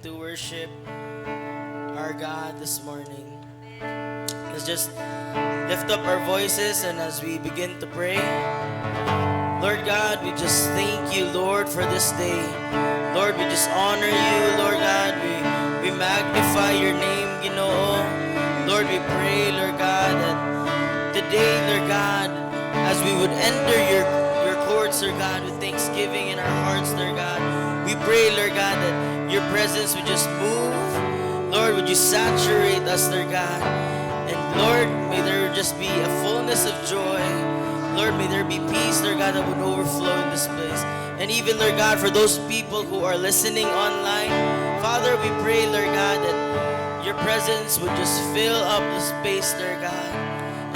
to worship our God this morning. Let's just lift up our voices and as we begin to pray, Lord God, we just thank you, Lord, for this day. Lord, we just honor you, Lord God. We magnify your name, Lord, we pray, Lord God, that today, Lord God, as we would enter your courts, Lord God, with thanksgiving in our hearts, Lord God, we pray, Lord God, that your presence would just move. Lord, would you saturate us, Lord God. And Lord, may there just be a fullness of joy. Lord, may there be peace, Lord God, that would overflow in this place. And even, Lord God, for those people who are listening online, Father, we pray, Lord God, that your presence would just fill up the space, Lord God.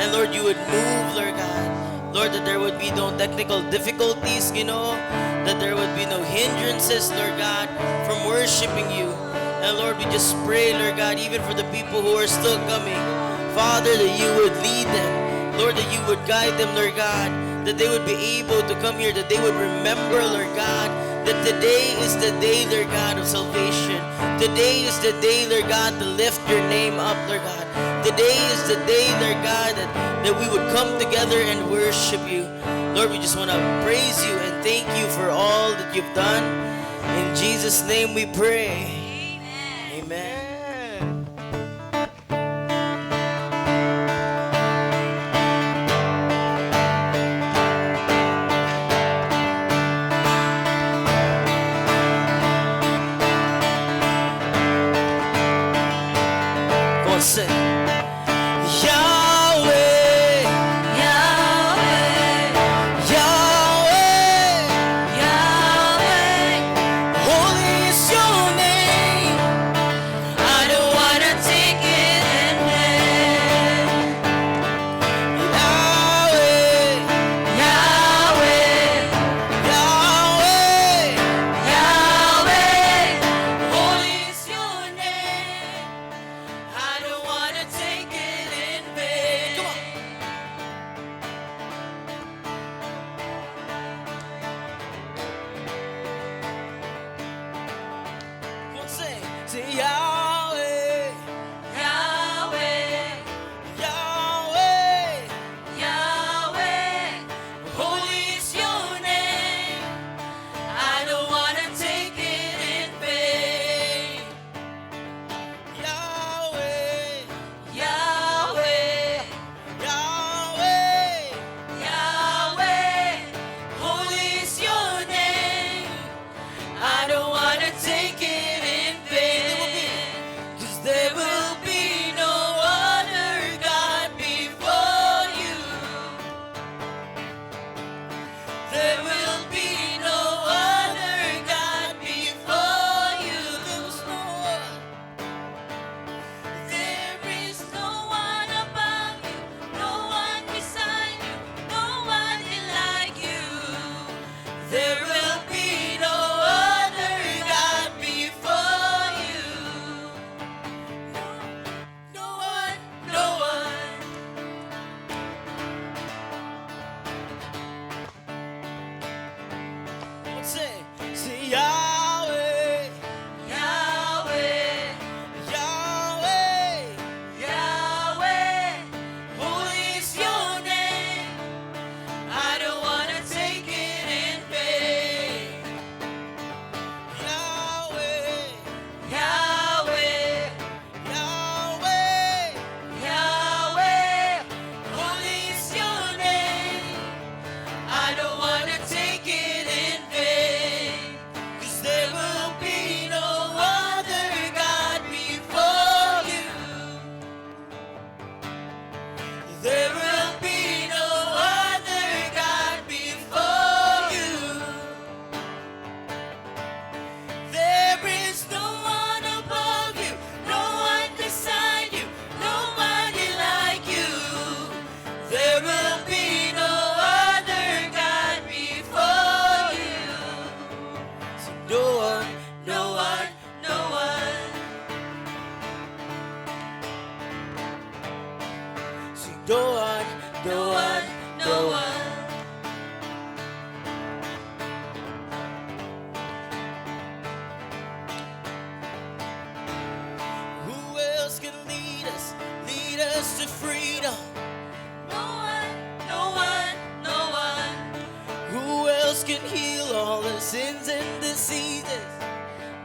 And Lord, you would move, Lord God. Lord, that there would be no technical difficulties, that there would be no hindrances, Lord God, from worshiping you. And Lord, we just pray, Lord God, even for the people who are still coming, Father, that you would lead them. Lord, that you would guide them, Lord God, that they would be able to come here, that they would remember, Lord God, that today is the day, Lord God, of salvation. Today is the day, Lord God, to lift your name up, Lord God. Today is the day, Lord God, that we would come together and worship you. Lord, we just want to praise you and thank you for all that you've done. In Jesus' name we pray. Amen. Go on, sing. Yahweh, Yahweh, Yahweh, Yahweh, holy is your name. I don't wanna take it in vain. Yahweh, Yahweh, Yahweh, Yahweh, holy is your name. I don't wanna take it in vain. Come on. Come on, say Yahweh, Yahweh, Yahweh, Yahweh, holy is your name. I don't wanna take it in vain. Yahweh, Yahweh, Yahweh, Yahweh, holy is your name. I don't wanna take it in vain, 'cause there will be no other God before you. There will be no other God before you. There is no one above you, no one beside you, no one like you. There will be no other God before you. No one, no one. Say Yahweh, Yahweh, Yahweh, Yahweh, holy is your name. I don't wanna take it in vain. Yahweh, Yahweh, Yahweh, Yahweh, holy is your name. I don't wanna take it in vain, 'cause there will be no other God before you. There will be no other God before you. There is no one above you, no one beside you, nobody like you. There will be no other God before you. So no one, no one, no one. So no one, no one, no one. gives the freedom. No one, no one, no one. Who else can heal all the sins and diseases?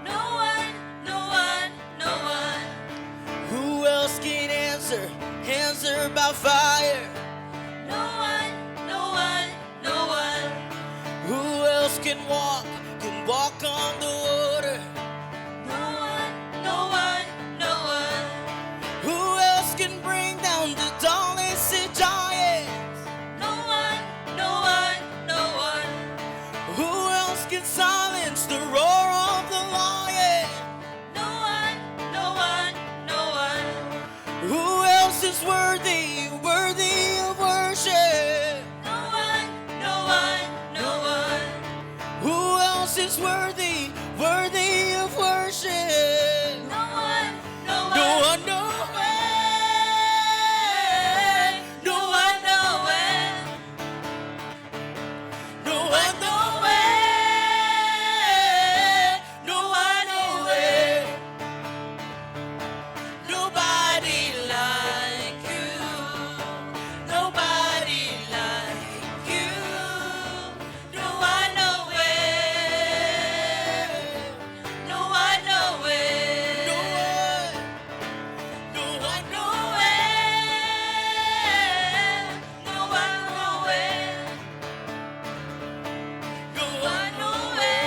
No one, no one, no one. Who else can answer by fire? No one, no one, no one. Who else can walk on the water? No one, no one, no one. Who else can bring down the tallest giants? No one, no one, no one. Who else can silence the roar of the lion? No one, no one, no one. Who else is worthy of worship? No one, no one, no one. Who else is worthy of worship? No one, no one. No one, no way. No one, no way. No one, no way. No one, no way. Nobody like you. Nobody like you. No one, no way. No one, no way. No one. No one, no No one, no way. No No one, one, no way.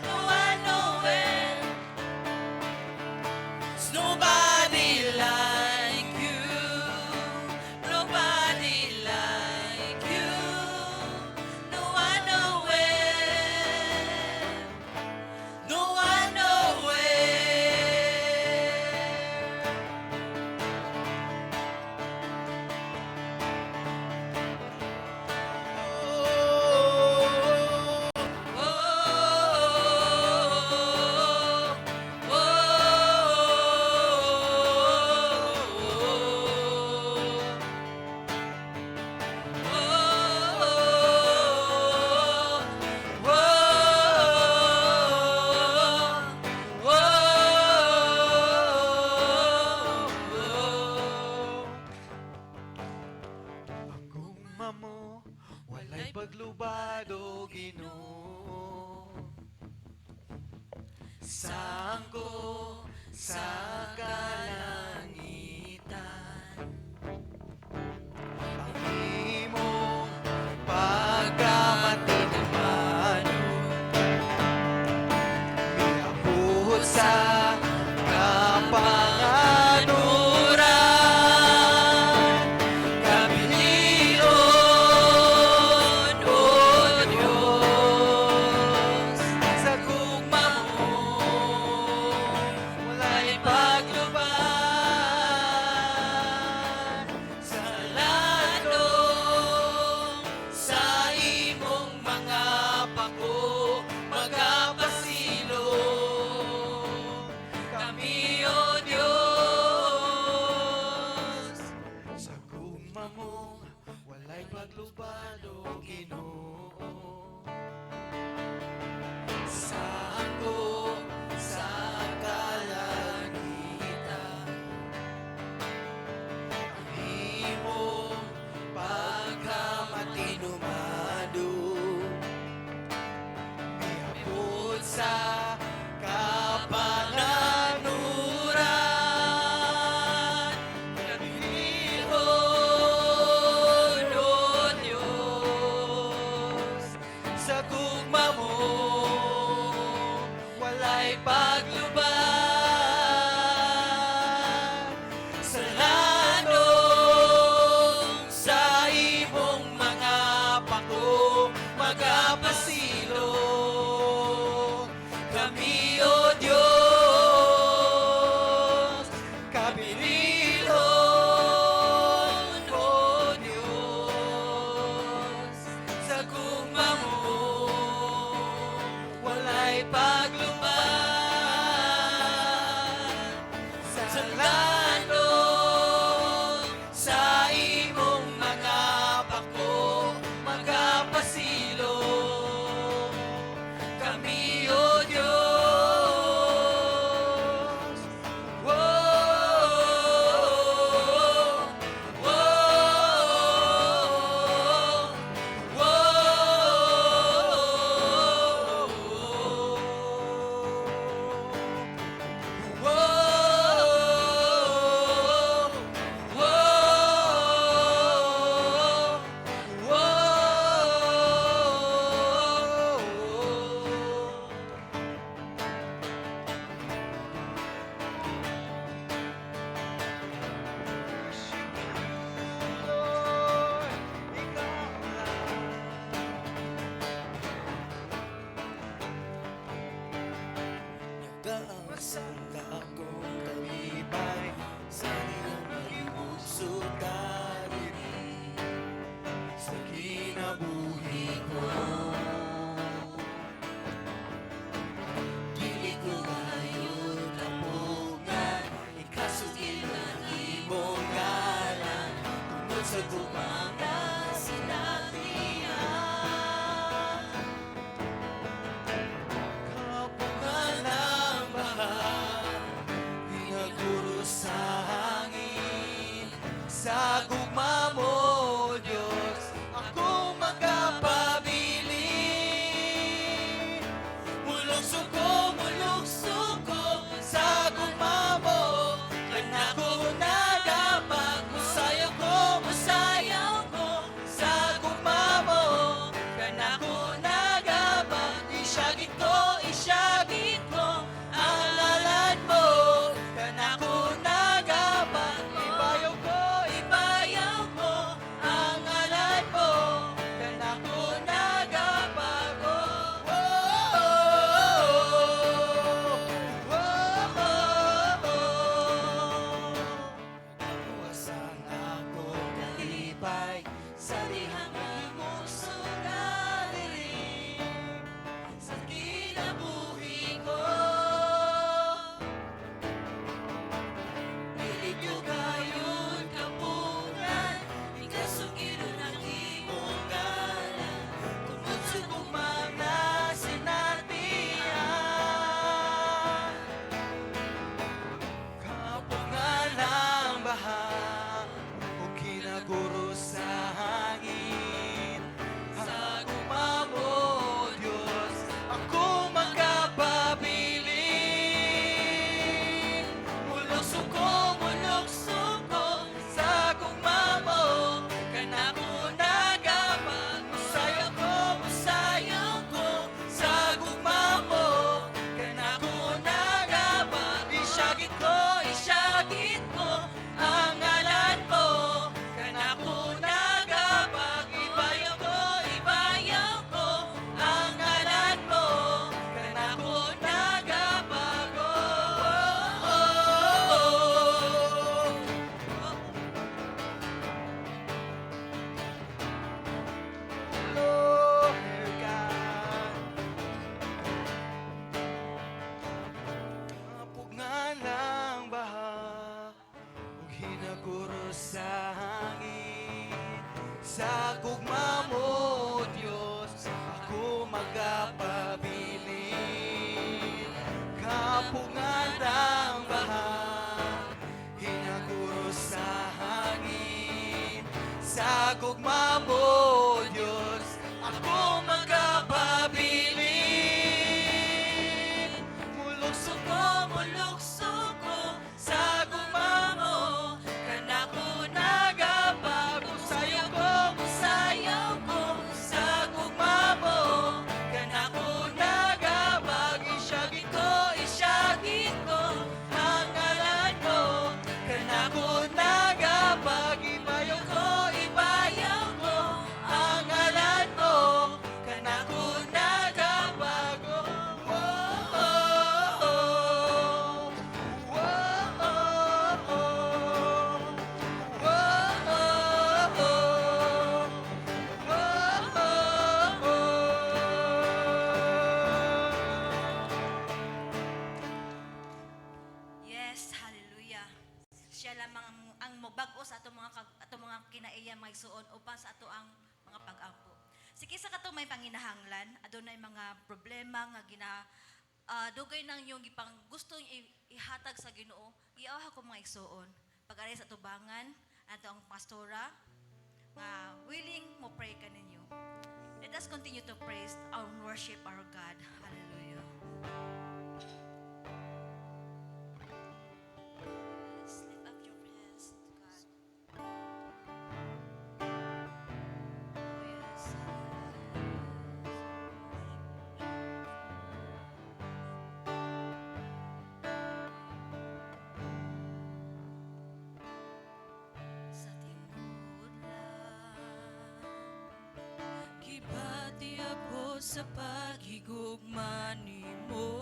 No one, no way. There's nobody Like you. Nobody like you. No one, no way. no one, no Gugma mo, walay paglubado, Ginoo. Sangko sa kalangitan, ang imong pagkamatinaman, miabot sa kapanganuran. Kamilion, O Diyos, sa gugma mo, walay pa sa gugma mo, Diyos, ako magkapabili. Mulok suko sa gugma mo, kanako nagapag musayaw ko sa gugma mo, kanako nagapag isyagit ko ang ngalan mo, kanako nagapag ibayaw ko ang ngalan mo, kanako nagapag Wasang ako kalipay sa dihang imong sundaliri sa kinabuhi ko. Dili ko gayon kapungan, ikasugiro ng imong ngalan, tungod sa mga sinatian. Kapungan ng baha o kinaguro sa hangin, sa gugma mo, Diyos, ako magkapabili. Mulok suko sa gugma mo, kanako nagapag musayaw ko sa gugma mo, kanako nagapag isyagit ko ang ngalan mo, kanako nagapag ibayaw ko ang ngalan mo, kanako nagapag Lord God. Kapungan ng baha o hinaguro sa hangin, sa gugma mo, Diyos, ako magkapabili. Kapungan ng baha, hinaguro sa hangin, sa gugma mo, Diyos, ako magkapabili. Mulok suko sa gugma mo, kanako nagapag musayaw ko sa gugma mo, kanako nagapag isyagit ko ang ngalan mo, kanako nagapag ibayaw ko ang ngalan mo, kanako nagapag Yes, hallelujah. Siya lamang ang mobag-o sa ato mga kinaiya mga igsuon upan sa ato ang mga pag-ampo. Sige sa kato may panginahanglan, adunay mga problema nga dugay nang yung gipang gusto ihatag sa Ginoo, iawa ko mga igsuon. Pag-ari sa tubangan, ato ang pastora nga willing mo pray kaninyo. Let us continue to praise and worship our God. Hallelujah. Let's lift up your hands to God. Oh, yes. Sa tingod lang, gibati ako sa paghigugma nimo.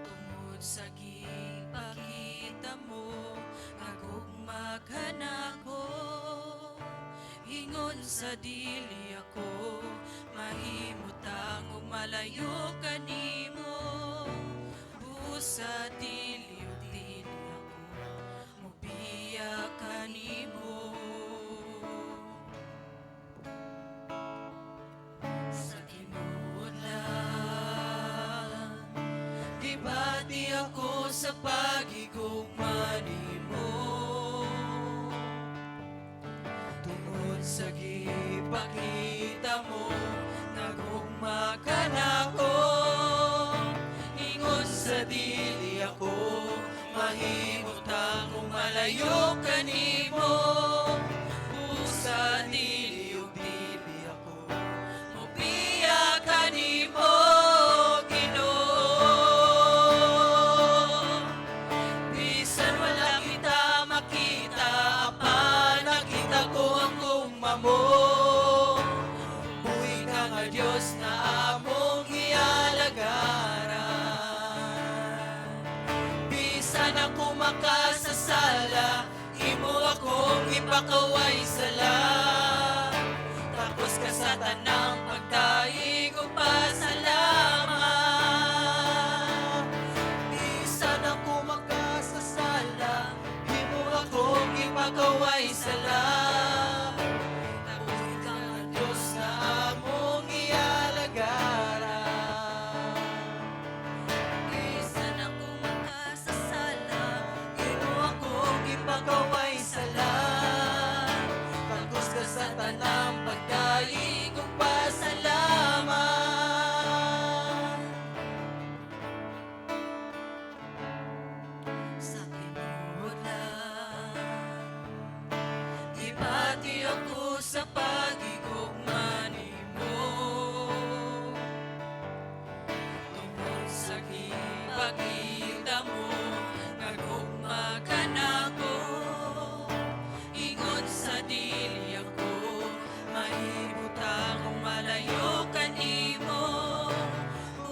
Tungod sa gipakita mo, agugma ka nako. Ingon sa dili ako, mahimutang ug malayo kanimo. Busa dili ug dili ako, mubiya kanimo. Sa tinuod lang, gibati ako sa pagigugma nimo. mahimot akong malayo kanimo. Usa dili ug dili ako mopiya kanimo, Ginoo. Bisan wala kita makita, apan nakita ko ang gugmamo. Buhi ka nga Diyos na among ialagaran. Bisan ako makasasala, imo akong ipakaway sala. Tapos ka sa tanang pagdaig o pasalamat. Bisan ako makasasala, imo akong ipakaway sala. Tapos ka nga Diyos na among ialagaran. Bisan ako makasasala, Imo akong ipakaway sala. Tagos ka sa tanang pagdaig ug pasalamat. sa tinuod lang. Ipati ako sa pagigugma nimo. Tungkol sa gipakita mo, nagugma ka nako. Ingon sa dili ako, mahimot akong malayo kanimo.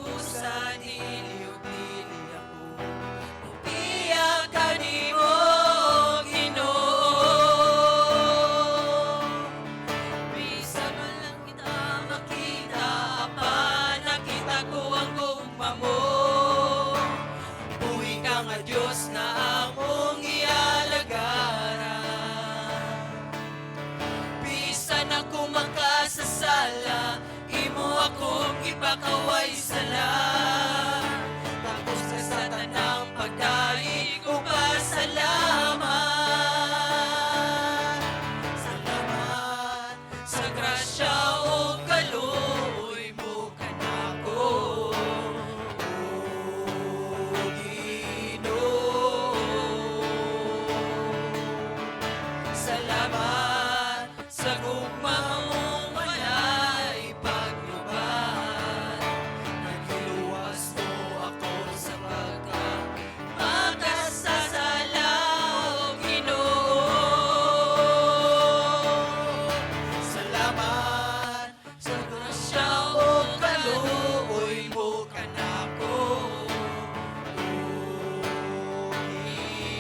Usa dili ug dili ako mopiya kanimo, Ginoo. Bisan walang kita makita, apan nakita ko ang gugma mo. Buhi ka nga Diyos na among ialagaran. Bisan ako makasasala, imo akong ipakaway sala. Tapos ka sa tanang pagdaig o pasalamat. Salamat sa grasya o kaluoy mo kanako, o Ginoo. Salamat sa gugma mong walay pagluban. Nagiluwas mo ako sa makasasala, o Ginoo. Salamat sa grasya o kaluoy mo kanako, o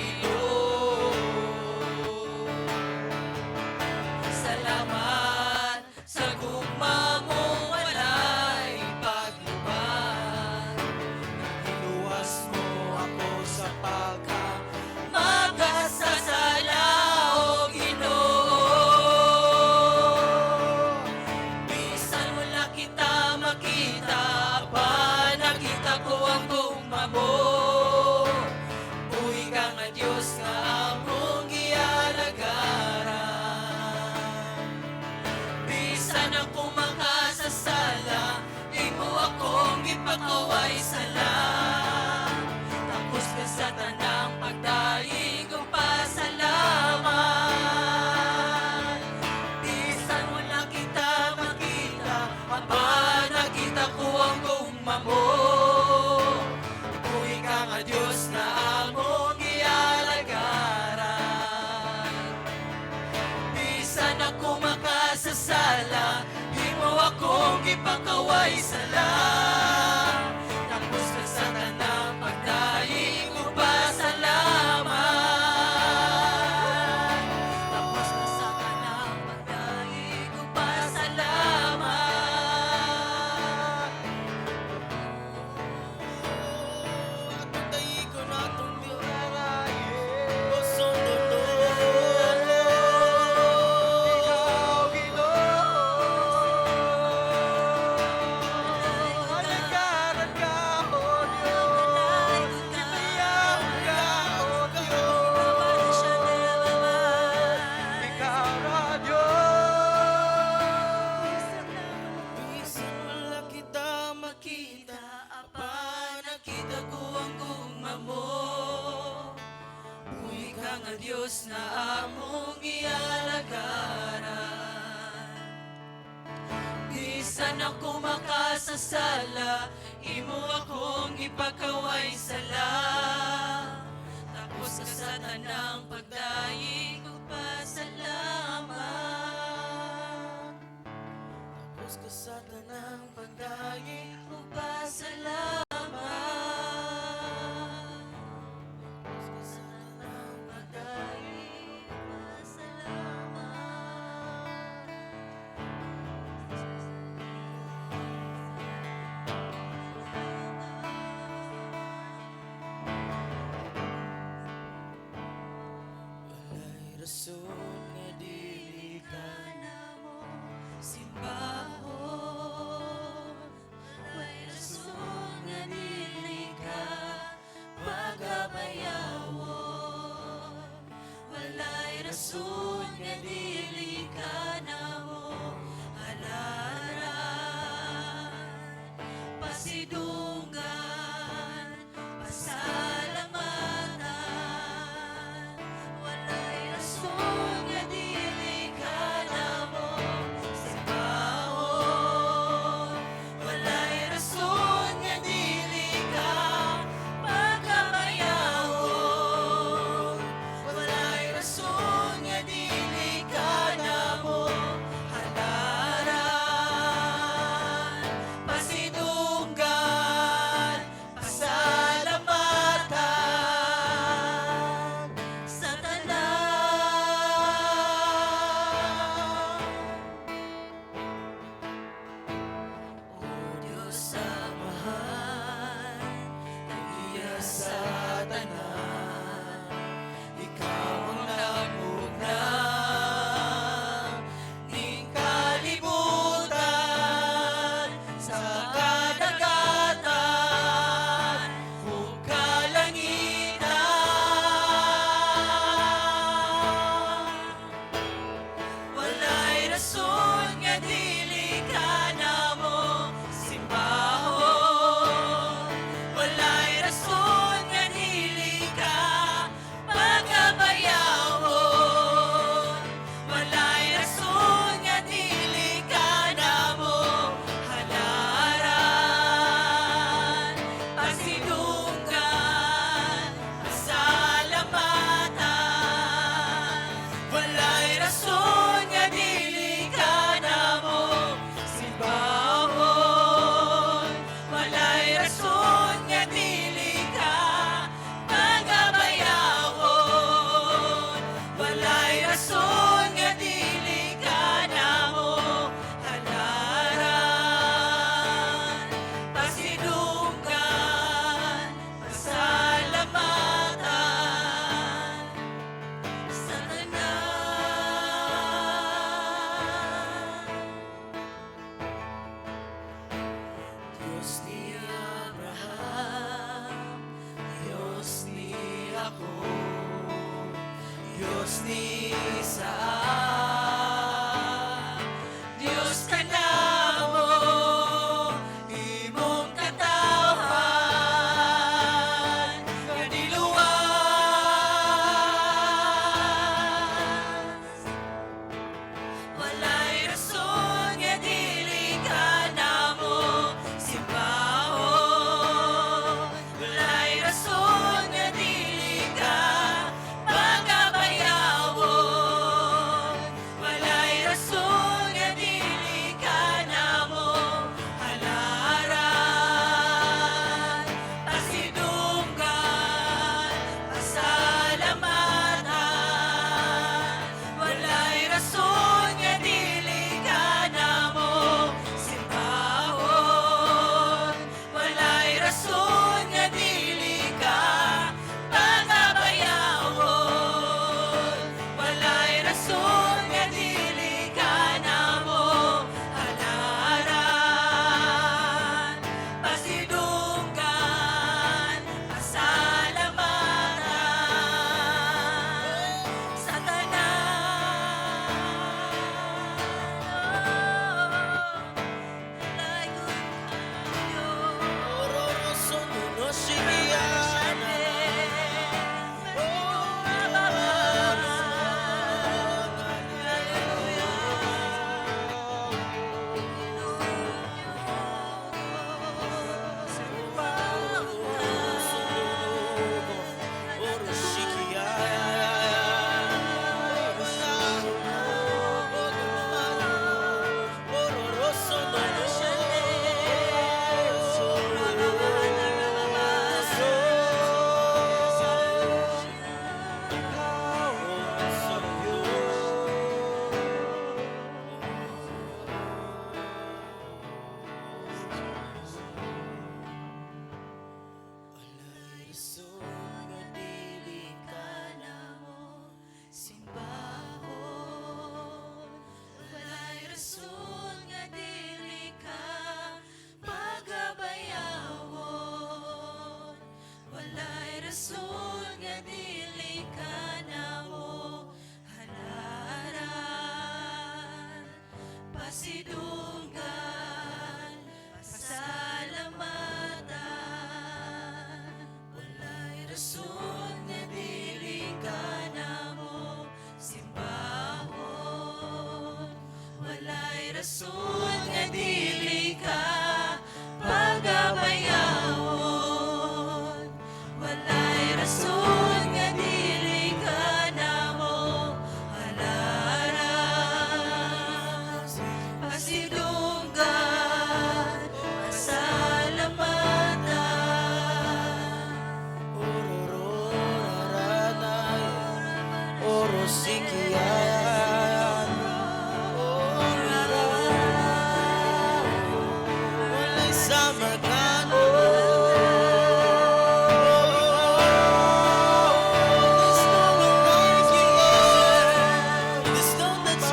Ginoo. Salamat sa gugma mong walay pagluban. Nagiluwas mo ako sa makasasala, o Ginoo. Bisan wala kita makita, pa nakita ko ang gugma mo. Buhi ka nga Diyos nga among ialagaran. Bisan ako makasasala, imo akong ipakaway sala. Tapos ka sa tanang pagdaig o pasalamat. Bisan wala kita makita, apa nakita ko ang gugma mo. Buhi ka nga Diyos na among ialagaran. Bisan ako makasasala, imo akong ipakaway sala. Tapos ka sa tanang pagdaig o pasalamat. Tapos ka sa tanang pagdaig o pasalamat. Atong dayigon atong Diyos. Bosong dulo. Ikaw, Ginoo. nga Dios na among gialagaran. Bisan ako makasasala, imo akong ipakaway sala. Tapos ka sa tanang pagdaig ug pasalamat. Tapos ka sa tanang Pagdaig ug pasalamat. Tapos ka sa tanang pagdaig ug walay rason nga dili ka simbahon. May rason nga dili ka pagabayawon. Walay rason nga dili ka namo halaran. Pasidunggan, pasalamatan. Walay rason nga dili ka namo simbahon. Walay rason nga dili ka pagabayawon. Walay rason nga dili ka namo halaran. Pasidunggan, pasalamatan sa tanan. O Diyos sa mahal, nagiya sa tanan, Ikaw ang nagugna ning kalibutan sa kadagatan ug kalangitan. Walay rason nga dili ka namo simbahon. Walay rason nga dili ka pagabayawon. Walay rason nga dili ka namo halaran. Pasidunggan, pasalamatan. Walay rason nga dili ka namo simbahon. Walay rason nga dili ka pagabayawon. Walay rason nga dili ka namo halaran. Pasidunggan, pasalamatan sa tanan. Diyos ni Abraham, Diyos ni Jacob, Diyos ni Isaac, Diyos ka namo, imong katawhan nga niluwas. Walay rason nga dili ka namo simbahon. Walay rason nga dili ka pagabayawon. pasidunggan, pasalamatan. Walay rason nga dili ka namo simbahon. Walay rason nga dili ka pagabayahon. Walay rason nga dili ka namo halaran. Pasidunggan, pasalamatan. Orororaranay, orosikiyan. Walay samagan. This love that's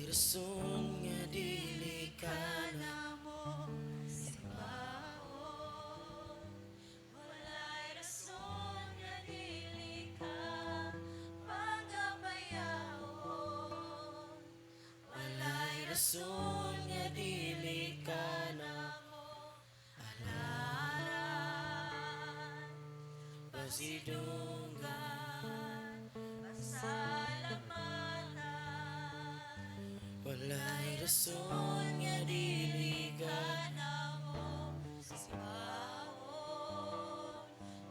Rason nga dili ka Namo simbahon. Walay rason nga dili ka pagabayahon. Walay rason nga dili ka namo halaran. Pasidunggan, Pasalamatan. walay rason nga dili ka Namo simbahon.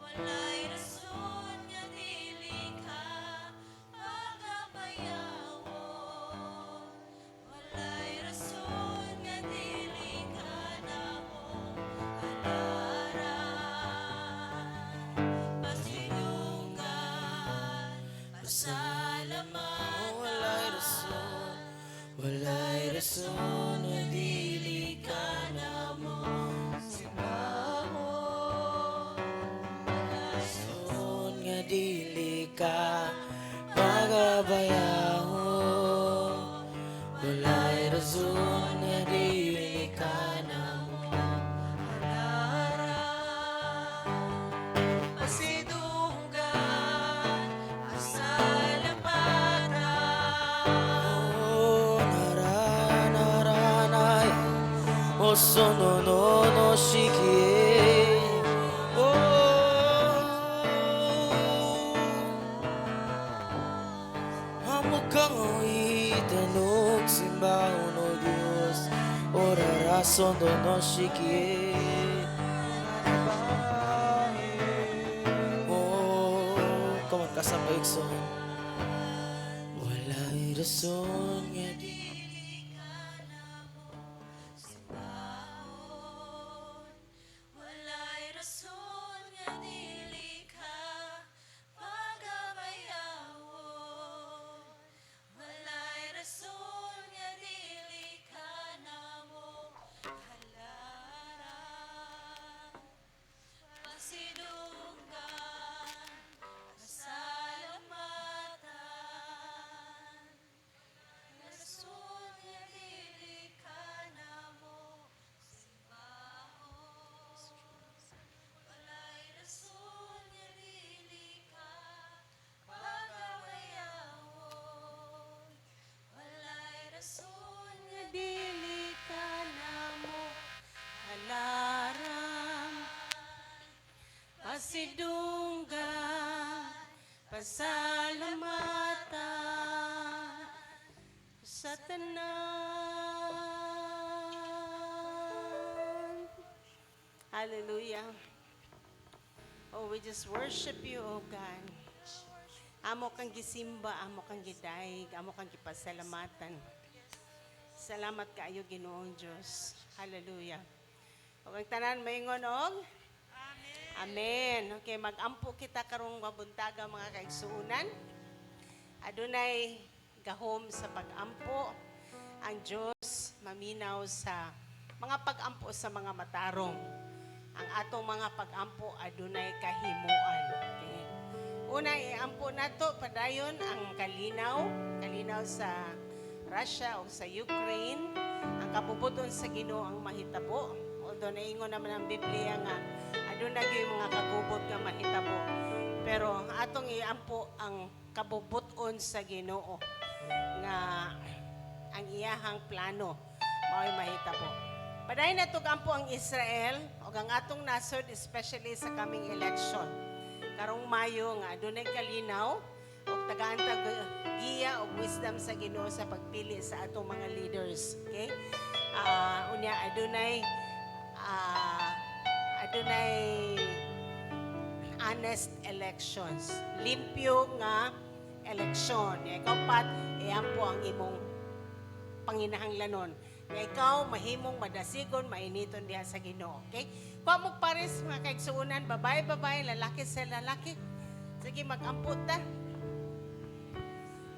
Walay rason nga dili ka pagabayahon. Walay rason nga dili ka namo halaran. Pasidunggan, pasalamatan. walay rason. Walay rason nga dili ka namo Simbahon. rason nga dili ka pagabayahon. Walay rason nga dili ka namo Pasidunggan, pasalamatan. Oh, nararanay, o sonono no shikie. Amo kang itanong simbahon o Diyos, ora rason do no shikie. Oh, kamakasabay son. Walay rason nga di Walay rason nga dili ka pagabayahon. Walay rason nga dili ka namo halaran. Pasidunggan, pasalamatan. Rason nga dili ka namo simbahon. Walay rason nga dili ka pagabayahon. Walay rason nga dili ka namo halaran. Pasidunggan, pasalamatan sa tanan. Hallelujah. Oh, we just worship you, oh God. Amo kang gisimba, amo kang gidaig, amo kang gipasalamatan. Salamat kaayo Ginoong Diyos. Hallelujah. O ang tanan maingon og Amen. Okay, mag-ampo kita karong mabuntaga mga kaigsuunan. Adunay gahom sa pag-ampo. Ang Diyos maminaw sa mga pag-ampo sa mga matarong. Ang atong mga pag-ampo adunay kahimuan. Okay? Una, iampo nato padayon ang kalinaw sa Russia o sa Ukraine, ang kabubuton sa Ginoo ang mahitabo. Although naingon naman ang Biblia nga aduna gyud mga kagubot nga mahitabo. Pero atong iampo ang kabubuton sa Ginoo nga ang iyahang plano mao'y mahitabo. Padayon nato ampo ang Israel o ang atong nasod, especially sa coming election. Karong Mayo nga adunay kalinaw o tagaantag giya o wisdom sa Ginoo sa pagpili sa atong mga leaders. Okay? Unya adunay honest elections. Limpyo nga eleksyon. Ikaw pat, iampo ang imong panginahanglanon. Nga ikaw, mahimong madasigon, mainiton diha sa Ginoo. Okay? Kuha mo pares, mga kaigsuunan, babae, lalaki sa lalaki. Sige, mag-amput ta.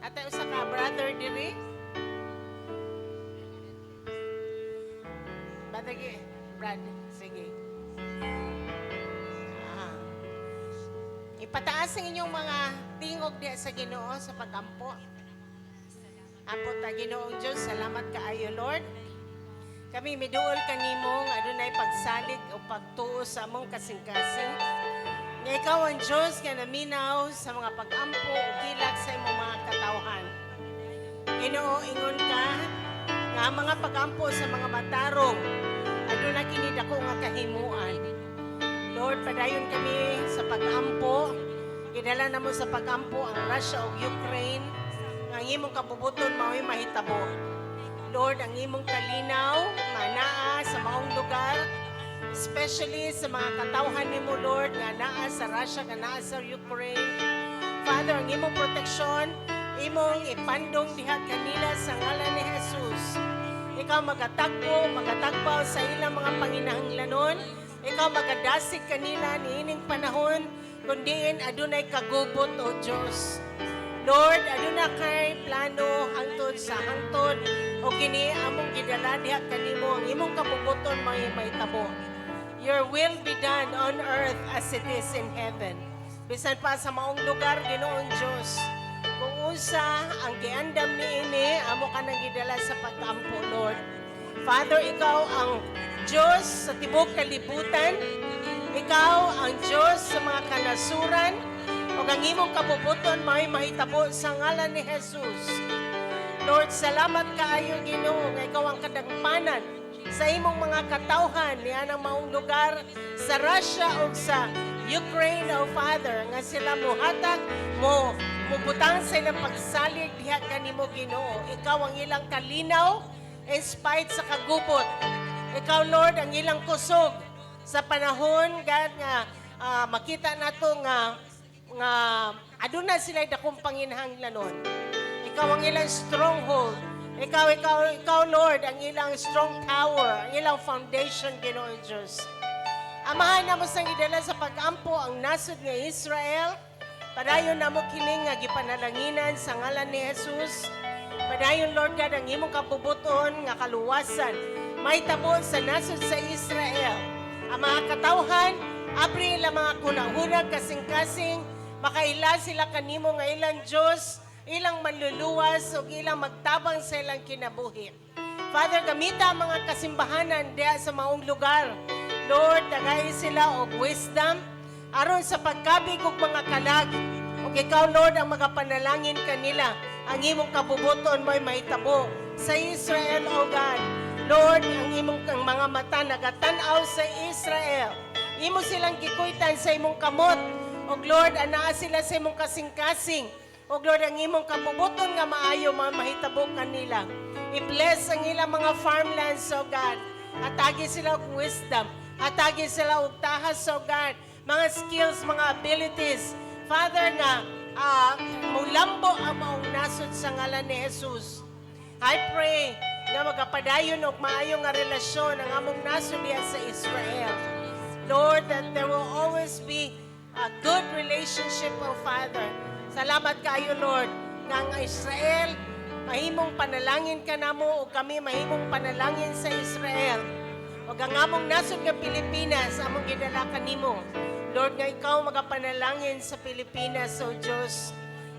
Atay usa ka brother diri. Brad, sige. Ipataas ang inyong mga tingog diha sa Ginoo sa pag-ampo. Ampo ta Ginoong Diyos, salamat kaayo Lord. Kami miduol kanimo nga adunay pagsalig o pagtuo sa among kasing-kasing. Nga ikaw ang Diyos nga naminaw sa mga pag-ampo o kilak sa imong mga katawhan. Ginoo, ingon ka nga ang mga pag-ampo sa mga matarong aduna kini dako nga kahimuan. Lord, padayon kami sa pag-ampo. Gidala na mo sa pag-ampo ang Russia o Ukraine. Ang imong kabubuton mao'y mahitabo. Lord, ang imong kalinaw, manaa sa maong lugar, especially sa mga katawhan nimo Lord, nga naa sa Russia, nga naa sa Ukraine. Father, ang imong proteksyon, imong ipandong diha kanila sa ngalan ni Jesus. Ikaw magatagpaw sa ilang mga panginahanglanon. Ikaw magadasig kanila niining panahon, kundiin adunay kagubot o Diyos. Lord, aduna kay plano hangtod sa hangtod o kini among gidala diha kanimo ang imong kabubuton mahitabo. Your will be done on earth as it is in heaven. Bisan pa sa maong lugar Ginoong Diyos. Kung unsa ang giandam niini amo ka nang gidala sa pag-ampo Lord. Father, ikaw ang Diyos sa tibok kalibutan. Ikaw ang Diyos sa mga kanasuran. O ang imong kabubuton may mahitabo sa ngalan ni Jesus. Lord, salamat kaayo Ginoo nga ikaw ang kadagpanan sa imong mga katawhan niya ng maong lugar sa Russia o sa Ukraine, O Father, nga sila muhatag mo mubutang sa ilang pagsalig diha kanimo Ginoo. Ikaw ang ilang kalinaw in spite sa kagubot. Ikaw Lord ang ilang kusog sa panahon God nga makita nato nga aduna sila dakong panginahanglanon. Ikaw ang ilang stronghold. Ikaw Lord ang ilang strong tower, ang ilang foundation Ginoo Diyos. Amahan na mo sang idala sa pag-ampo ang nasod nga Israel. Padayon na mo kining nga gipanalanginan sa ngalan ni Jesus. Padayon Lord God ang imong kabubuton nga kaluwasan mahitabo sa nasod sa Israel. Ang mga katawhan apri ila mga kunahunag kasing-kasing makaila sila kanimo nga ilang Diyos, ilang manluluwas o ilang magtabang sa ilang kinabuhi. Father, gamita ang mga kasimbahanan diha sa maong lugar. Lord, tagay sila og wisdom aron sa pagkabig og mga kalag. O ikaw, Lord, ang magapanalangin kanila. Ang imong kabubuton mo'y mahitabo sa Israel, O God. Lord, ang imong mga mata nagatanaw sa Israel. Imo silang gikuitan sa imong kamot. O Lord, anaa sila sa imong kasing-kasing. O Lord, ang imong kabubuton nga maayo mahitabo kanila. I-bless ang ilang mga farmlands, O God. Atagi sila og wisdom. Atagi sila og tahas, O God. Mga skills, mga abilities. Father, nga mulambo ang maong nasod sa ngalan ni Jesus. I pray na magapadayon og maayo nga relasyon ang among nasod diha sa Israel. Lord, that there will always be a good relationship, O Father. Salamat kayo, Lord, nga ang Israel, mahimong panalangin ka namo o kami mahimong panalangin sa Israel. O ang among nasod nga Pilipinas, among gidala kanimo. Lord, nga ikaw magapanalangin sa Pilipinas, O Diyos.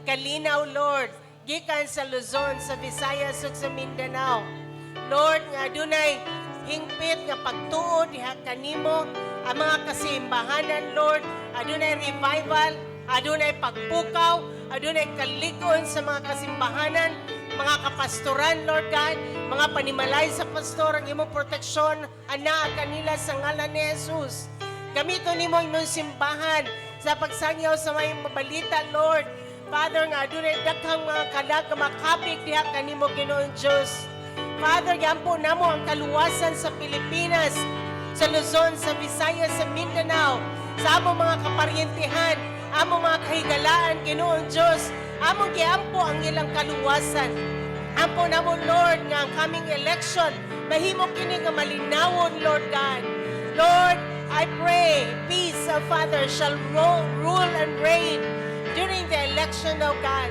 Kalinaw, Lord, gikan sa Luzon, sa Visayas, ug sa Mindanao. Lord, nga dunay hingpit nga pagtuod diha kanimo ang mga kasimbahanan, Lord. Adunay revival, adunay pagpukaw, adunay kaligon sa mga kasimbahanan, mga kapastoran, Lord God, mga panimalay sa pastor, ang imong proteksyon, ana kanila sa ngalan ni Jesus. Gamiton nimo ang imong simbahan sa pagsangyaw sa mga balita, Lord. Father, nga adunay daghang mga kalag nga makapig diha kanimo, Ginoong Diyos. Father, gampo namo ang kaluwasan sa Pilipinas, sa Luzon, sa Visayas, sa Mindanao, sa among mga kaparyentihan, among mga kahigalaan, Ginoong Diyos, among giampo ang ilang kaluwasan. Ampo namo, Lord, nga ang coming election, mahimo kini nga malinawon, Lord God. Lord, I pray, peace, O Father, shall rule and reign during the election, O God.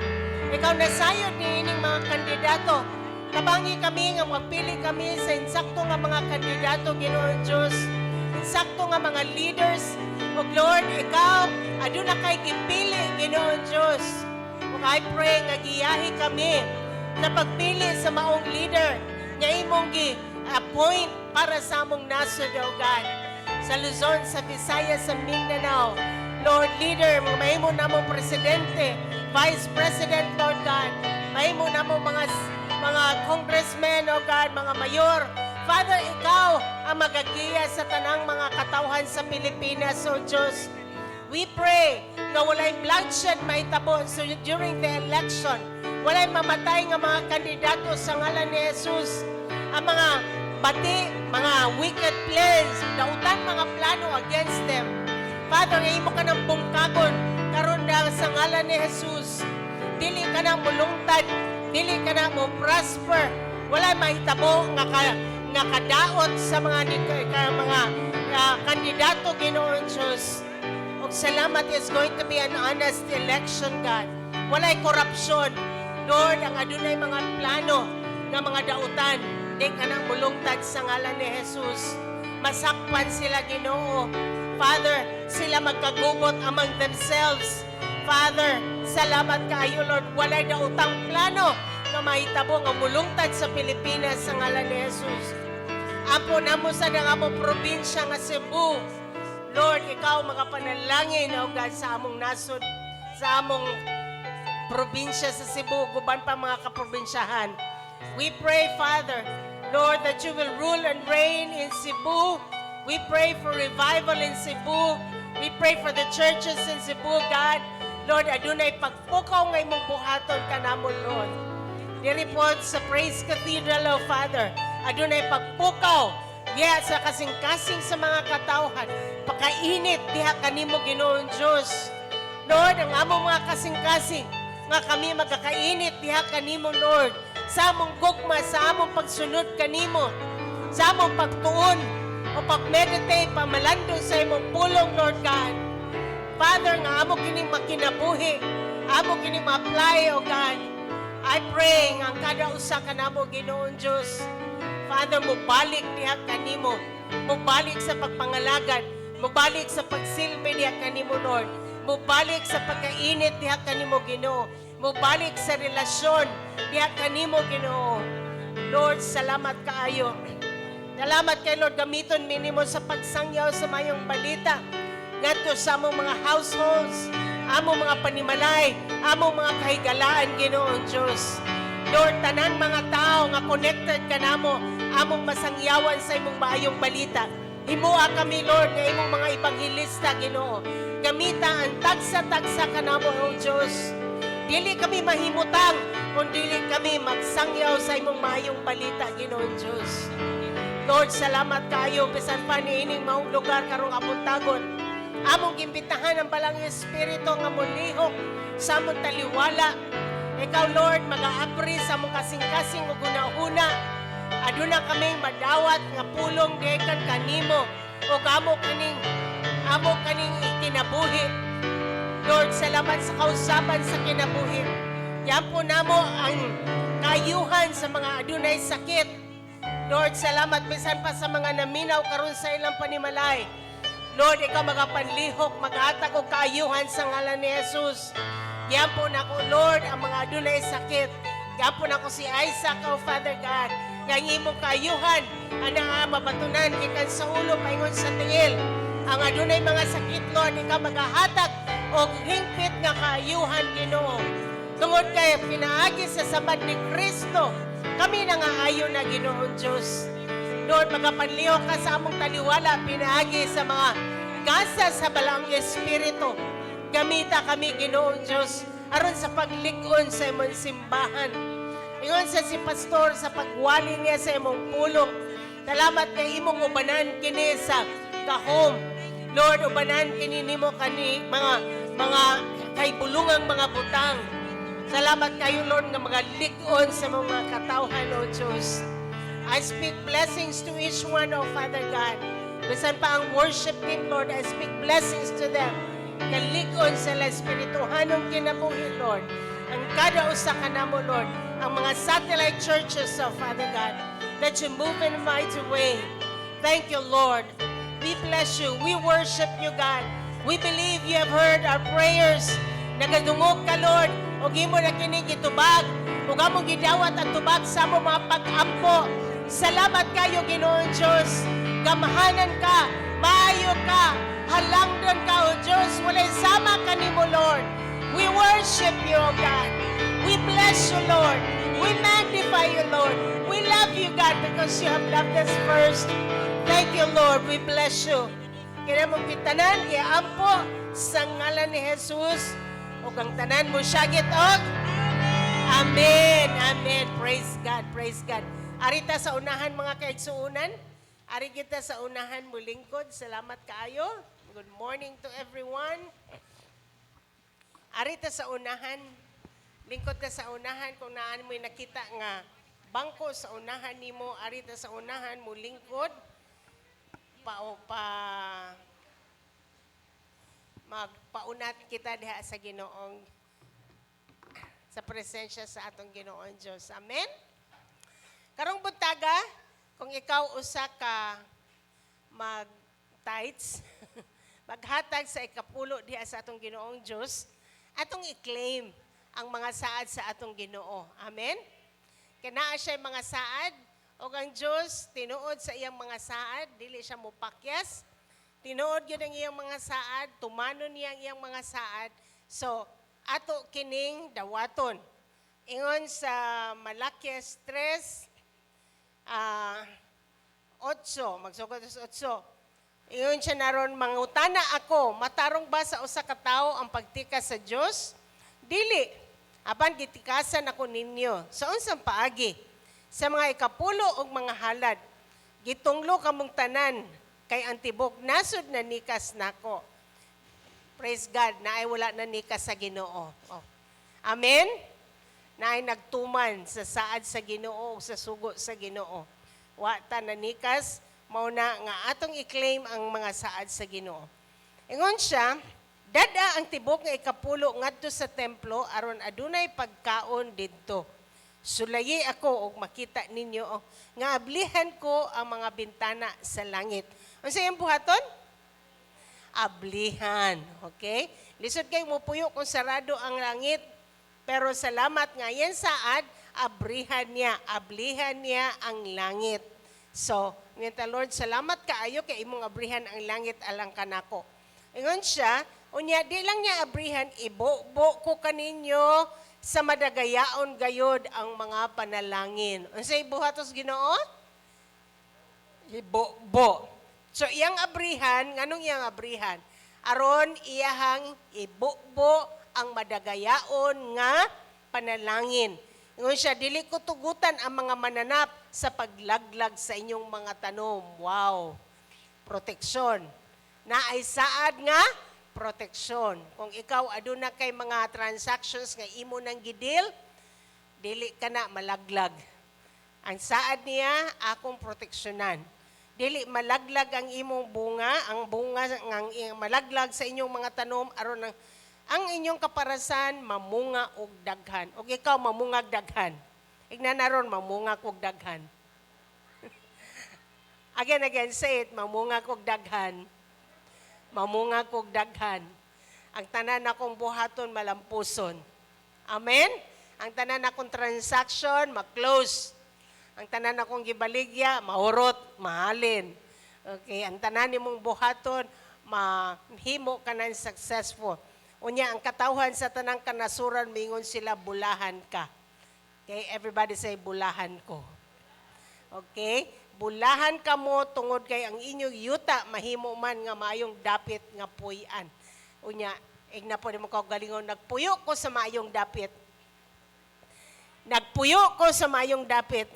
Ikaw nasayod ni ining mga kandidato. Tabangi kami nga magpili kami sa insakto nga mga kandidato, Ginoong Diyos. Insakto nga mga leaders. O Lord, ikaw, aduna kay gipili, Ginoong Diyos. O I pray nga giyahi kami sa pagpili sa maong leader nga imong gi-appoint para sa among nasod, O God. Sa Luzon, sa Visayas, sa Mindanao. Lord, leader, mahimo namong presidente, vice president, Lord God. Mahimo namong mga congressmen, O God, mga mayor. Father, ikaw ang magagiya sa tanang mga katawhan sa Pilipinas, O Diyos. We pray na walay bloodshed mahitabo so during the election. Walay mamatay nga mga kandidato sa ngalan ni Jesus. Ang mga bati, mga wicked plans, dautan mga plano against them. Father, imo ka ng bungkagon karon na sa ngalan ni Jesus. Dili ka na mulungtad, dili ka na mo prosper. Wala mahitabo nga kadaot sa mga kandidato, Ginoong Diyos. O salamat, is going to be an honest election, God. Walay korupsyon. Lord, ang adunay mga plano ng mga dautan, di ka nang mulungtad sa ngalan ni Jesus. Masakpan sila, Ginoo. Father, sila magkagugot among themselves. Father, salamat kaayo, Lord. Walay dautang plano na mahitabo nga mulungtad sa Pilipinas sa ngalan ni Jesus. Apo namo sa among probinsya nga Cebu. Lord, ikaw magapanalangin, O God, sa among nasod, sa among probinsya sa Cebu, guban pa mga kaprobinsyahan. We pray, Father, Lord, that you will rule and reign in Cebu. We pray for revival in Cebu. We pray for the churches in Cebu, God. Lord, adunay pagpukaw nga imong buhaton kanamon, Lord. Direport sa Praise Cathedral, O Father, adunay pagpukaw diha sa kasing-kasing sa mga katawhan. Pakainit diha kanimo, Ginoong Diyos. Lord, ang among mga kasing-kasing nga kami magkakainit diha kanimo, Lord. Sa among gugma, sa among pagsunod kanimo, sa among pagtuon o pag-meditate, pamalando sa imong pulong, Lord God. Father, nga amo kining makinabuhi, amo kining ma-apply, O God. I pray nga ang kada usa kanamo, Ginoong Diyos. Father, mubalik diha kanimo, mubalik sa pagpangalagad, mubalik sa pagsilbi diha kanimo, Lord. Mubalik sa pagkainit diha kanimo, Ginoo. Mubalik sa relasyon diha kanimo, Ginoo. Lord, salamat kaayo. Salamat kay Lord, gamiton minimo sa pagsangyaw sa mayong balita. Ngadto sa among mga households, among mga panimalay, among mga kahigalaan, Ginoong Diyos. Lord, tanang mga tao nga connected kanamo, among masangyawan sa imong maayong balita. Himua kami, Lord, nga imong mga ebanghilista, Ginoo. Gamita ang tagsa-tagsa kanamo, O Diyos. Dili kami mahimutang, kung dili kami magsangyaw sa imong maayong balita, Ginoong Diyos. Lord, salamat kayo, bisan pa niining maong lugar karong apuntagon. Among gimbitahan ang balang Espiritu nga mulihok sa among taliwala. Ikaw, Lord, mag-aabri sa among kasing-kasing ug guna-una. Aduna kaming madawat nga pulong dekan kanimo o amo kaning kinabuhi. Lord, salamat sa kausaban sa kinabuhi. Yan po namo ang kayuhan sa mga adunay sakit. Lord, salamat bisan pa sa mga naminaw karon sa ilang panimalay. Lord, ikaw magapanlihok, maghatag og kaayuhan sa ngalan ni Jesus. Giampon ako, Lord, ang mga adunay sakit. Giampon ako si Isaac, oh Father God. Nga imong kaayuhan, ana mabatunan, gikan sa ulo, paingon sa tingil. Ang adunay mga sakit, Lord, ikaw magahatag og hingpit nga kaayuhan, Ginoo. Tungod kay pinaagi sa samad ni Kristo, kami nangaayo na, Ginoong Diyos. Lord, magapanliho ka sa among taliwala, pinaagi sa mga gasa sa balang Espiritu. Gamita kami, Ginoong Diyos, aron sa paglikon sa imong simbahan. Ingon sa si Pastor sa pagwali niya sa imong pulong. Salamat kay imong ubanan kini sa kahom. Lord, ubanan kini nimo kani mga kaibulungang mga butang. Salamat kayo, Lord, nga mga likon sa mga katawhan, O Diyos. I speak blessings to each one, O Father God. Bisan pa ang worship team, Lord, I speak blessings to them. Kalikon sa espirituhanong kinabuhi, Lord. Ang kada usa ka namo, Lord. Ang mga satellite churches, O Father God, that you move in a mighty way. Thank you, Lord. We bless you. We worship you, God. We believe you have heard our prayers. Nagadungog ka, Lord. O gimo na kinig itubag. O gamong gidawat ang tubag sa mo mga pag-ampo. Salamat kayo, Ginoong Diyos. Gamahanan ka, maayo ka, halangdon ka, O Diyos. Walay sama ka ni mo, Lord. We worship you, O God. We bless you, Lord. We magnify you, Lord. We love you, God, because you have loved us first. Thank you, Lord. We bless you. Kaya mong kitanan, kaya ampo, sa ngalan ni Jesus, o kang tanan mo syagit, og Amen. Amen. Praise God. Praise God. Arita sa unahan mga kaigsuunan. Ari kita sa unahan mo lingkod. Salamat kaayo. Good morning to everyone. Arita sa unahan. Lingkod ta sa unahan kung naan mo'y nakita nga bangko sa unahan nimo. Arita sa unahan mo lingkod. Magpaunat kita diha sa Ginoong sa presensya sa atong Ginoong Diyos. Amen? Karong buntaga, kung ikaw usa ka mag-tithes, maghatag sa ikapulo diha sa atong Ginoong Diyos, atong i-claim ang mga saad sa atong Ginoo. Amen? Kanaa siya mga saad, o ang Diyos, tinuod sa iyang mga saad, dili siya mupakyas, tinuod yun ang iyang mga saad, tumanon niya ang iyang mga saad, so, ato kining dawaton. Ingon sa Malakias 3, 8, magsugod sa 8. Ingon siya naron, mangutana ako, matarong ba sa usa ka tawo ang pagtika sa Dios? Dili, apan gitikasan ako ninyo. Sa unsang paagi, sa mga ikapulo og mga halad, gitunglo kamong tanan, kay ang tibok nasod na nikas nako. Praise God, na ay wala na nikas sa Ginoo. Oh. Amen? Na ay nagtuman sa saad sa Ginoo, sa sugo sa Ginoo. Wata na nikas, mauna nga atong i-claim ang mga saad sa Ginoo. Ingon siya, dada ang tibok nga ikapulo ngadto sa templo aron adunay pagkaon didto. Sulayi ako og makita ninyo nga ablihan ko ang mga bintana sa langit. Unsa iyang buhaton? Ablihan. Okay? Lisod kayo mupuyo kung sarado ang langit. Pero salamat nga yan saad, ablihan niya ang langit. So, ngita Lord, salamat kaayo kay imong abrihan ang langit alang kanako. Ingon siya, unya di lang niya abrihan, ibo ko kaninyo sa madagayaon gayod ang mga panalangin. Unsay buhatos Ginoo? Ibo. So, iyang abrihan, nganong iyang abrihan? Aron iyahang ibo ang madagayaon nga panalangin. Ingon siya, dili ko tugutan ang mga mananap sa paglaglag sa inyong mga tanom. Wow! Proteksyon. Naay saad nga, proteksyon. Kung ikaw aduna kay mga transactions nga imo nang gidil, dili ka na malaglag. Ang saad niya, akong proteksyonan. Dili malaglag ang imong bunga, ang bunga ng malaglag sa inyong mga tanom aron ang inyong kaparasan mamunga og daghan. Og ikaw mamungag daghan. Ignan naron mamungag og daghan. again, say it, mamungag og daghan. mamungag kog daghan. Ang tanan akong buhaton malampuson. Amen? Ang tanan akong transaction ma-close. Ang tanan akong gibaligya mahurot, mahalin. Okay, ang tanan nimong buhaton mahimo ka na successful. Unya ang katawhan sa tanang kanasuran mingon sila bulahan ka. Okay, everybody say bulahan ko. Okay? Bulahan ka mo tungod kay ang inyong yuta mahimo man nga maayong dapit nga puy-an. Unya, igna po mo kaugalingon, nagpuyo ko sa maayong dapit. Nagpuyo ko sa maayong dapit.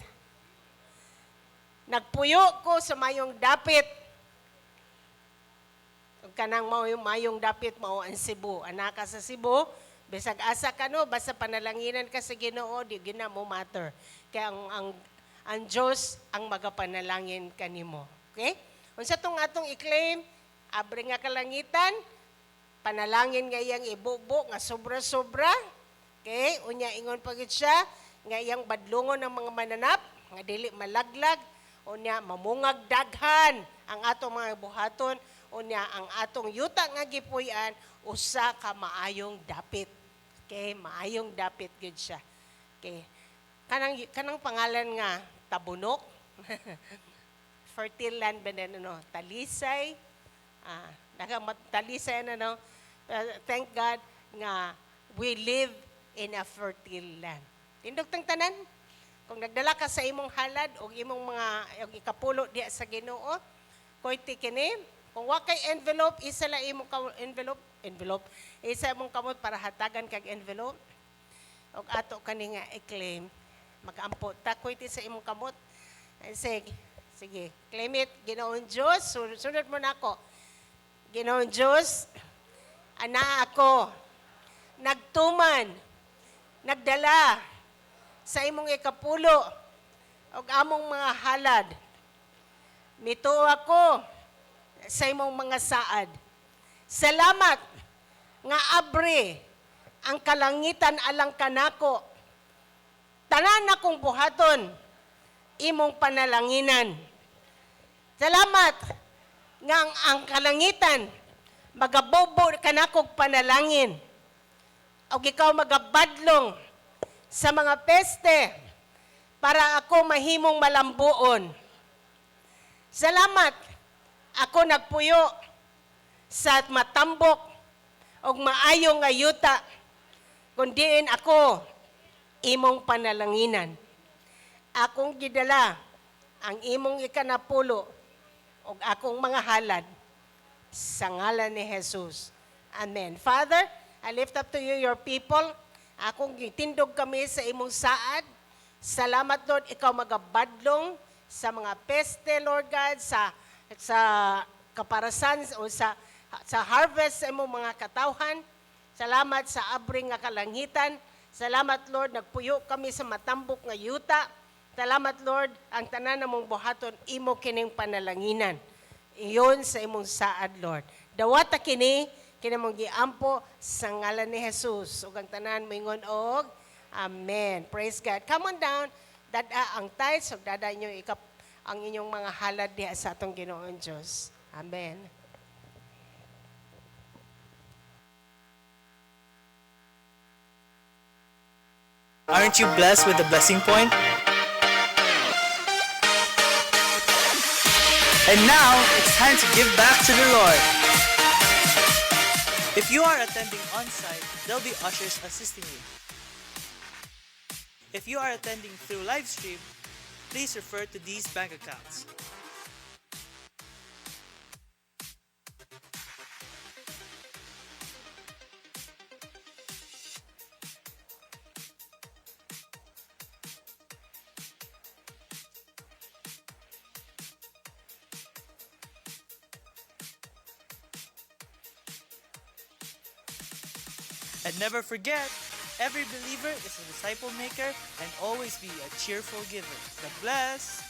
Nagpuyo ko sa maayong dapit. Ug kanang maayong dapit mao ang Cebu. Anak ka sa Cebu, bisag asa ka no, basta panalanginan ka sa Ginoo, di gina mo matter. Kaya ang Diyos ang magapanalangin kanimo. Okay? Unsa tong atong i-claim, abre nga kalangitan, panalangin nga iyang ibubo nga sobra-sobra. Okay? Unya ingon pagit siya nga iyang badlungon ng mga mananap nga dili malaglag. Unya mamungag daghan ang atong mga buhaton. Unya ang atong yuta nga gipuy-an usa ka maayong dapit. Okay? Maayong dapit gid siya. Okay? Kanang pangalan nga Tabunok. Fertile land ba na, no? Talisay. Talisay na, no? Thank God nga we live in a fertile land. Tindog tang tanan. Kung nagdala ka sa imong halad o imong mga ikapulo diya sa Ginoo, koy kini. Kung wa kay envelope, isa la imong envelope, isa imong kamot para hatagan kag envelope. Og ato kani nga i-claim, mag-ampo ta koy sa imong kamot. Sige, claim it. Ginoong Diyos, sunod mo na ako. Ginoong Diyos, ana ako, nagtuman, nagdala sa imong ikapulo o among mga halad. Mituo ako sa imong mga saad. Salamat nga abre ang kalangitan alang kanako. Tanan akong buhaton, imong panalanginan. Salamat nga ang kalangitan magabobo kanakog panalangin. O ikaw magabadlong sa mga peste para ako mahimong malambuon. Salamat ako nagpuyo sa matambok o maayong nga yuta kundiin ako imong panalanginan. Akong gidala ang imong ikanapulo o akong mga halad sa ngalan ni Jesus. Amen. Father, I lift up to you your people. Akong gitindog kami sa imong saad. Salamat, Lord, ikaw magabadlong sa mga peste, Lord God, sa kaparasan o sa harvest sa imong mga katawhan. Salamat sa abring nga kalangitan. Salamat, Lord, nagpuyo kami sa matambok nga yuta. Salamat, Lord, ang tanan namong buhaton, imo kining panalanginan. Iyon sa imong saad, Lord. Dawata kini mong giampo sa ngalan ni Jesus. Ug ang tanan moingon og amen. Praise God. Come on down. Dada ang tithes, ug dada inyo ang inyong mga halad diha sa atong Ginoong Diyos. Amen. Aren't you blessed with the blessing point? And now, it's time to give back to the Lord. If you are attending on-site, there'll be ushers assisting you. If you are attending through live stream, please refer to these bank accounts. And never forget, every believer is a disciple maker and always be a cheerful giver. God bless!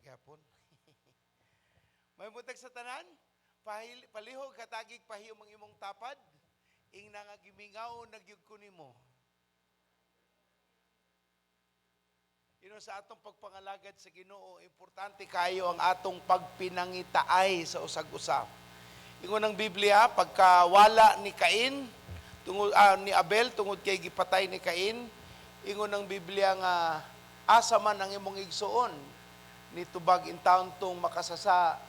gapon. May butag sa tanan, palihog katagig pahiyom ang imong tapad, ing nangagimingaw nagyug ko nimo. Sa atong pagpangalagad sa Ginoo, importante kayo ang atong pagpinangitaay sa usag-usap. Ingon ng Biblia, pagkawala ni Cain, ni Abel tungod kay gipatay ni Cain, ingon ng Biblia nga asa man ang imong igsuon ni tubag in taon tong makasasa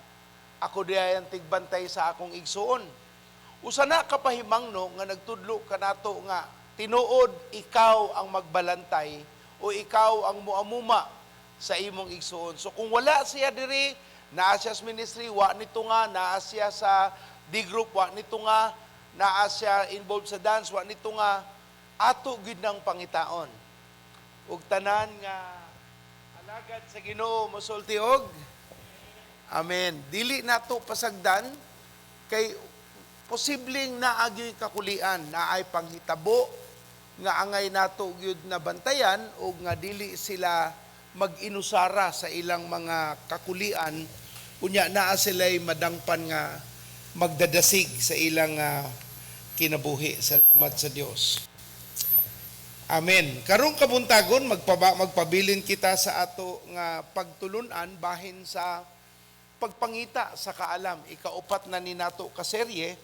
ako diay ang tigbantay sa akong igsuon. Usa na kapahimangno nga nagtudlo kanato nga tinuod ikaw ang magbalantay o ikaw ang muamuma sa imong igsuon. So kung wala siya diri, naa siya sa ministry, wa nito nga, naa siya sa D-group, wa nito nga, naa siya involved sa dance, wa nito nga, ato gid ng pangitaon. Ug tanan nga alagad sa Ginoo mosulti og amen. Dili nato pasagdan kay posibleng naagi kakulian, naay panghitabo nga angay nato gyud na bantayan o nga dili sila mag-inusara sa ilang mga kakulian unya naa sila'y madangpan nga magdadasig sa ilang kinabuhi. Salamat sa Dios. Amen. Karong kabuntagon magpabilin kita sa ato nga pagtulunan bahin sa pagpangita sa kaalam. Ikaupat na ni nato ka serye.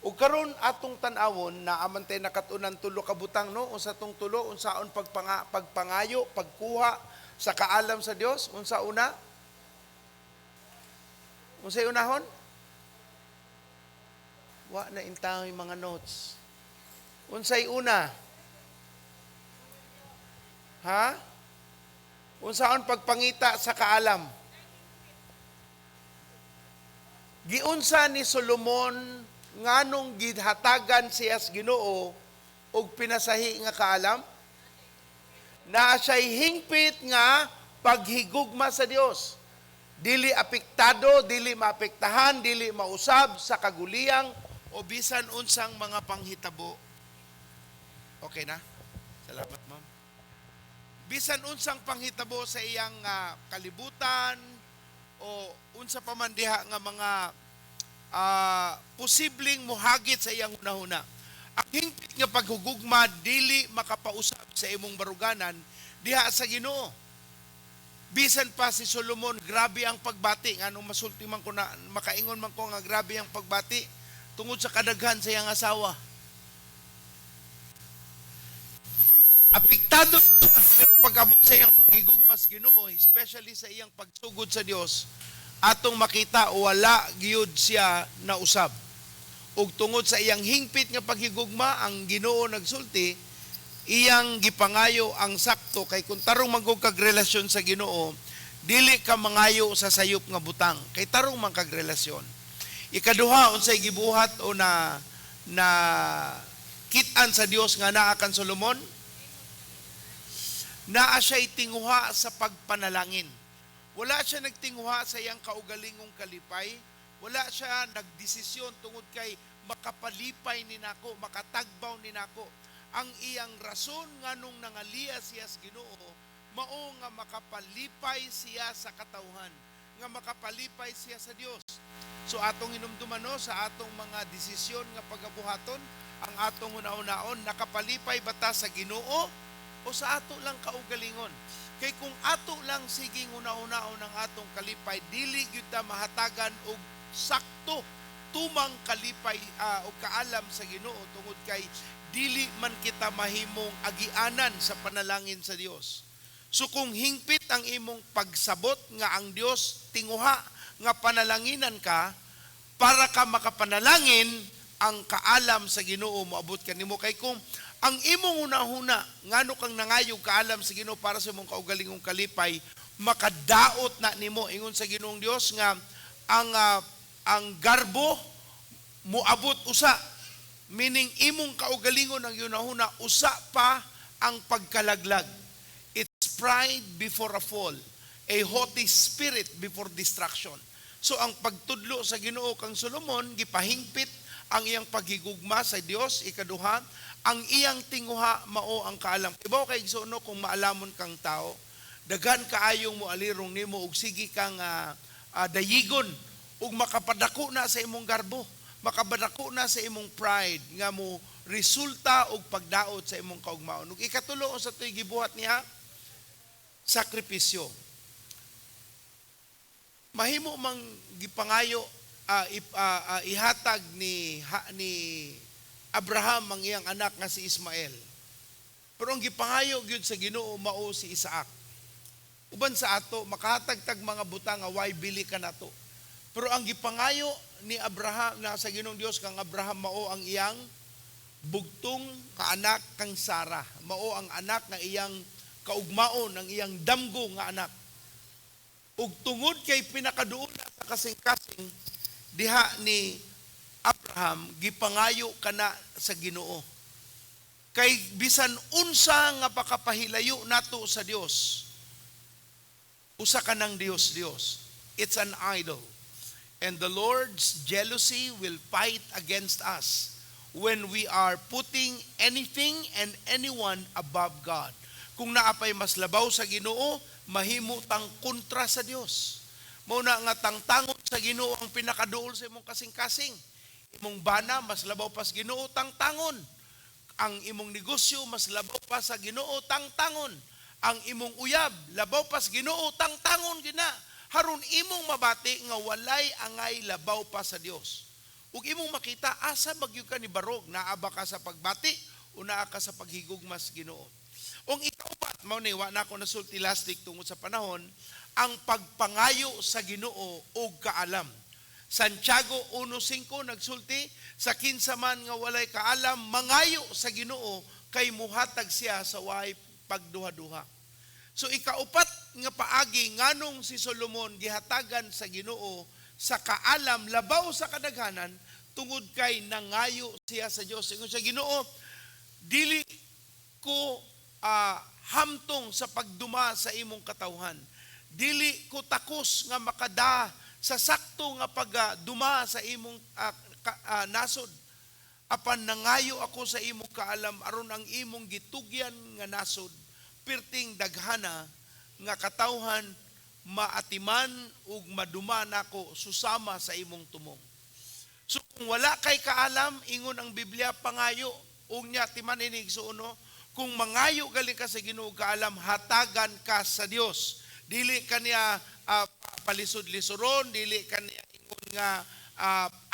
O karon atong tan-awon na amantay nakatunan tulo ka butang no unsa tong tulo unsaon pagpangayo pagkuha sa kaalam sa Dios. Unsa una? Unsay unahon? Wa na intaw yung mga notes. Unsay una? Ha? Unsaon pagpangita sa kaalam? Giunsa ni Solomon nganong gihatagan siya sa Ginoo og pinasahi nga kaalam? Na siya'y hingpit nga paghigugma sa Dios. Dili apektado, dili maapektahan, dili mausab sa kaguliyang o bisan unsang mga panghitabo. Okay na? Salamat, ma'am. Bisan unsang panghitabo sa iyang kalibutan o unsa pa man diha nga mga posibleng muhagit sa iyang hunahuna. Ang hingpit nga paghugugma dili makapausap sa imong baruganan diha sa Ginoo. Bisan pa si Solomon, grabe ang pagbati. Anong masulti man ko na, makaingon man ko nga grabe ang pagbati tungod sa kadaghan sa iyang asawa. Apektado siya, pero pag-abot sa iyang pagigugma sa Ginoo, especially sa iyang pagsugod sa Dios, atong makita wala giyud siya nausab. Ug tungod sa iyang hingpit nga paghigugma, ang Ginoo nagsulti, iyang gipangayo ang sakto kay kung tarong magug kag relasyon sa Ginoo, dili ka mangayo sa sayop nga butang kay tarong man kag relasyon. Ikaduha unsay gibuhat o na kitan sa Dios nga naa kan Solomon, naa siya'y tinguha sa pagpanalangin. Wala siya nagtinguha sa iyang kaugalingong kalipay. Wala siya nagdesisyon tungod kay makapalipay ni nako, makatagbaw ni nako. Ang iyang rason nganong nangaliya siya sa Ginoo, mao nga makapalipay siya sa katawhan, nga makapalipay siya sa Dios. So atong hinumduman no, sa atong mga desisyon nga pagabuhaton, ang atong una-unaon, nakapalipay bata sa Ginoo o sa ato lang kaugalingon? Kay kung ato lang siging una-unaon ang atong kalipay, dili gyud ta mahatagan og sakto tumang kalipay o kaalam sa Ginoo tungod kay dili man kita mahimong agianan sa panalangin sa Dios. So kung hingpit ang imong pagsabot nga ang Dios tinguha nga panalanginan ka para ka makapanalangin, ang kaalam sa Ginoo moabot kanimo. Kay kung ang imong una-una ngano kang nangayog kaalam sa Ginoo para sa imong kaugalingong kalipay, makadaot na nimo ingon sa Ginoong Dios nga ang garbo moabot usa, meaning imong kaugalingon ang una-una usa pa ang pagkalaglag. It's pride before a fall, a haughty spirit before destruction. So ang pagtudlo sa Ginoo kang Solomon, gipahingpit ang iyang paghigugma sa Dios. Ikaduha, ang iyang tinguha mao ang kaalam. Ibaw kay igsuno kung maalamon kang tao, daghan kaayong mo alirong nimo ug sige kang dayigon ug makapadako na sa imong garbo, makapadako na sa imong pride nga mo resulta og pagdaot sa imong kaugmaon. Ug ikatulo sa toy gibuhat niya, sakripisyo. Mahimo mang gipangayo ihatag ni Abraham ang iyang anak nga si Ismael. Pero ang gipangayo gyud sa Ginoo mao si Isaac. Uban sa ato makahatag-tag mga butang nga way bili ka nato. Pero ang gipangayo ni Abraham na sa Ginoong Dios kang Abraham mao ang iyang bugtong kaanak kang Sarah. Mao ang anak nga iyang kaugmaon, ang iyang damgo nga anak. Ug tungod kay pinakaduol na sa kasing-kasing diha ni Abraham gipangayo kana sa Ginoo. Kay bisan unsa nga pakapahilayo nato sa Dios, usa ka ng Dios. It's an idol. And the Lord's jealousy will fight against us when we are putting anything and anyone above God. Kung naapay mas labaw sa Ginoo, mahimo tang kontra sa Dios. Mao na nga tangtangon sa Ginoo ang pinakaduol sa imong kasing-kasing. Imong bana mas labaw pa sa Ginoo tangtangon. Ang imong negosyo mas labaw pa sa Ginoo tangtangon. Ang imong uyab labaw pa sa Ginoo tangtangon gina. Haron imong mabati nga walay angay labaw pa sa Dios. Ug imong makita asa bagyo ka ni barog, naaba ka sa pagbati o naa ka sa paghigugma sa Ginoo. Ung ikaupat mao ni wa na ako nasulti last week tungod sa panahon, ang pagpangayo sa Ginoo og kaalam. Santiago 1:5 nagsulti, sa kinsa man nga walay kaalam mangayo sa Ginoo kay muhatag siya sa way pagduha-duha. So ikaupat nga paagi nganong si Solomon gihatagan sa Ginoo sa kaalam labaw sa kadaghanan tungod kay nangayo siya sa Dios. Ingon siya, Ginoo, dili ko hamtong sa pagduma sa imong katawhan. Dili ko takos nga makada sa sakto nga pagduma sa imong nasod. Apan nangayo ako sa imong kaalam aron ang imong gitugyan nga nasod pirting daghana nga katawhan maatiman ug maduma nako susama sa imong tumong. So kung wala kay kaalam, ingon ang Biblia pangayo ug nya timan inig suno, kung mangayo gali ka sa Ginoo kaalam, hatagan ka sa Dios. Dili kaniya palisod-lisoron, dili kaniya ingon nga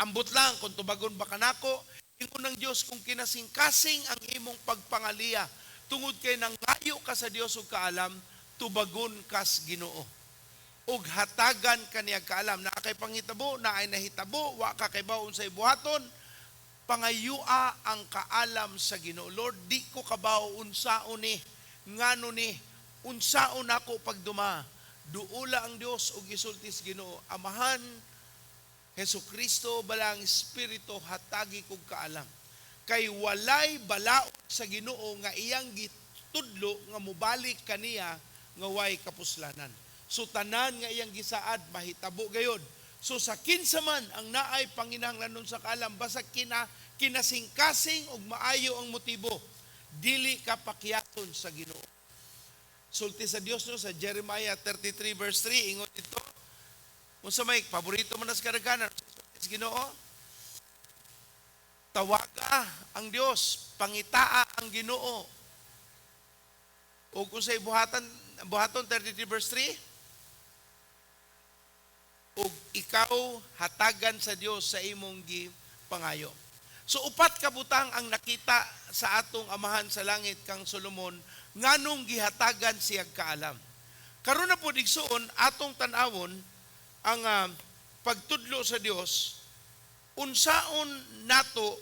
ambot lang kung tubagon ba kanako. Ingon ng Dios kung kinasing-kasing ang imong pagpangaliya tungod kay nangayo ka sa Dios ug kaalam, tubagon ka sa Ginoo. Ug hatagan kaniya kaalam na kay pangitabo, na ay nahitabo, wa ka kay baon sa ibuhaton, pangayua ang kaalam sa Ginoo. Lord, di ko kabaw unsaon ni, ngano ni, unsaon ako pagduma. Duula ang Dios ug gisultis Ginoo. Amahan, Hesukristo, balang Espiritu, hatagi kog kaalam. Kay walay balaod sa Ginoo nga iyang gitudlo nga mubalik kaniya nga way kapuslanan. So tanan nga iyang gisaad mahitabo gayod. So sa kinsa man ang naay panginahanglanon sa kaalam, basta kinasing-kasing ug maayo ang motibo, dili ka pakyaton sa Ginoo. Sulti sa Dios no, sa Jeremiah 33 verse 3, ingon dito, kung sa may paborito mo na sa kadaghanan, sa Ginoo, tawaga ang Dios, pangitaa ang Ginoo. O kung sa buhaton 33 verse 3, ug ikaw hatagan sa Dios sa imong gipangayo. So upat ka butang ang nakita sa atong amahan sa langit kang Solomon nganong gihatagan siya kaalam. Karon na pud igsuon atong tan-awon ang pagtudlo sa Dios, unsaon nato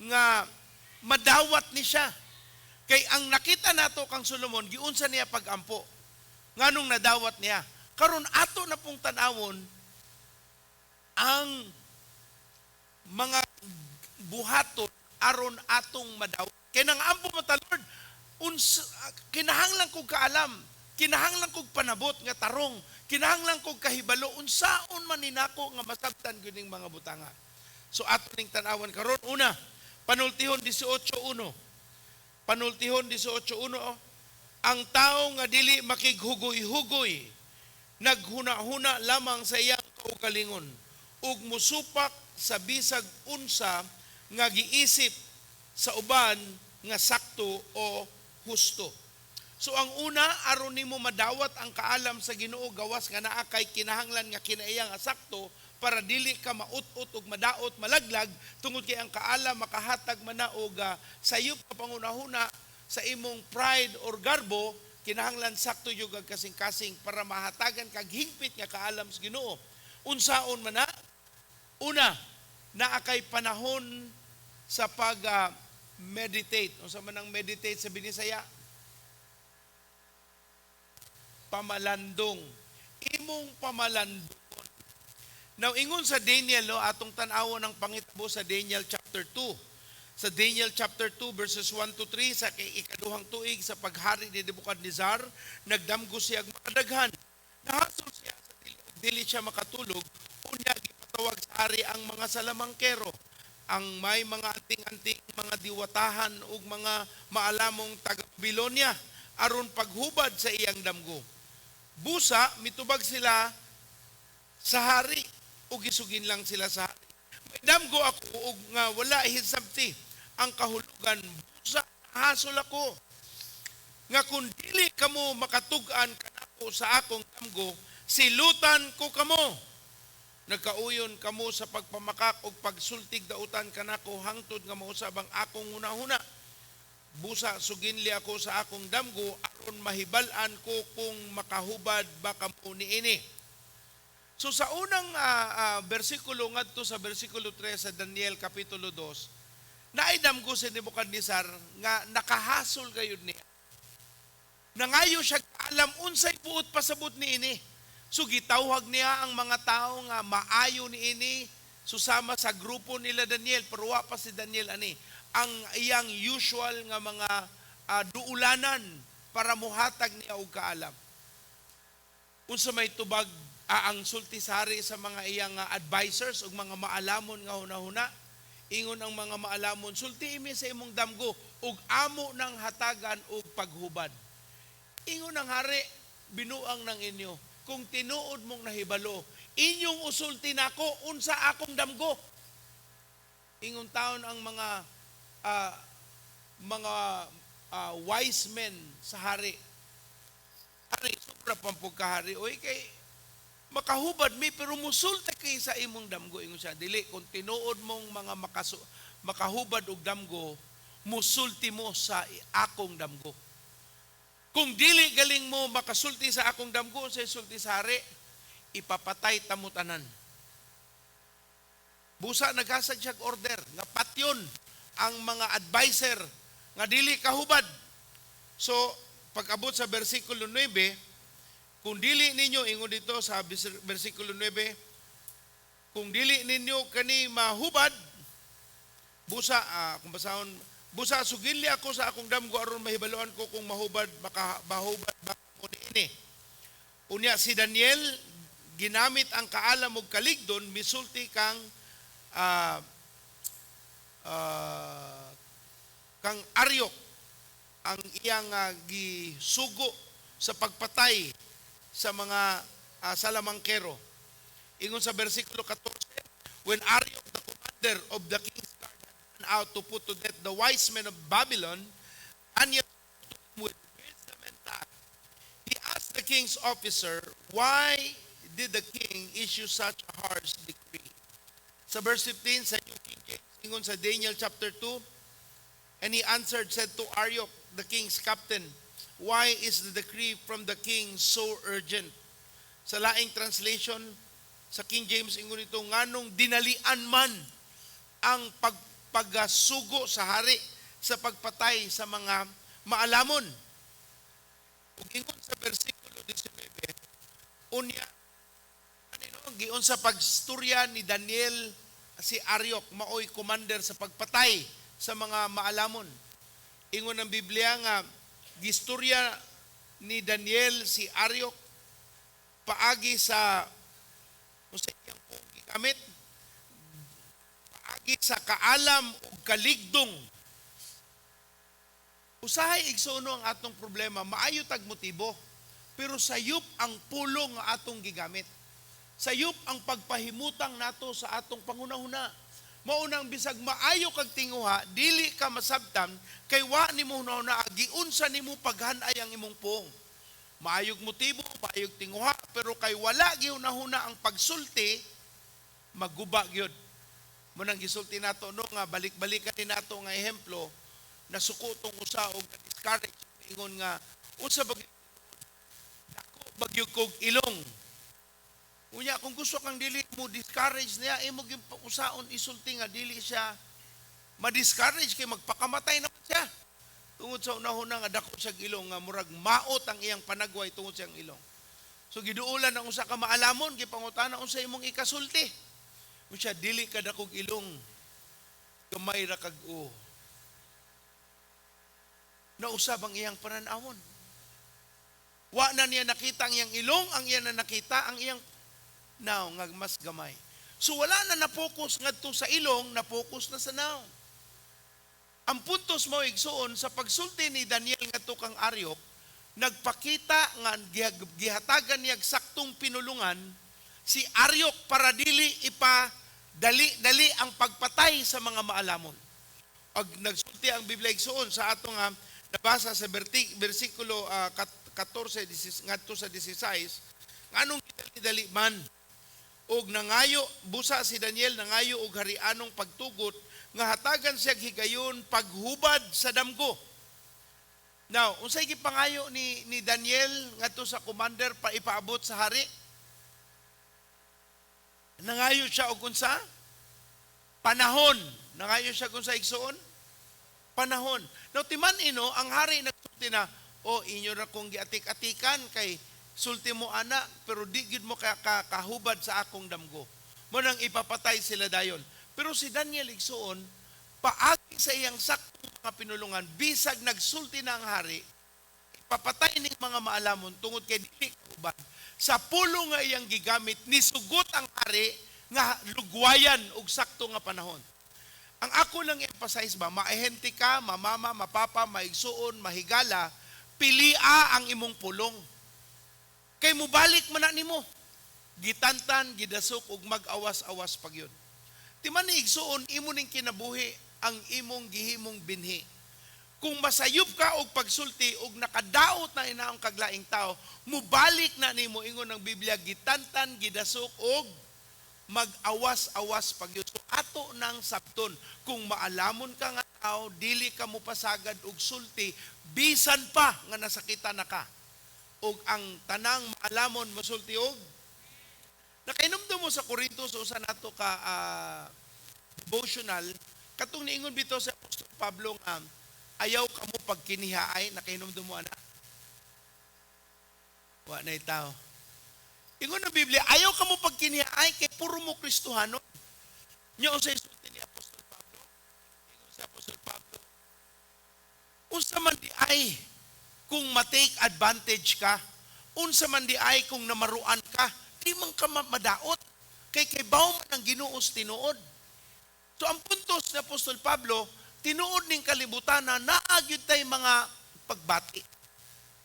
nga madawat ni siya. Kay ang nakita nato kang Solomon giunsa niya pagampo. Nganong nadawat niya? Karon ato na pong tanawon ang mga buhaton aron atong madawat. Kay nang ampo mata Lord, kinahanglan kog kaalam, kinahanglan kog panabot nga tarong, kinahanglan kog kahibalo unsaon man ninako nga masabtan kining mga butanga. So ato ning tan-awon karon una, Panultihon 18:1. Panultihon 18:1. Ang tao nga dili makighugoy-hugoy, naghuna-huna lamang sa iyang kaugalingon, ug musupak sa bisag unsa nga giisip sa uban nga sakto o husto. So ang una, aron nimo madawat ang kaalam sa Ginoo, gawas nga naa kay kinahanglan nga kinaiya nga sakto, para dili ka maut-ut ug madaot malaglag, tungod kay ang kaalam makahatag man na og sayop ka pangunahuna sa imong pride or garbo, kinahanglan sakto yung kasing-kasing para mahatagan kag hingpit nga kaalam sa Ginoo. Unsaon man na? Una, naa kay panahon sa pag-meditate. Unsa man ang meditate sa Binisaya? Pamalandong. Imong pamalandong. Now, ingon sa Daniel, atong tan-awon ng pangitabo sa Daniel chapter 2. Sa Daniel chapter 2 verses 1 to 3, sa ikaduhang tuig sa paghari ni Nebuchadnezzar, nagdamgo siya makadaghan. Nahasol siya sa dili siya makatulog, unya gipatawag sa hari ang mga salamangkero, ang may mga anting-anting mga diwatahan ug mga maalamong taga-Babylonia aron paghubad sa iyang damgo. Busa mitubag sila sa hari ug gisugin lang sila sa hari. May damgo ako ug nga wala hisabti ang kahulugan. Busa hasol ako nga kung dili kamo makatug-an kanako sa akong damgo, silutan ko kamo. Nagkauyon kamo sa pagpamakak ug pagsultig dautan kanako hangtod nga mausab ang akong hunahuna. Busa suginli ako sa akong damgo aron mahibal-an ko kung makahubad ba kamo niini. So sa unang bersikulo ngadto sa bersikulo 3 sa Daniel kapitulo 2, naidamgo si Nebuchadnezzar nga nakahasol gayud niya. Nangayo siya alam unsay buot pasabot niini. So gitawhag niya ang mga tao nga maayo niini susama sa grupo nila Daniel, pero wa pa si Daniel ani ang iyang usual nga mga duulanan para muhatag niya og kaalam. Unsa may tubag ang sultisari sa mga iyang advisors ug mga maalamon nga hunahuna, ingon ang mga maalamon, sulti imi sa imong damgo ug amo nang hatagan og paghubad. Ingon ang hari, binuang ng inyo, kung tinuod mong nahibalo, inyong usulti nako unsa akong damgo. Ingon taon ang mga wise men sa hari. Hari, sobra pampog kahari. Oy, kay makahubad mi, pero musulta kay sa imong damgo. Ingon siya, dili, kung tinuod mong mga makahubad og damgo, musulti mo sa akong damgo. Kung dili galing mo makasulti sa akong damgo, sa sulti sa hari, ipapatay tamutanan. Busa nagasad siya order, nga patyon ang mga advisor nga dili kahubad. So, pag-abot sa versikulo 9, kung dili ninyo, ingon dito sa versikulo 9, kung dili ninyo kani mahubad, busa, kung basahon, busa sugili ako sa akong damgo aron mahibaluan ko kung mahubad ba mo niini. Unya si Daniel ginamit ang kaalam og kaligdon, misulti kang kang Aryok ang iyang gisugo sa pagpatay sa mga salamangkero. Ingon sa versikulo 14, when Aryok, the commander of the king's guard, went out to put to death the wise men of Babylon, Daniel with wisdom and tact. He asked the king's officer, why did the king issue such a harsh decree? Sa verse 15, sa New King James, ingon sa Daniel chapter 2, and he answered, said to Aryok, the king's captain, why is the decree from the king so urgent? Sa laing translation, sa King James, ingon ito, nganong dinalian man ang pagsugo sa hari sa pagpatay sa mga maalamon. Ug ingon sa versikulo 19, unya, giun sa pagstorya ni Daniel, si Aryok, maoy commander sa pagpatay sa mga maalamon. Ingon ng Biblia nga, gistorya ni Daniel si Aryok, paagi sa iyang gigamit, paagi sa kaalam o kaligdong. Usahay igsuno ang atong problema, maayo tag motibo. Pero sayop ang pulong nga atong gigamit. Sayop ang pagpahimutang nato sa atong panghunahuna. Maunang bisag maayo kag tinguha, dili ka masabtan, kay wa nimo hunahuna, giunsa nimo paghanay ang imong puong. Maayog motibo, maayog tinguha, pero kay wala gihunahuna ang pagsulti, magguba gyud. Munang gisulti nato no nga balik-balikan ni nato nga ehemplo, nasuko tong usa og discourage ingon nga unsa ba dako bagyog kog ilong. Unya kung gusto kang dili mo discourage niya, imo gyud usaon isulti nga dili siya ma-discourage kay magpakamatay naman siya. Tungod sa unahuna nga dako siya ilong nga murag maot ang iyang panagway tungod sa iyang ilong. So giduulan ang usa ka maalamon gipangutana unsa imong ikasulti. Unya dili ka dakog ilong, gamay ra kag o. Nausab ang iyang pananawon. Wa na niya nakita ang iyang ilong, ang iya na nakita ang iyang now nga mas gamay. So wala na na-focus ngadto sa ilong, na-focus na sa now. Ang puntos mo igsuon sa pagsulti ni Daniel ngadto kang Aryok, nagpakita nga gihatagan niya saktong pinulungan si Aryok para dili dali ang pagpatay sa mga maalamon. Ag nagsulti ang Biblia igsuon sa atong nabasa sa bersikulo 14 ngadto sa 16, nganong dali man og nangayo busa si Daniel nangayo og harianong pagtugot nga hatagan siya higayon paghubad sa damgo. Now, unsay gipangayo ni Daniel ngadto sa commander pa ipaabot sa hari? Nangayo siya og unsa? Panahon. Nangayo siya kung sa igsuon? Panahon. Now, timan ino, ang hari nagsulti na, inyo na kong giatik-atikan kay sulti mo ana, pero di gid mo kahubad sa akong damgo. Mo nang ipapatay sila dayon. Pero si Daniel igsuon, paagi sa iyang saktong mga pinulungan, bisag nagsulti na ang hari, ipapatay ning mga maalamon tungod kay dili kahubad. Sa pulo nga iyang gigamit, nisugot ang hari nga lugwayan og sakto nga panahon. Ang ako lang emphasize ba, maehente ka, mamama, mapapa, maigsuon, mahigala, pilia ang imong pulong. Kay mubalik man na nimo. Gitantan, gidasok ug mag-awas-awas pagyon. Timan ni igsuon imo ning kinabuhi ang imong gihimong binhi. Kung masayop ka og pagsulti og nakadaot na inaong kaglaing tao, mubalik na nimo ingon ng Biblia gitantan, gidasok og mag-awas-awas pagyon. So ato nang sabton kung maalamon ka nga tao, dili ka mo pasagad og sulti, bisan pa nga nasakita na ka. Og ang tanang maalamon masulti og nakainomdom mo sa Corinto sa usa nato ka devotional katong niingon bitaw sa Apostol Pablo nga ayaw kamo pagkinihaay, nakainomdom mo ana? Wa na itaw. Ingon ang Biblia, ayaw kamo pagkinihaay kay puro mo Kristohano. Nya unsay sulti ni Apostol Pablo? Ingon sa Apostol Pablo, unsa man di ay kung ma-take advantage ka, unsa man di ay kung namaruan ka, di man ka madaot. Kay baw man ang Ginuos tinuod. So ang puntos ni Apostol Pablo, tinuod ning kalibutan na naagyud tay mga pagbati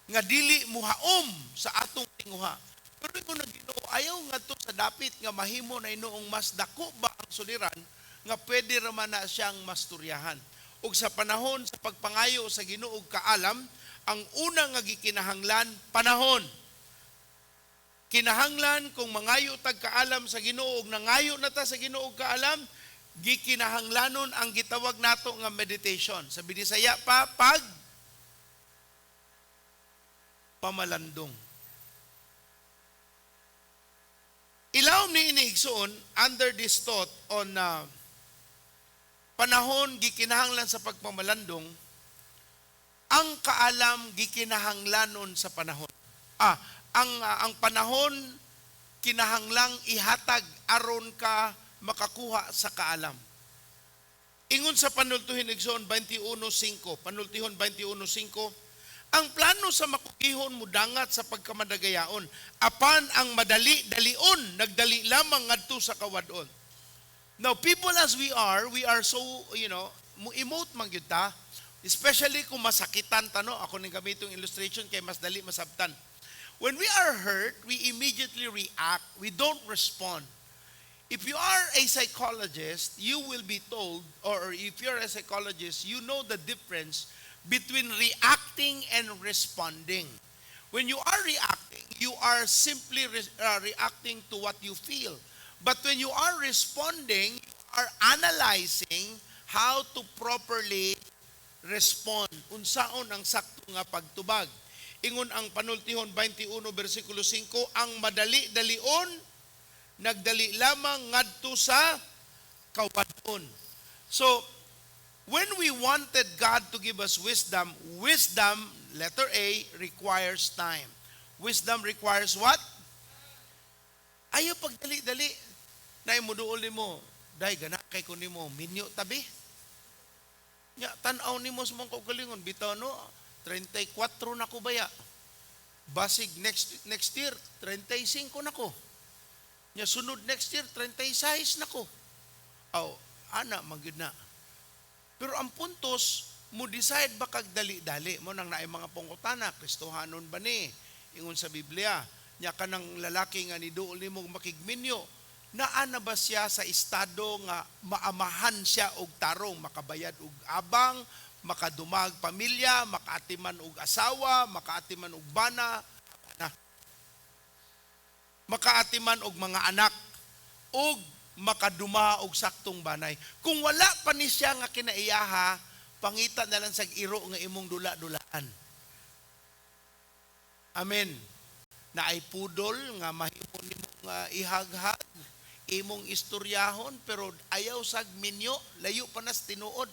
nga dili muhaom sa atong tinguha. Pero kung Ginoo ayaw nga to sa dapit nga mahimo na inoong mas dako ba ang suliran nga pwede ra man na siyang masturyahan. Ug sa panahon sa pagpangayo sa Ginoo og kaalam, ang una nga gikinahanglan panahon. Kinahanglan kung mangayo tag kaalam sa Ginoo ug nangayo na ta sa Ginoo og kaalam, gikinahanglanon ang gitawag nato nga meditation. Sa Binisaya pa pamalandong. Ilaw ni iniigsoon under this thought on panahon gikinahanglan sa pagpamalandong, ang kaalam gikinahanglanon sa panahon. Ang panahon kinahanglang ihatag aron ka makakuha sa kaalam. Ingon sa panultuhin igsoon 21:5, panultihon 21:5, ang plano sa makugihon mudangat sa pagkamadagayaon, apan ang madali-dalion nagdali lamang ngadto sa kawadon. Now people as we are so, mu-emote man gyud ta, Especially kung masakitan tano, ako ning gamitong illustration kay mas dali masabtan. When we are hurt, we immediately react. We don't respond. If you are a psychologist, you will be told, or if you're a psychologist, you know the difference between reacting and responding. When you are reacting, you are simply reacting to what you feel. But when you are responding, you are analyzing how to properly respond. Unsaon ang sakto nga pagtubag. Ingon ang panultihon 21 versikulo 5, ang madali-dalion nagdali lamang ngadto sa kawadon. So, when we wanted God to give us wisdom, wisdom, letter A, requires time. Wisdom requires what? Ayaw pagdali-dali. Na imuduol nimo, day gana kay ko nimo minyo tabi. Nya tan-aw nimo sa mga kaugalingon bitaw no 34 na ko baya. Basig next year 35 na ko. Nya sunod next year 36 na ko. Aw ana magyud na. Pero ang puntos mo decide ba kag dali-dali mo nang naay mga pangutana, Kristohanon ba ni? Ingon sa Biblia, nya kanang lalaki nga niduol nimo makigminyo, naa na ba siya sa estado nga maamahan siya og tarong, makabayad og abang, makadumag pamilya, makaatiman og asawa, makaatiman og bana, makaatiman og mga anak, og makaduma og saktong banay. Kung wala pa ni siya nga kinaiyaha, pangita na lang sa iro nga imong dula-dulaan. Amen. Na ay pudol nga mahimo nimong ihaghag, imong istoryahon, pero ayaw sag minyo, layo pa nas tinuod.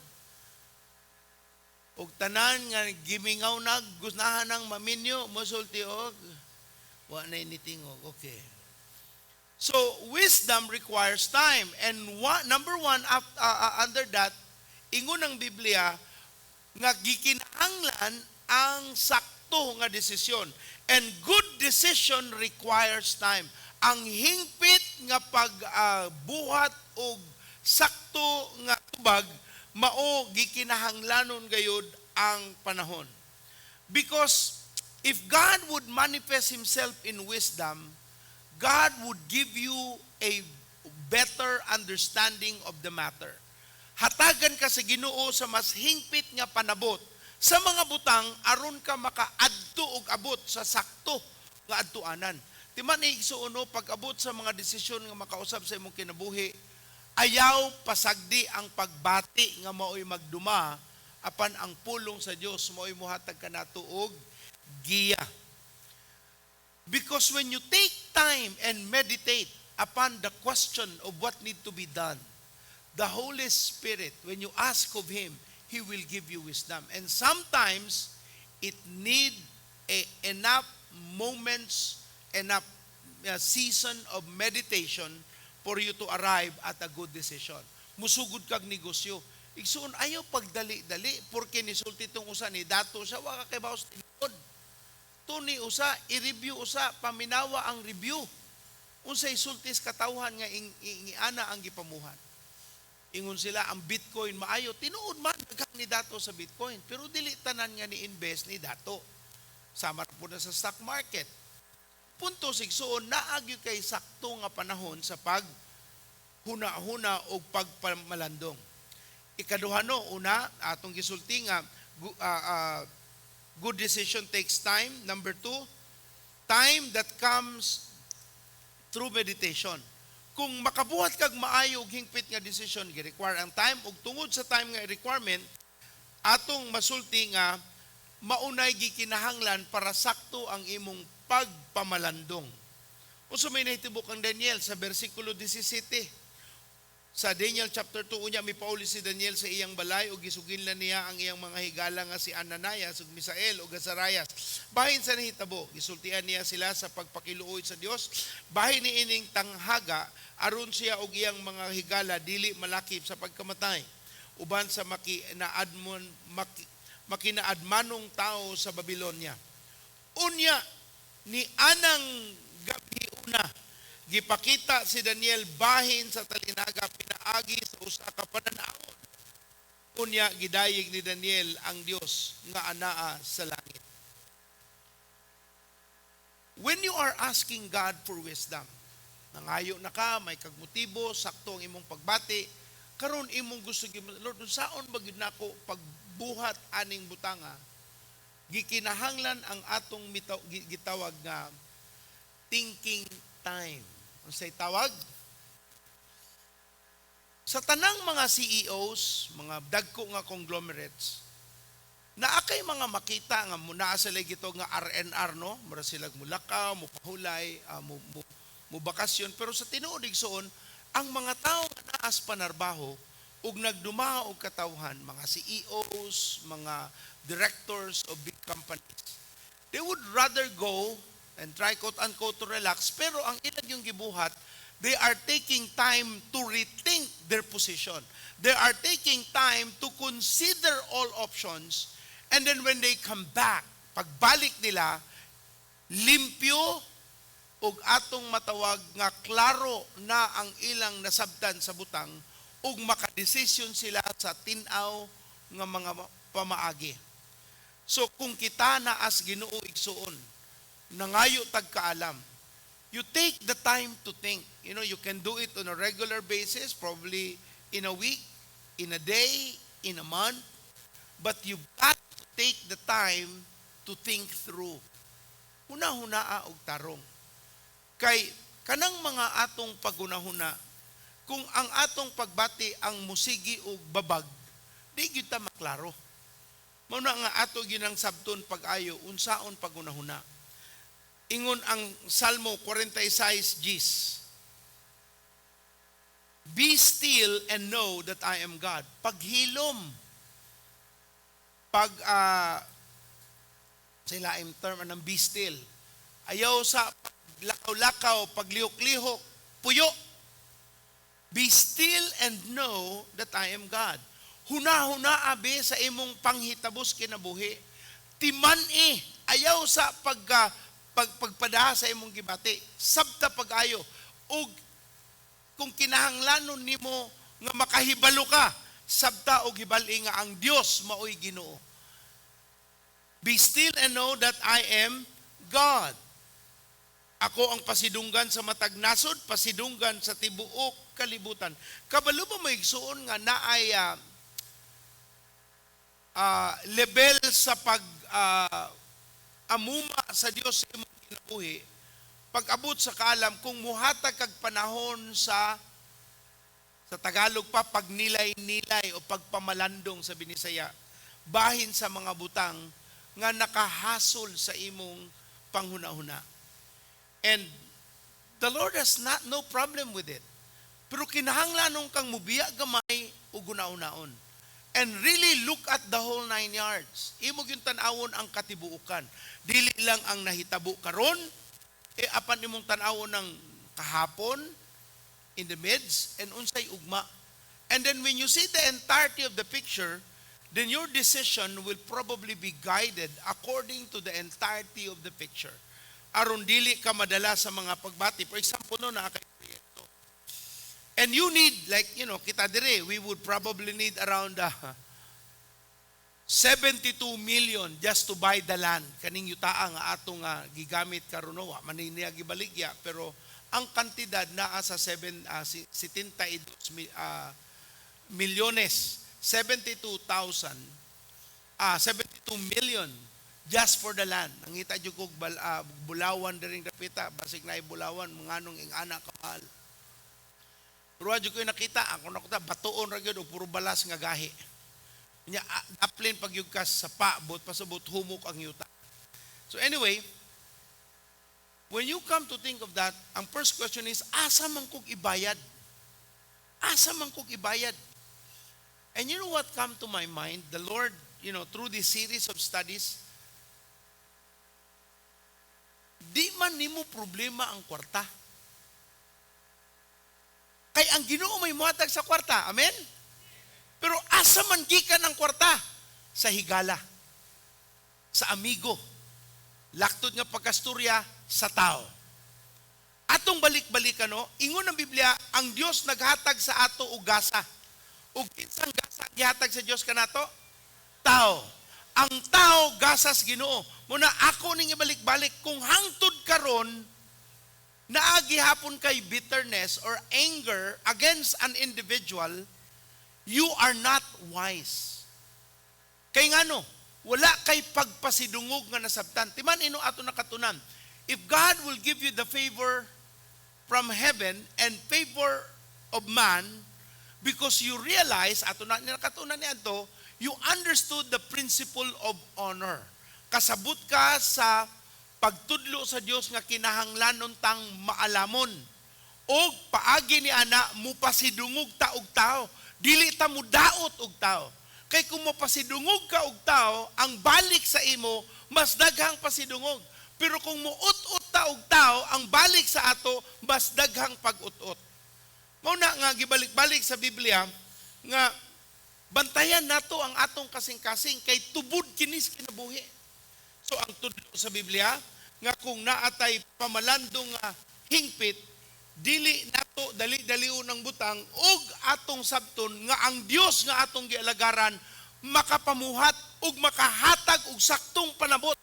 Og tanan nga gimingaw nag gustahan ng maminyo, mosulti og wa na initingog. Okay. So, wisdom requires time. And number one, under that, ingon ng Biblia, nga gikinahanglan ang sakto nga desisyon. And good decision requires time. Ang hingpit nga pagbuhat og sakto nga tubag, mao gikinahanglanon gayud ang panahon. Because if God would manifest Himself in wisdom, God would give you a better understanding of the matter. Hatagan ka sa Ginoo sa mas hingpit nga panabot sa mga butang aron ka makaadto og abot sa sakto nga adtuanan. Timan igsuono pag-abot sa mga desisyon nga makausab sa imong kinabuhi, ayaw pasagdi ang pagbati nga mao'y magduma apan ang pulong sa Dios mao'y mohatag kanato og giya. Because when you take time and meditate upon the question of what need to be done, the Holy Spirit, when you ask of Him, He will give you wisdom. And sometimes, it need enough moments, enough season of meditation for you to arrive at a good decision. Musugod kag negosyo. Igsuon, ayaw pagdali-dali, porque nisulti itong usa ni dato siya, waka kay baos tinod. Tuni usa, i-review usa, paminawa ang review. Unsay sultis katawhan nga ingiana ang gipamuhan. Ingon sila, ang Bitcoin maayo. Tinuod man, daghang ni dato sa Bitcoin. Pero dili tanan nga ni-invest ni dato. Sama po na sa stock market. Punto sigsuon, naagyo kay sakto nga panahon sa paghuna-huna o pagpamalandong. Ikaduhano, una, atong gisulti nga, good decision takes time. Number 2, time that comes through meditation. Kung makabuhat kag maayo og hingpit nga decision, gi-require ang time ug tungod sa time nga requirement, atong masulti nga maunay gikinahanglan para sakto ang imong pagpamalandong. Unsa may nahitabo kang Daniel sa bersikulo 17. Sa Daniel chapter 2 unya mipauli si Daniel sa iyang balay ug gisugilnan niya ang iyang mga higala nga si Ananias ug Misael ug Azarias. Bahin sa nahitabo, gisultian niya sila sa pagpakiluoy sa Dios. Bahin ni ining tanghaga aron siya og iyang mga higala dili malakip sa pagkamatay. Uban sa makinaadmanong tao sa Babylonia. Unya ni anang gabi una gipakita si Daniel bahin sa talinaga pinaagi sa usa ka pananawon. Unya gidayeg ni Daniel ang Dios nga anaa sa langit. When you are asking God for wisdom, nangayo na ka, may kagmotibo, sakto ang imong pagbati, karon imong gusto Lord, saon ba gyud nako pagbuhat aning butanga? Gikinahanglan ang atong gitawag nga thinking time. Unsay tawag? Sa tanang mga CEOs, mga dagko nga conglomerates, naakay mga makita nga muna sila gito nga R&R, no? Mura sila mulakaw, mupahulay, mubakasyon. Pero sa tinuod igsoon, ang mga tao nga naas panarbaho ug nagdumaha og katawhan, mga CEOs, mga directors of big companies, they would rather go and try quote-unquote to relax, pero ang ilang yung gibuhat, they are taking time to rethink their position. They are taking time to consider all options, and then when they come back, pagbalik nila, limpyo ug atong matawag nga klaro na ang ilang nasabtan sa butang ug makadesisyon sila sa tin-aw nga mga pamaagi. So kung kita naas Ginoo igsuon, nangayo tagkaalam, you take the time to think. You know, you can do it on a regular basis, probably in a week, in a day, in a month. But you've got to take the time to think through. Huna-hunaa og tarong. Kay kanang mga atong pagunahuna, kung ang atong pagbati ang musigi og babag, di gyud ta maklaro. Mao na nga ato ginang sabton pag-ayo unsaon pagunahuna. Ingon ang Salmo 46 Gs. Be still and know that I am God. Paghilom. Sila im term ng be still. Ayaw sa lakaw-lakaw, paglihok-lihok, puyo. Be still and know that I am God. Huna-huna abe sa imong panghitabos kinabuhi. Timan ayaw sa pagpada sa imong gibati. Sabta pag-ayo. Og kung kinahanglanon nimo nga makahibalo ka, sabta og hibali nga ang Dios maoy Ginoo. Be still and know that I am God. Ako ang pasidunggan sa matag nasod, pasidunggan sa tibuok kalibutan. Kabalo ba may igsuon nga naay level sa amuma sa Dios sa imong kinabuhi, pag-abot sa kaalam, kung muhatag kag panahon sa Tagalog pa, pagnilay-nilay o pagpamalandong sa Binisaya, bahin sa mga butang nga nakahasol sa imong panghuna-huna. And the Lord has no problem with it. Pero kinahanglanong kang mubiya gamay o gunaon-naon. And really look at the whole 9 yards. Imo gyud tan-awon ang katibuukan. Dili lang ang nahitabo karon, apan imong tan-awon ng kahapon, in the midst, and unsay ugma. And then when you see the entirety of the picture, then your decision will probably be guided according to the entirety of the picture. Aron dili ka madala sa mga pagbati. For example, no, nakakay proyekto. And you need, like, kita dire, we would probably need around 72 million just to buy the land. Kaning yutaa nga atong gigamit karuno, maniniya gibaligya, pero ang kantidad naa sa 72 milyones, 72 million just for the land. Nangita jud kog bulawan diring dapita, basig na bulawan nganong ing anak kamahal. Pero adyo ko nakita, ako nakuta, batuon ra gyud og puro balas nga gahi. Nya daplin pagyugkas sa bot pasabot humok ang yuta. So anyway, when you come to think of that, ang first question is, asa man kog ibayad? Asa man kog ibayad? And you know what come to my mind? The Lord, through this series of studies, di man nimo problema ang kwarta. Kay ang Ginoo may muhatag sa kwarta. Amen? Pero asa man gikan ang kwarta? Sa higala. Sa amigo. Laktod nga pagkasturya sa tao. Atong balik-balikan, ingon ng Biblia, ang Dios naghatag sa ato og gasa. Ug kinsang gasa gihatag sa Dios kanato? Tao. Ang tao gasas Ginoo. Muna ako ning ibalik-balik kung hangtod karon naagi hapon kay bitterness or anger against an individual, you are not wise. Kay ngano, wala kay pagpasidungog nga nasabtan. Timan ino ato nakatunan. If God will give you the favor from heaven and favor of man, because you realize, ato na nakatunan ni ato, you understood the principle of honor. Kasabot ka sa pagtudlo sa Dios nga kinahanglan tang maalamon. Og paagi ni ana mo pasidungog ta og tao. Dili ta mo daot og tao. Kay kung mapasidungog ka og tao, ang balik sa imo mas daghang pasidungog. Pero kung muut-ut ta og tao, ang balik sa ato mas daghang pag-ut-ut. Mao na nga gibalik-balik sa Biblia nga bantayan nato ang atong kasing-kasing kay tubod kinis kinabuhi. So ang tudlo sa Biblia nga kung naatay pamalandong hingpit, dili nato dali-dalion ang butang ug atong sabton nga ang Dios nga atong gialagaran makapamuhat ug makahatag og saktong panabot.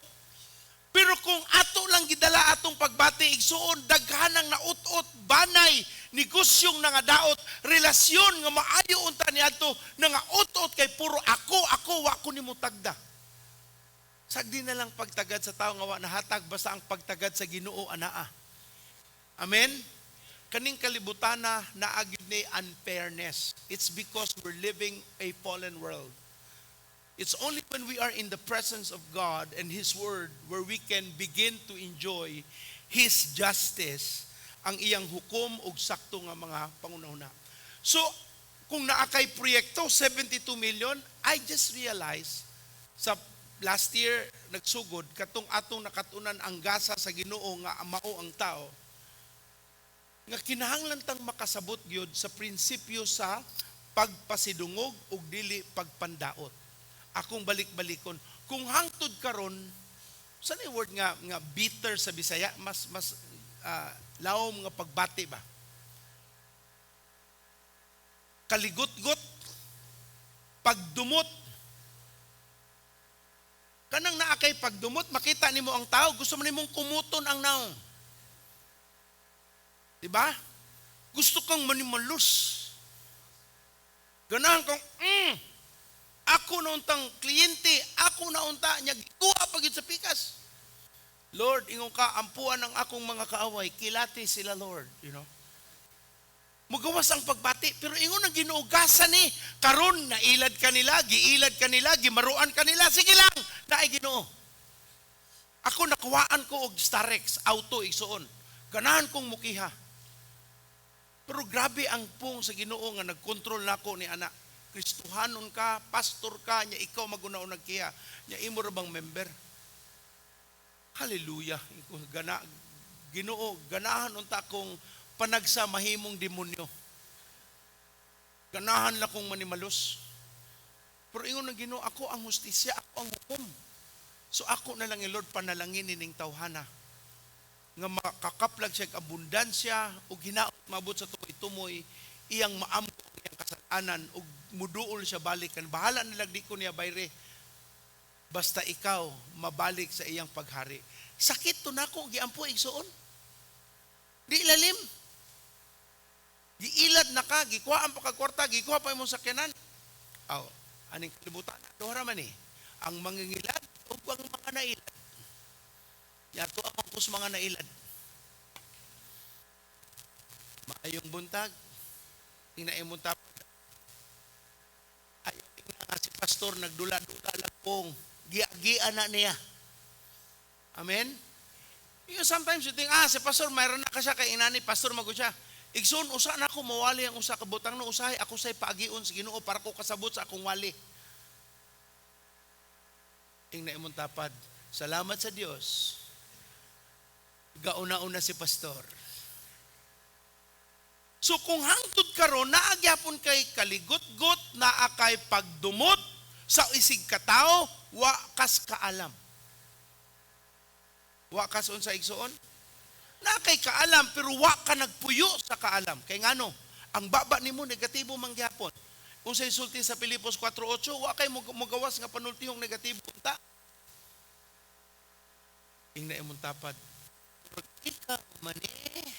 Pero kung ato lang gidala atong pagbati igsuon daghanang naut-ut banay negosyong nangadaot relasyon nga maayo unta niadto nga ut-ut kay puro ako wa ko nimo tagda. Sagdi na lang pagtagad sa tao nga wa nahatag basta ang pagtagad sa Ginoo anaa. Amen. Kaning kalibutan na naagid ni unfairness. It's because we're living a fallen world. It's only when we are in the presence of God and His Word where we can begin to enjoy His justice, ang iyang hukom ug sakto nga mga pangunahuna. So, kung naakay proyekto, 72 million, I just realized sa last year nagsugod katong atong nakatunan ang gasa sa Ginoo nga mao ang tao nga kinahanglan tang makasabot gyud sa prinsipyo sa pagpasidungog ug dili pagpandaot. Akong balik-balikon kung hangtod karon sa ni word nga bitter sa Bisaya mas lawom nga pagbati ba, kaligot-got, pagdumot. Kanang naakay pagdumot, makita nimo ang tao, gusto mo nimong kumuton ang naong. Diba? Gusto kang manimalus. Ganahan kang, ako na untang kliyente, ako na unta, niya gikuha pagid sa pikas. Lord, ingon ka, ampuan ang akong mga kaaway, kilati sila Lord, you know. Mugawas ang pagbati, pero ingon ang ginuugasan ni, karon nailad kanila, giilad kanila, gimaruan kanila, sige lang, naay Ginoo. Ako nakuwaan ko og Starex, auto igsuon. Ganahan kong mukiha. Pero grabe ang pung sa Ginoo nga nagkontrol nako ni anak. Kristohanon ka, pastor ka, nya ikaw magunaon nagkiha, nya imo ra bang member? Hallelujah. Ginoo, ganahan unta kong panagsa mahimong demonyo. Ganahan la kong manimalos. Pero ingon ng Ginoo, ako ang hustisya, ako ang hukom. So ako na lang Lord panalangin ning tawhana nga makakaplag siya abundansya ug hinaot mabot sa tumoy-tumoy iyang maamko iyang kasalanan ug muduol siya balikan. Bahala na lang di ko niya bayre. Basta ikaw mabalik sa iyang paghari. Sakit to nako giampo igsuon. Di ilalim. Giilad na ka, gikuha ang pakagkwarta, gikuha pa imong sakyanan. Aw, aning kalibutan. Dohra man ni, ang mangingilad o ang mga nailad. Yato ang kus mga nailad. Maayong buntag, inaimong tapos. Ayaw nga si pastor, nagdula-dula lang pong, gia-gia na niya. Amen? You sometimes you think, si pastor, mayroon na ka siya kay inani, pastor mago siya. Igsoon, usa na ako mawali ang usa kabutang no usahay, ako say paagiun sa Ginoo para ko kasabot sa akong wali. Ing naimong tapad, salamat sa Dios. Gauna-una si pastor. So kung hangtod karon naagyapon kay kaligot-got, naa kay pagdumot sa isig katao, wa kas kaalam. Wa kas unsa igsuon? Na kay kaalam pero wa ka nagpuyo sa kaalam. Kay ngano, ang baba nimo negatibo mangyapon. Unsay sulti sa Filipos 4:8, wa kay mogawas nga panultihong negatibo unta. Ingna imong tapad. Ikaw man eh.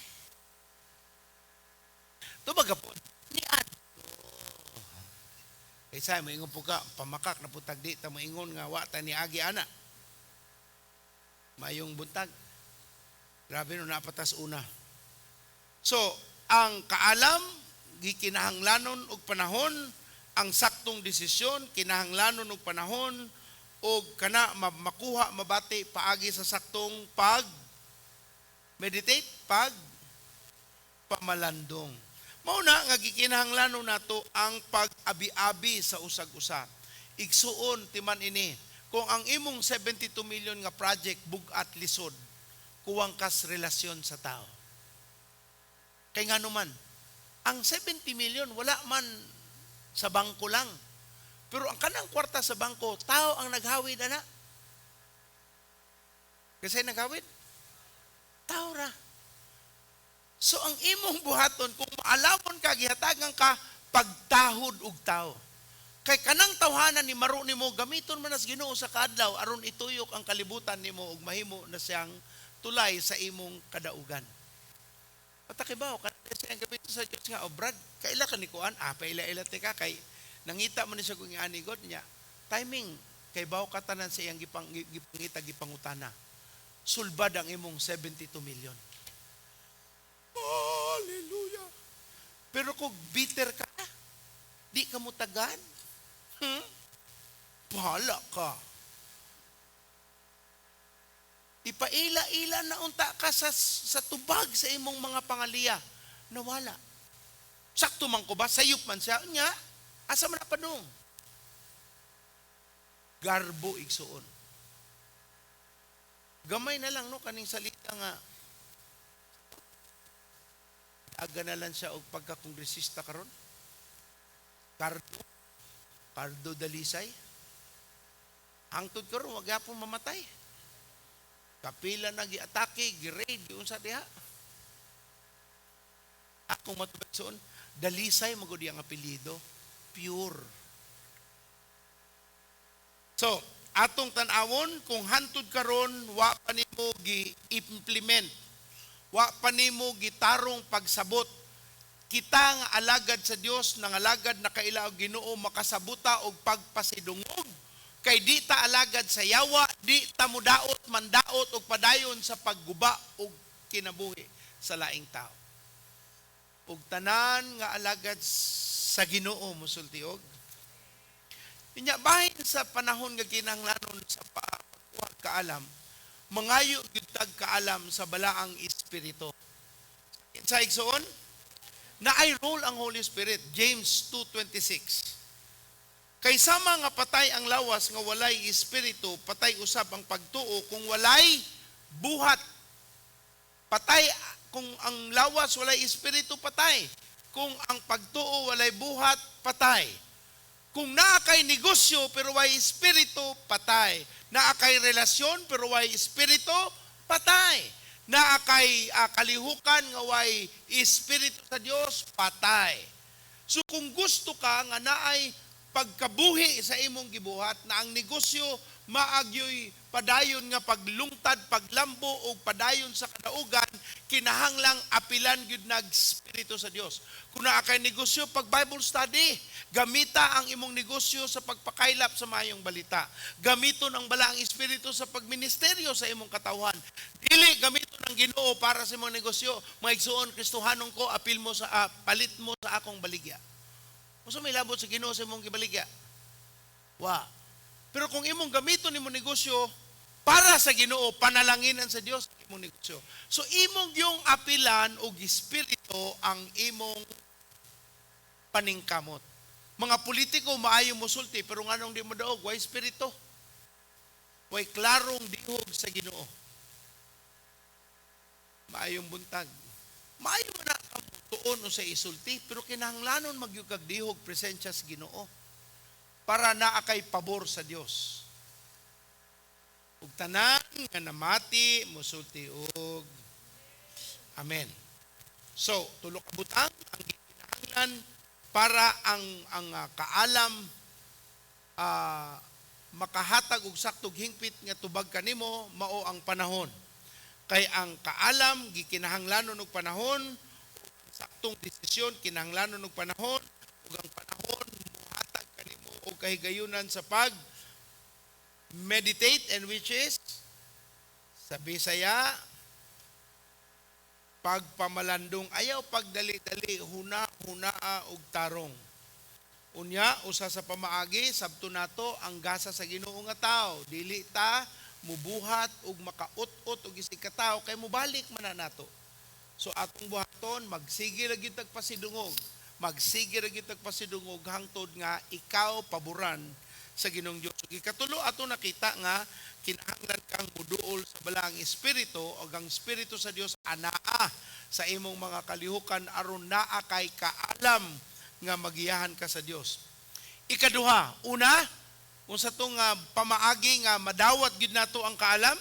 Tumaga po. Ni adto. Kaysa mo ingon po ka, pamakak na putag di ta mo ingon nga wa ta ni agi ana. Mayong buntag. Grabe no napatas una. So, ang kaalam gikinahanglanon og panahon, ang saktong desisyon kinahanglanon og panahon og kana makuha mabati paagi sa saktong pag meditate, pag pamalandong. Mao na nga gikinahanglanon nato ang pag-abi-abi sa usag-usa. Igsuon timan ini, kung ang imong 72 million nga project bugat lisod, kuwang kas relasyon sa tao. Kay nga naman, ang 70 million wala man sa bangko lang. Pero ang kanang kwarta sa bangko, tao ang naghawid ana. Kasi naghawid? Tao ra. So ang imong buhaton, kung maalawon ka, gihatagan ka, pagtahod og tao. Kay kanang tawhanan ni maro nimo gamiton man as Ginoo sa kadlaw aron ituyok ang kalibutan nimo ug mahimo na siyang tulay sa imong kadaugan. Patakibaw ka siyang gamiton sa Dios nga obrad kaila ka ni kuan paila-ila te ka kay nangita man ni siya kung ani God niya. Timing kay baw ka tanan sa iyang gipangita gipangutana. Sulbad ang imong 72 million. Hallelujah. Pero kung bitter ka, di ka mo tagad. Bahala ka. Ipaila-ila na unta ka sa tubag sa imong mga pangaliya. Nawala. Sakto man ko ba? Sayop man siya. Nya, asa man na panong? Garbo igsuon. Gamay na lang no kaning salita nga aga na lang siya og pagkakongresista karon. Cardo Dalisay. Hangtod karon wa gyapon mamatay. Kapila na gi-atake, gi-raid unsa diha. Akong matubagson, Dalisay magud ang apelyido, pure. So, atong tan-awon kung hantud karon wa pa nimo gi-implement, wa pa nimo gitarong pagsabot, kita nga alagad sa Dios nang alagad na kaila og Ginoo makasabuta og pagpasidungog kay di ta alagad sa yawa, di ta mudaot mandaot og padayon sa pagguba og kinabuhi sa laing tao. Ug tanan nga alagad sa Ginoo mosultiog. Inya bahin sa panahon nga kinahanglanon sa pagkuha kaalam, mangayo gyud tag kaalam sa balaang espiritu. Sa igsoon, na ay role ang Holy Spirit, James 2:26. Kay sama nga patay ang lawas nga walay espiritu, patay usab ang pagtuo kung walay buhat. Patay kung ang lawas walay espiritu, patay. Kung ang pagtuo walay buhat, patay. Kung naa kay negosyo pero way espiritu, patay. Naa kay relasyon pero way espiritu, patay. Naa kay kalihukan nga way espiritu sa Dios, patay. So kung gusto ka nga naay pagkabuhi sa imong gibuhat na ang negosyo maagyoy padayon nga paglungtad, paglambo o padayon sa kadaugan, kinahanglang apilan gyud nag espiritu sa Dios. Kung naa kay negosyo pag Bible study, gamita ang imong negosyo sa pagpakaylap sa mayong balita. Gamiton ang balaang espiritu sa pagministeryo sa imong katawhan. Dili gamiton ang Ginoo para sa imong negosyo. Maigsuon, Kristohanon ko, apil mo sa palit mo sa akong baligya. Usa may labot sa Ginoo sa imong gibaligya? Wa. Pero kung imong gamiton imong negosyo para sa Ginoo, panalanginan sa Dios imong negosyo. So imong yung apilan og espiritu ang imong paningkamot. Mga politiko maayo mosulti pero nganong di mo daog way espiritu. Way klarong dihog sa Ginoo. Maayong buntag. Maayo man na tuon o sa isulti pero kinahanglanon magyugag dihog presensya sa Ginoo para naa kay pabor sa Dios. Ug tanan nga namati mosulti og amen. So tulo ka butang ang kinahanglan para ang kaalam makahatag og saktog hingpit nga tubag kanimo mao ang panahon. Kay ang kaalam gikinahanglanon og panahon, saktong desisyon kinahanglanon og panahon, ug ang panahon mohatag kanimo og kahigayunan sa pag meditate, and which is sa Bisaya pagpamalandong. Ayaw pagdali-dali, hunaa og tarong. Unya, usa sa pamaagi, sabto nato ang gasa sa Ginoo nga tao. Dili ta mubuhat ug makaut-ut og isig ka tawo kay mubalik man na nato. So atong buhaton, magsige ra gyud tagpasidungog. Magsige ra gyud tagpasidungog hangtod nga ikaw paboran sa Ginoong Dios. Ug ikatulo ato nakita nga kinahanglan kang muduol sa balang espiritu, o ang espiritu sa Dios anaa sa imong mga kalihukan aron naa kay kaalam nga magiyahan ka sa Dios. Ikaduha, una, unsa tong pamaagi nga madawat gid nato ang kaalam?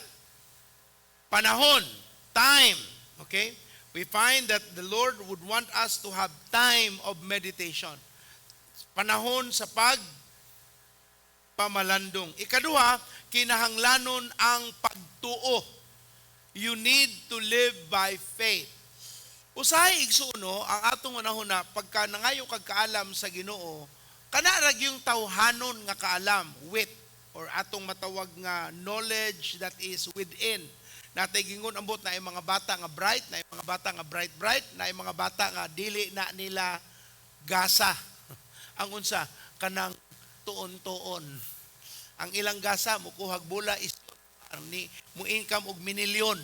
Panahon, time. Okay? We find that the Lord would want us to have time of meditation. Panahon sa pamalandong. Ikaduha, kinahanglanon ang pagtuo. You need to live by faith. Usahay igsuno ang atong unahon na pagka nangayo kag kaalam sa Ginoo, kana ra yung tawhanon nga kaalam, wit, or atong matawag nga knowledge that is within. Natay gingon ambot na mga bata nga bright, na mga bata nga bright, na mga bata nga dili na nila gasa. Ang unsa kanang tuon-tuon. Ang ilang gasa mukuhag bula is ni mo income og minilyon.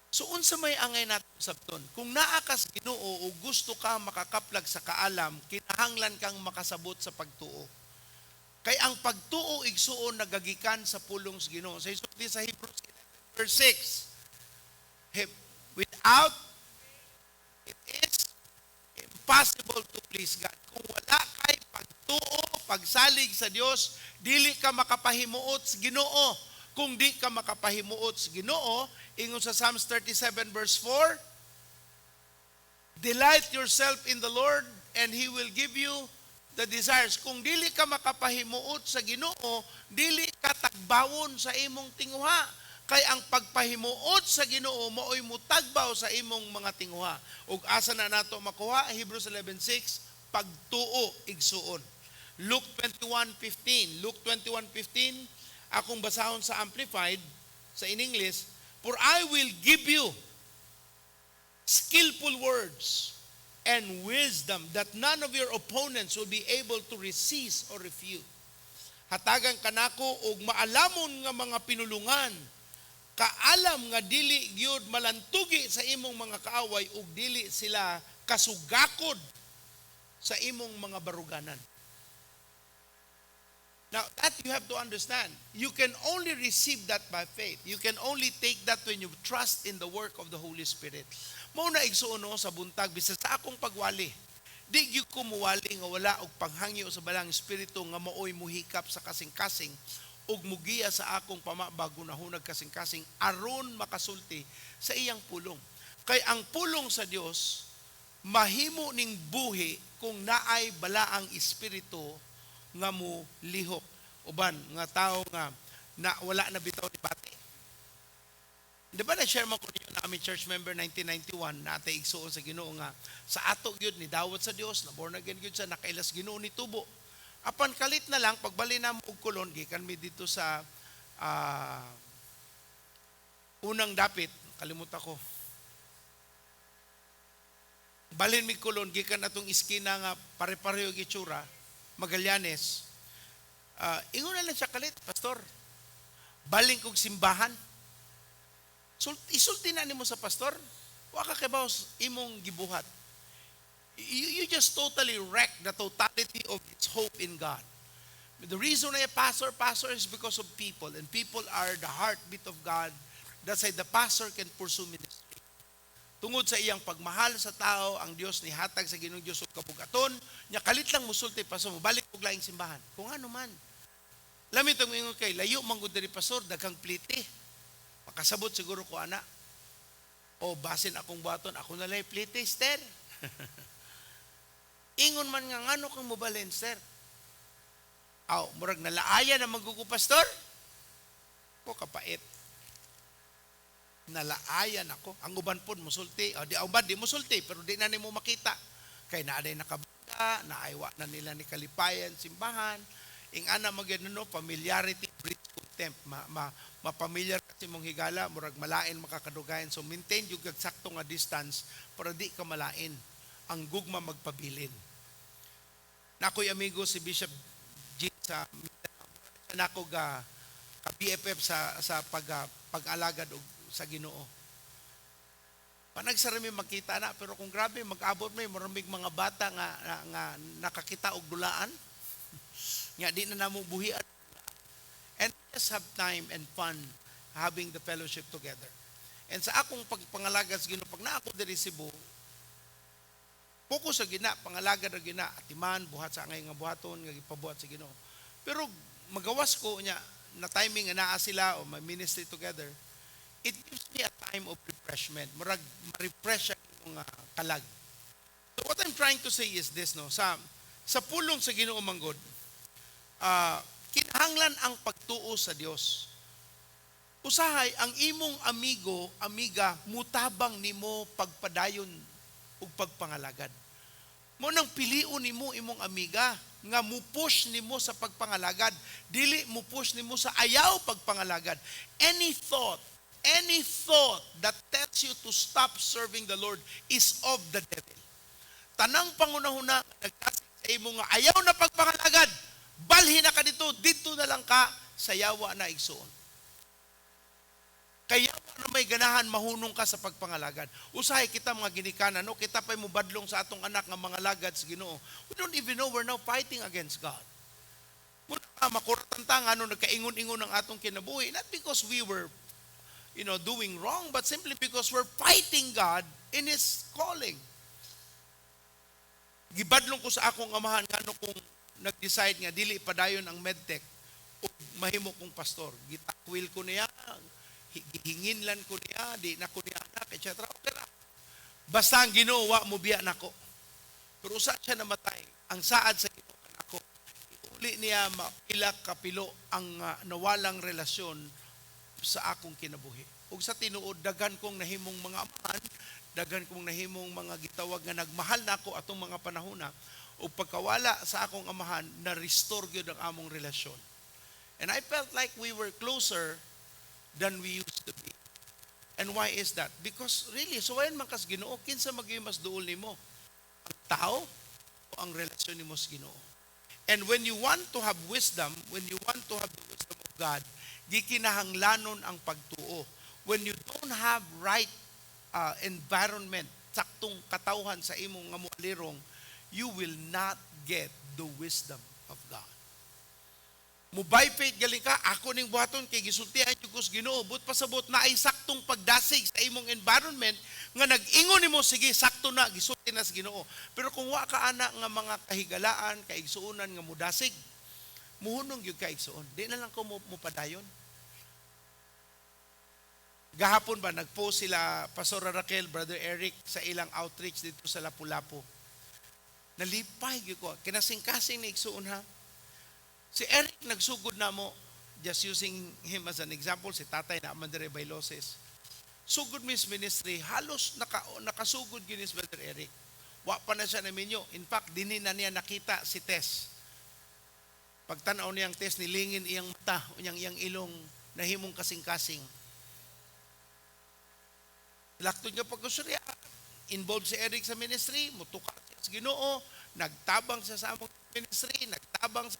So unsa may angay natin sabton? Kung naa ka sa Ginoo o gusto ka makakaplag sa kaalam, kinahanglan kang makasabot sa pagtuo. Kay ang pagtuo igsuon nagagikan sa pulong sa Ginoo. Sa Hebrews 11 verse 6. Without it is impossible to please God. Kung wala kay pagtuo, pagsalig sa Dios, dili ka makapahimuot sa Ginoo. Kung di ka makapahimuot sa Ginoo, ingon sa Psalms 37 verse 4, delight yourself in the Lord and He will give you the desires. Kung dili ka makapahimuot sa Ginoo, dili ka tagbawon sa imong tinguha. Kay ang pagpahimuot sa Ginoo maoy mutagbaw sa imong mga tinguha. Ug asa na nato makuha? Hebrews 11:6, pagtuo igsuon. Luke 21:15. Luke 21:15, akong basahon sa Amplified, sa in English, for I will give you skillful words and wisdom that none of your opponents will be able to resist or refute. Hatagan kanako og maalamon nga mga pinulungan, kaalam nga dili gyud malantugi sa imong mga kaaway ug dili sila kasugakod sa imong mga baruganan. Now, that you have to understand. You can only receive that by faith. You can only take that when you trust in the work of the Holy Spirit. Mao na igsuon sa buntag bisan sa akong pagwali. Di gyud ko muwali nga wala og paghangyo sa balang espiritu nga maoy muhikap sa kasing-kasing ug mugiya sa akong pamabago na hunag kasing-kasing aron makasulti sa iyang pulong. Kay ang pulong sa Dios mahimo ning buhi kung naay balaang espiritu nga mo lihok. Uban nga tao nga na wala na bitaw ni bati. Di ba na-share mo ko ninyo na aming church member 1991 na atay igsuon sa Ginoo nga sa ato gyud ni dawat sa Dios, na born again gyud sa nakailas Ginoo ni tubo. Apan kalit na lang pagbali na mo og kulon gikan mi dito sa unang dapit, kalimutan ko. Balhin mi kulon gikan atong iskina nga pare-pareho og itsura. Magallanes, ingon na lang siya kalit, pastor, baling kong simbahan. Isulti na nimo sa pastor, waka kabaw imong gibuhat. You just totally wreck the totality of its hope in God. The reason why pastor is because of people, and people are the heartbeat of God. That's why the pastor can pursue ministry. Tungod sa iyang pagmahal sa tao, ang Dios ni hatag sa Ginoong Dios ug kabugaton, nya kalit lang musulti pastor mo balik og laing simbahan. Kung ano man. Lami tong ingon kay layo man gud diri pastor daghang plite. Makasabot siguro ko ana. O basin akong buhaton, ako na lay plite, Esther. Ingon man nga, ngano kang mobalhin, sir? Aw, murag nalaaya na magkuku pastor? Ko kapait. Nalaayan ako. Ang uban po, musulti. O, di uban, di musulti, pero di na nimo makita. Kay naaday nakabanda, naaywa na nila ni kalipayan, simbahan. Ing ana magano familiarity breeds contempt. Mapamilyar kasi mong higala, murag malain makakadugayan. So maintain yung sakto nga distance para di ka malain. Ang gugma magpabilin. Na ako'y amigo si Bishop G sa nako ga ka BFF sa pag-alagad og sa Ginoo. Panagsarami makita na pero kung grabe mag-abot may maraming mga bata nga nakakita og dulaan. Nga di na namo buhian. And just have time and fun having the fellowship together. And sa akong pagpangalagad sa Ginoo pag naa ako diri Cebu, focus sa gina, pangalagad ra gina, atiman, buhat sa angay nga buhaton, nga gipabuhat sa Ginoo. Pero magawas ko niya, na timing nga naa sila o may ministry together, it gives me a time of refreshment. Murag ma-refresh ang mga kalag. So what I'm trying to say is this, no? Sa pulong sa Ginoo manggod, kinahanglan ang pagtuo sa Dios. Usahay, ang imong amigo, amiga, mutabang nimo pagpadayon ug pagpangalagad. Mo nang piliun nimo imong amiga nga mupush nimo sa pagpangalagad, dili mupush nimo sa ayaw pagpangalagad. Any thought that tells you to stop serving the Lord is of the devil. Tanang pangunahuna nagkasig sa imo nga ayaw na pagpangalagad, balhin na ka dito na lang ka sa yawa na igsuon. Kaya na may ganahan mahunong ka sa pagpangalagad. Usahay kita mga ginikanan, no? Kita pa'y mubadlong sa atong anak nga mga lagad sa Ginoo. We don't even know we're now fighting against God. Muna ka, makuratan ta nga, nagkaingon-ingon ang atong kinabuhi. Not because we were, doing wrong, but simply because we're fighting God in His calling. Gibadlong ko sa akong amahan, nga kung nag-decide nga, dili padayon ang medtech, o mahimo kong pastor. Gitakwil ko niya, gihinginlan ko niya, di na ko niya anak, etc. Okay na. Basta ang ginawa mo biya na ko. Pero usa siya namatay. Ang saad sa ginawa na ko, iuli niya mailak kapilo ang nawalang relasyon sa akong kinabuhi. Ug sa tinuod, dagan kong nahimong mga amahan, dagan kong nahimong mga gitawag nga nagmahal na ako atong mga panahona, ug pagkawala sa akong amahan, na-restore gyud ang among relasyon. And I felt like we were closer than we used to be. And why is that? Because really, so wayan man kas Ginoo, kinsa magimas duol nimo? Ang tao o ang relasyon nimo sa Ginoo? And when you want to have wisdom, when you want to have the wisdom of God, gikinahanglanon ang pagtuo. When you don't have right environment, saktong katawhan sa imong nga mualirong, you will not get the wisdom of God. Mo by faith galing ka, ako ning buhaton kay gisultihan jud ko sa Ginoo, but pasabot na ay saktong pagdasig sa imong environment nga nag-ingon nimo sige sakto na gisulti na sa Ginoo. Pero kung wa ka ana nga mga kahigalaan, kaigsuonan nga mudasig, muhunong gyud ka igsuon. Di na lang ko mo padayon. Gahapon ba nagpost sila Pastor Raquel, Brother Eric sa ilang outreach dito sa Lapu-Lapu. Nalipay gyud ko, kinasing-kasing ni igsuon ha. Si Eric nagsugod na mo, just using him as an example, si tatay na Amandere Bailoses. Sugod mo his ministry, halos nakasugod yun his Brother Eric. Wa pa na siya naminyo. In fact, dinin na niya nakita si Tess. Pagtanaw niyang Tess, nilingin iyang mata, iyang ilong, nahimong kasing-kasing. Laktod niya pagkusurya, involved si Eric sa ministry, mutuka siya sa Ginoo, nagtabang siya sa among ministry, nagtabang sa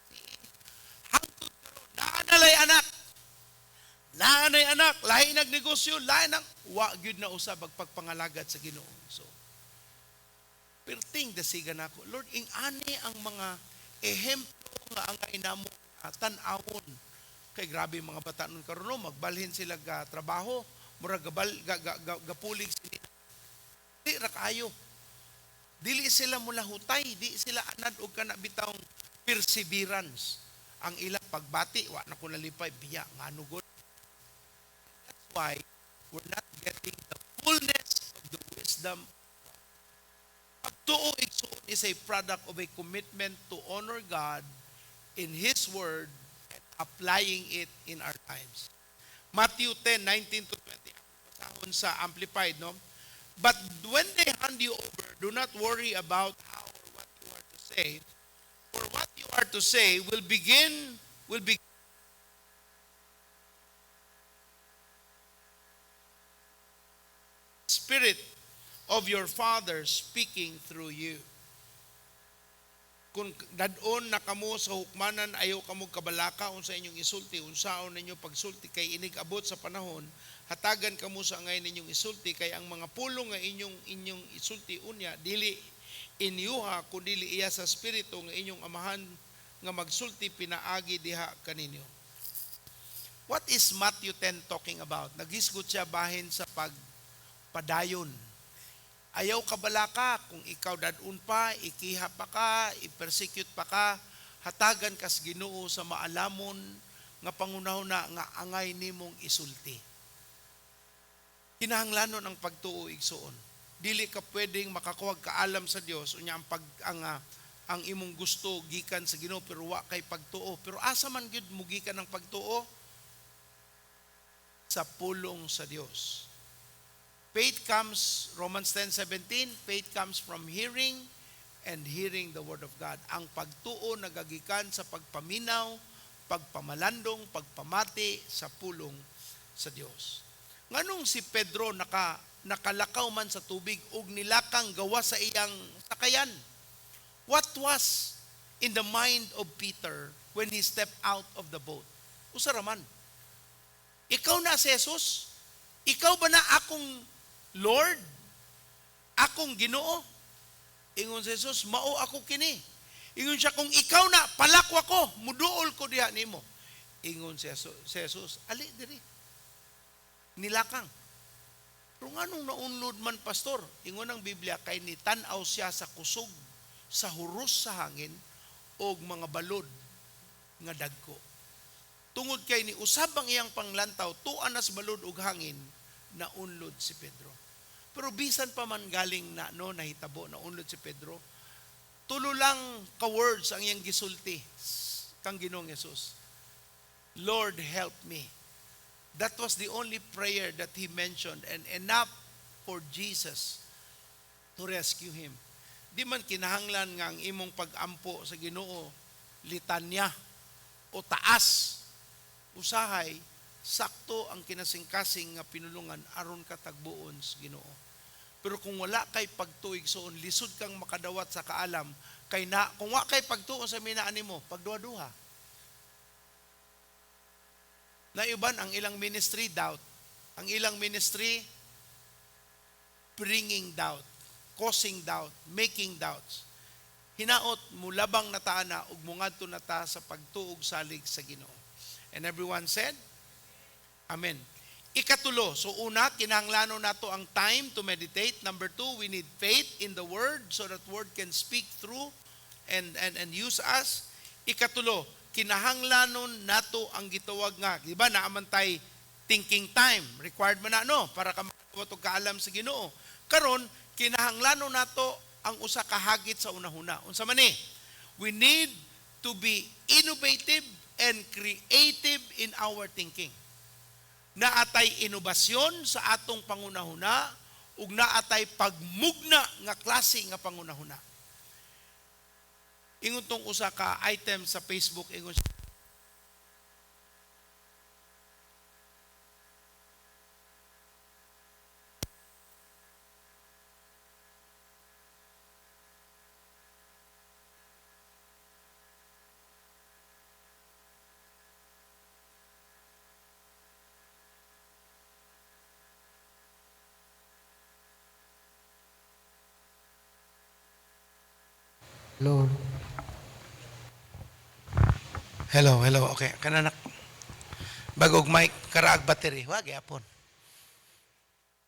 Naanay anak, lahi nagnegosyo, lahi nang wa gyud na usab pagpangalagad sa Ginoo. So, perting dasigan ako, Lord, ing ani ang mga ehemplo nga ang inamo tan-awon. Kay grabe mga bata nun karon, magbalhin sila ga trabaho, murag gapulig sila. Di ra kaayo. Dili sila mulahutay, di sila anad og kana bitawng perseverance. Ang ilang pagbati, wa na ko nalipay, biya, nga nugod. That's why we're not getting the fullness of the wisdom. Pag is a product of a commitment to honor God in His Word and applying it in our lives. Matthew 10:19 to 20. Pasahon sa Amplified, no? But when they hand you over, do not worry about how or what you are to say, for what you are to say will be Spirit of your Father speaking through you. Kung dadon na kamo sa hukmanan, ayaw kamo kabalaka unsa inyong isulti, unsaon ninyo pagsulti kay inig abot sa panahon, hatagan kamo sa angay ninyong isulti kay ang mga pulong nga inyong isulti unya dili inyuha kundi iya sa espiritu nga inyong amahan nga magsulti pinaagi diha kaninyo. What is Matthew 10 talking about? Naghisgot siya bahin sa pagpadayon. Ayaw kabalaka kung ikaw dadun pa, ikiha pa ka, i-persecute pa ka, hatagan kas Ginoo sa maalamon nga pangunahuna nga angay nimong isulti. Kinahanglanon ang pagtuo igsoon. Dili ka pwedeng makakuwag kaalam sa Dios unya ang imong gusto gikan sa Ginoo pero wa kay pagtuo. Pero asa man gyud mo gikan ang pagtuo? Sa pulong sa Dios. Faith comes, Romans 10:17, faith comes from hearing and hearing the Word of God. Ang pagtuo nagagikan sa pagpaminaw, pagpamalandong, pagpamati sa pulong sa Dios. Nganong si Pedro nakalakaw man sa tubig ug nilakang gawa sa iyang sakayan? What was in the mind of Peter when he stepped out of the boat? Usa raman. Ikaw na si Jesus? Ikaw ba na akong Lord, akong Ginoo? Ingon si Jesus, mao ako kini. Ingon siya, kung ikaw na, palakwa ko, muduol ko diha nimo. Ingon si Jesus, ali diri. Nilakang. Pero nga nung naunlod man, pastor, ingon ang Biblia, kay nitanaw siya sa kusog, sa huros sa hangin, o mga balod nga dagko. Tungod kay ni usab ang iyang panglantaw, tuan nas balod ug hangin, naunlod si Pedro. Pero bisan pa man galing na nahitabo na unlod si Pedro, tulo lang ka words ang iyang gisulti kang Ginoong Hesus. Lord, help me. That was the only prayer that he mentioned and enough for Jesus to rescue him. Di man kinahanglan nga ang imong pag-ampo sa Ginoo litanya o taas. Usahay sakto ang kinasingkasing nga pinulungan aron ka tagbuon sa Ginoo. Pero kung wala kay pagtuig soon, lisod kang makadawat sa kaalam, kung wala kay pagtuon sa minaan nimo, pagduha-duha. Naiban ang ilang ministry, doubt. Ang ilang ministry, bringing doubt, causing doubt, making doubts. Hinaot, mulabang na taana, ug mungadto na ta sa pagtuog salig sa Ginoo. And everyone said, Amen. Ikatulo, so una, kinahanglanon nato ang time to meditate. Number 2, we need faith in the Word so that Word can speak through and use us. Ikatulo, kinahanglanon nato ang gitawag nga, di ba, naamantay thinking time. Required man na, para ka makawatog kaalam sa Ginoo. Karon, kinahanglanon nato ang usa ka hagit sa unahuna. Unsa man ni? We need to be innovative and creative in our thinking. Naatay inobasyon sa atong pangunahuna ug naatay pagmugna nga klase nga pangunahuna. Ingon tong usa ka item sa Facebook, ingon Hello. Okay. Kananak. Bagog mic, karaag battery. Wag yapon.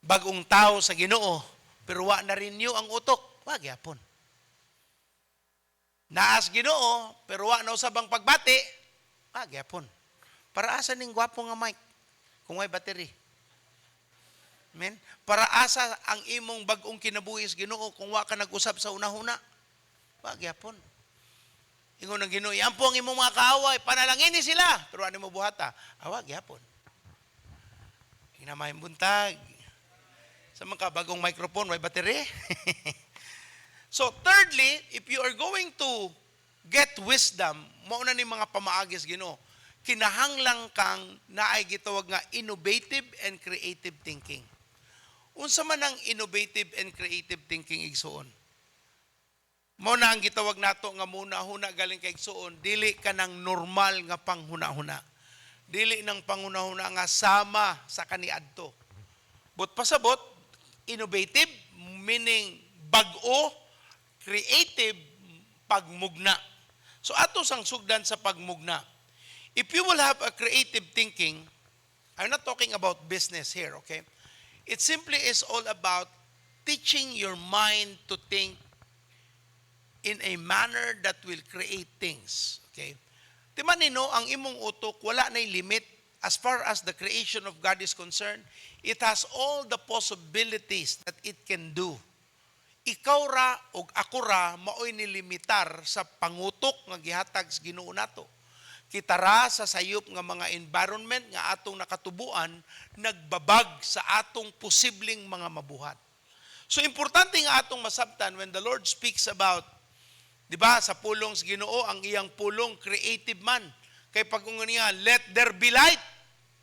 Bagong tao sa Ginoo, pero wa na renew ang utok. Wag yapon. Naas Ginoo, pero wa na usab ang pagbati. Wag yapon. Para asa ning gwapo nga mic kung may battery. Amen. Para asa ang imong bagong kinabuhi sa Ginoo kung wa ka nag-usab sa unahuna. Wa gyapon. Ingon ng Ginoo, yan po ang imong mga kaaway, panalangin ni sila. Pero ano mo buhata? Awa gyapon. Hinamay buntag. Sa mga bagong microphone, may battery. So thirdly, if you are going to get wisdom, mauna ni mga pamaagis Ginoo, kinahanglang kang naay gitawag nga innovative and creative thinking. Unsa man ang innovative and creative thinking igsuon? Mao na ang gitawag nato nga muna-huna galing kay igsuon, dili ka ng normal nga panghuna-huna. Dili ng panghuna-huna nga sama sa kaniadto. But pasabot, innovative meaning bag-o, creative pagmugna. So ato sang sugdan sa pagmugna. If you will have a creative thinking, I'm not talking about business here, okay? It simply is all about teaching your mind to think in a manner that will create things. Okay? Timan nino, ang imong utok, wala na'y limit as far as the creation of God is concerned. It has all the possibilities that it can do. Ikaw ra o ako ra maoy nilimitar sa pangutok nga gihatag sa Ginoo nato. Kita ra sa sayop nga mga environment nga atong nakatubuan nagbabag sa atong posibleng mga mabuhat. So importante nga atong masabtan when the Lord speaks about, di ba, sa pulong sa Ginoo, ang iyang pulong creative man. Kay pag-ungon niya, let there be light,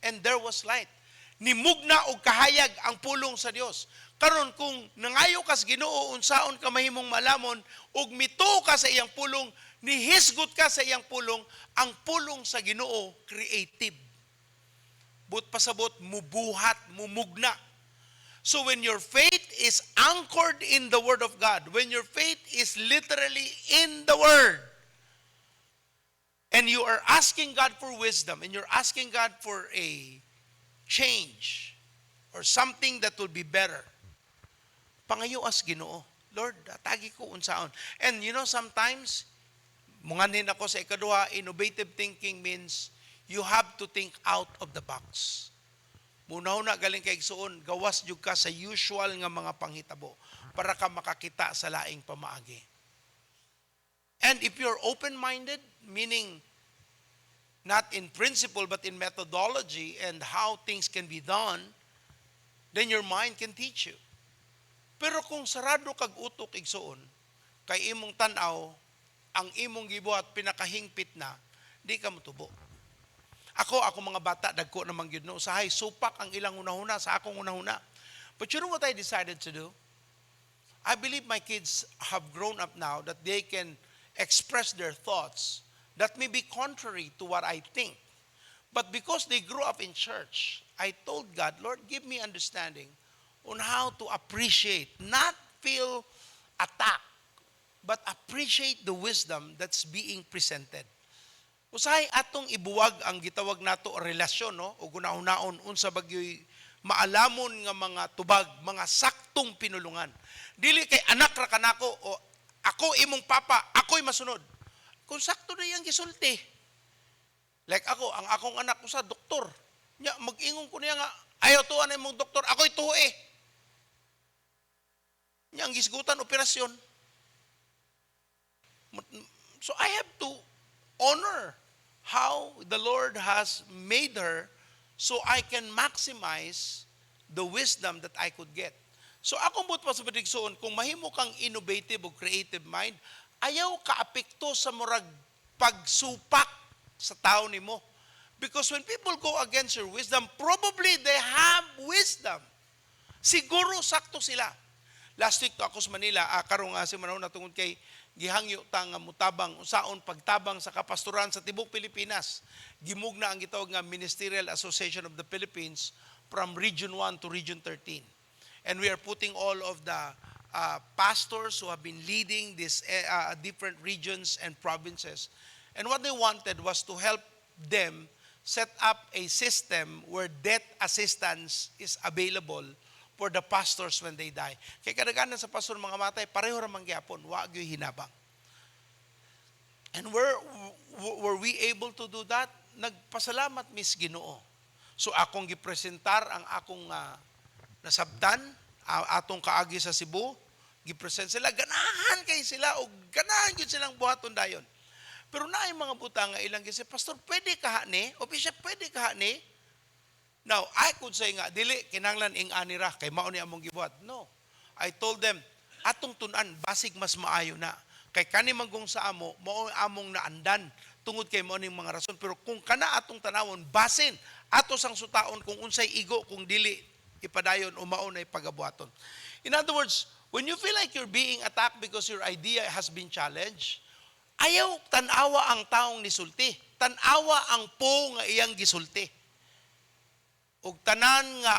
and there was light. Nimugna og kahayag ang pulong sa Dios. Karon kung nangayo ka sa Ginoo, unsaon ka mahimong malamon, ug mito ka sa iyang pulong, nihisgot ka sa iyang pulong, ang pulong sa Ginoo creative. But pasabot, mubuhat, mumugna. So when your faith is anchored in the Word of God, when your faith is literally in the Word, and you are asking God for wisdom, and you're asking God for a change, or something that will be better, pangayo as Ginoo, Lord, atagi ko unsaon. And you know, sometimes, munganin ako sa ikaduha, innovative thinking means you have to think out of the box. Muna-una galing kay igsuon, gawas jud ka sa usual nga mga panghitabo para ka makakita sa laing pamaagi. And if you're open-minded, meaning not in principle but in methodology and how things can be done, then your mind can teach you. Pero kung sarado kag utok igsuon, kay imong tan-aw, ang imong gibuhat pinakahingpit na, di ka motubo. Ako mga bata, dagko naman yun, no? Usahay, supak ang ilang unahuna sa akong unahuna. But you know what I decided to do? I believe my kids have grown up now that they can express their thoughts that may be contrary to what I think. But because they grew up in church, I told God, Lord, give me understanding on how to appreciate, not feel attacked, but appreciate the wisdom that's being presented. Usahay atong ibuwag ang gitawag nato o relasyon, no? O gunaon-naon unsa bagyoy maalamon nga mga tubag, mga saktong pinulungan. Dili kay anak ra kanako o ako imong papa, ako'y masunod. Kung sakto na yang gisulti. Like ako, ang akong anak ko sa doktor. Nya mag-ingon ko niya nga, ayaw tuwa na imong doktor, ako'y tuwi. Nya ang gisgutan operasyon. So I have to honor how the Lord has made her so I can maximize the wisdom that I could get. So akong buot pa sa padigsoon, kung mahimo kang innovative o creative mind, ayaw ka-apekto sa murag pagsupak sa tao nimo. Because when people go against your wisdom, probably they have wisdom. Siguro sakto sila. Last week to ako sa Manila, karong si Manaw na tungod kay gihangyo ta nga mutabang usaon pagtabang sa kapastoran sa tibok Pilipinas. Gimugna ang gitawag nga Ministerial Association of the Philippines from Region 1 to Region 13. And we are putting all of the pastors who have been leading these different regions and provinces. And what they wanted was to help them set up a system where death assistance is available for the pastors when they die. Kaya kadaganan sa pastor mga matay, pareho ramang gyapon, wa gyoy hinabang. And were we able to do that? Nagpasalamat mis Ginoo. So akong gipresentar ang akong nasabtan, atong kaagi sa Cebu, gipresent sila, ganahan kay sila, o ganahan yun silang buhaton dayon. Pero na yung mga buta nga ilang kasi, Pastor, pwede ka ni? O Bishop, pwede ka ni? Now, I could say nga, dili, kinanglan ing anira, kay mao ni among gibuhat. No. I told them, atong tunan, basig mas maayo na. Kay kani manggong sa amo, mao among naandan, tungod kay mao ning mga rason. Pero kung kana atong tanawon, basin, ato sang sutaon kung unsay igo, kung dili, ipadayon o mao na ipagabuhaton. In other words, when you feel like you're being attacked because your idea has been challenged, ayaw tanawa ang taong nisulti. Tanawa ang po nga iyang gisulti. Ug tanan nga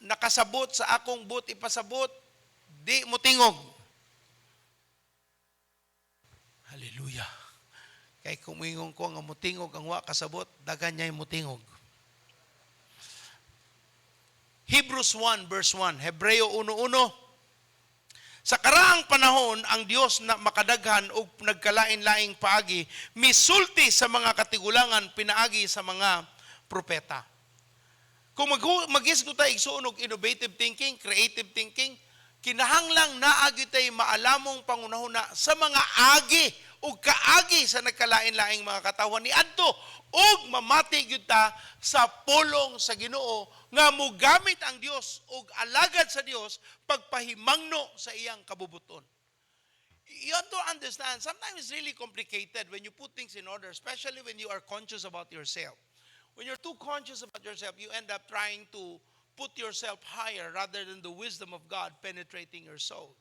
nakasabot sa akong but ipasabot, di mo tingog. Hallelujah. Kay kumingong ko nga mutingog ang wa kasabot, dagan niya mutingog. Hebrews 1 verse 1, Hebreo 1:1. Sa karaang panahon, ang Dios na makadaghan o nagkalain-laing paagi, misulti sa mga katigulangan, pinaagi sa mga propeta. Kung mag-isgo tayo igsuon og innovative thinking, creative thinking, kinahanglang naagi tayo maalamong pangunahuna sa mga agi o kaagi sa nagkalain-laing mga katawan ni adto ug mamati gyud ta sa pulong sa Ginoo nga mogamit ang Dios ug alagad sa Dios pagpahimangno sa iyang kabubuton. You have to understand, sometimes it's really complicated when you put things in order, especially when you are conscious about yourself. When you're too conscious about yourself, you end up trying to put yourself higher rather than the wisdom of God penetrating your soul.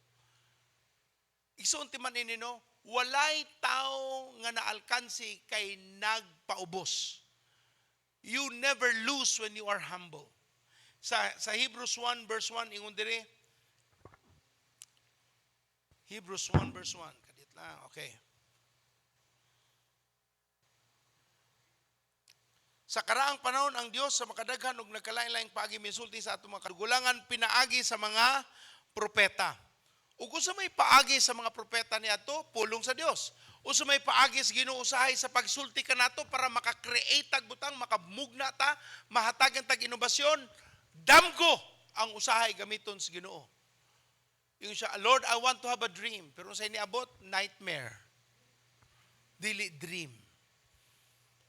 Igsoon timan ninyo, walay tao nga naalkansi kay nagpaubos. You never lose when you are humble. Sa Hebrews 1 verse 1 ingon diri, Hebrews 1 verse 1, kadit lang, okay. Sa karaang panahon ang Dios sa makadaghan ug nagkalain-laing paagi misulti sa atong mga kagulangan, pinaagi sa mga propeta. Ug usa may paagi sa mga propeta niadto, pulong sa Dios. Usa may paagi sa Ginoo usahay sa pagsulti kanato para maka-create tag butang, makamugna ta, mahatagan tag inobasyon. Damgo ang usahay gamiton sa Ginoo. Yung siya, Lord, I want to have a dream. Pero sa iniabot, nightmare. Dili dream.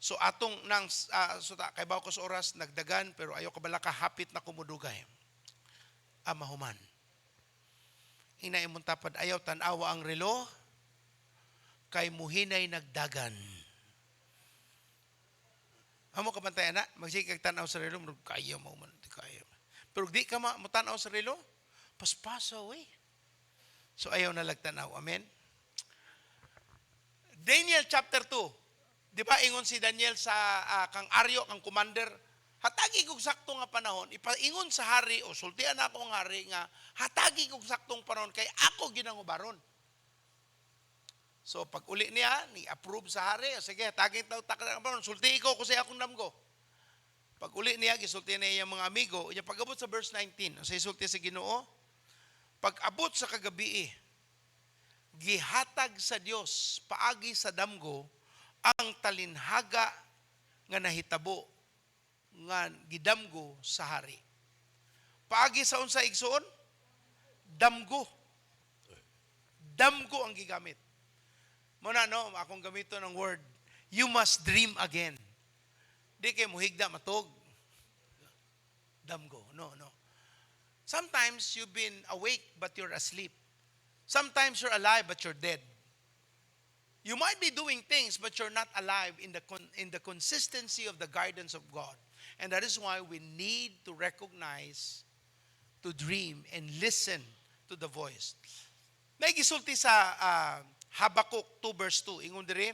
So atong nang kay bawo ko sa oras nagdagan pero ayo ka bala ka hapit na kumudugay. Amahuman. Hinay imong tapad ayaw tan-awa ang relo kay muhinay nagdagan. Amo ka bantay ana, magsigig tan-aw sa relo, kaya mo man, kaya. Pero di ka mo tan-aw sa relo, paspasaw eh. So ayaw na lagtanaw. Amen. Daniel chapter 2. Di ba ingon si Daniel sa kang Aryo, kang commander, hatagi kog saktong nga panahon, ipaingon sa hari o sultian ako ang hari nga hatagi kog saktong panahon kay ako ginangubaron. So pag uli niya, ni-approve sa hari, sige, hatagi taw takang panahon, sulti ko kasi akong damgo. Pag uli niya, gisulti niya yung mga amigo, iya pag-abot sa verse 19, sa isulti sa Ginoo, pag-abot sa kagabi, gihatag sa Dios paagi sa damgo ang talinhaga nga nahitabo nga gidamgo sa hari. Paagi sa unsa igsoon? Damgo. Damgo ang gigamit. Muna no, akong gamito ng word, you must dream again. Di kay muhigda matog. Damgo. No. Sometimes you've been awake but you're asleep. Sometimes you're alive but you're dead. You might be doing things, but you're not alive in the consistency of the guidance of God. And that is why we need to recognize, to dream, and listen to the voice. May gisulti sa Habakuk 2 verse 2. Ingon diri,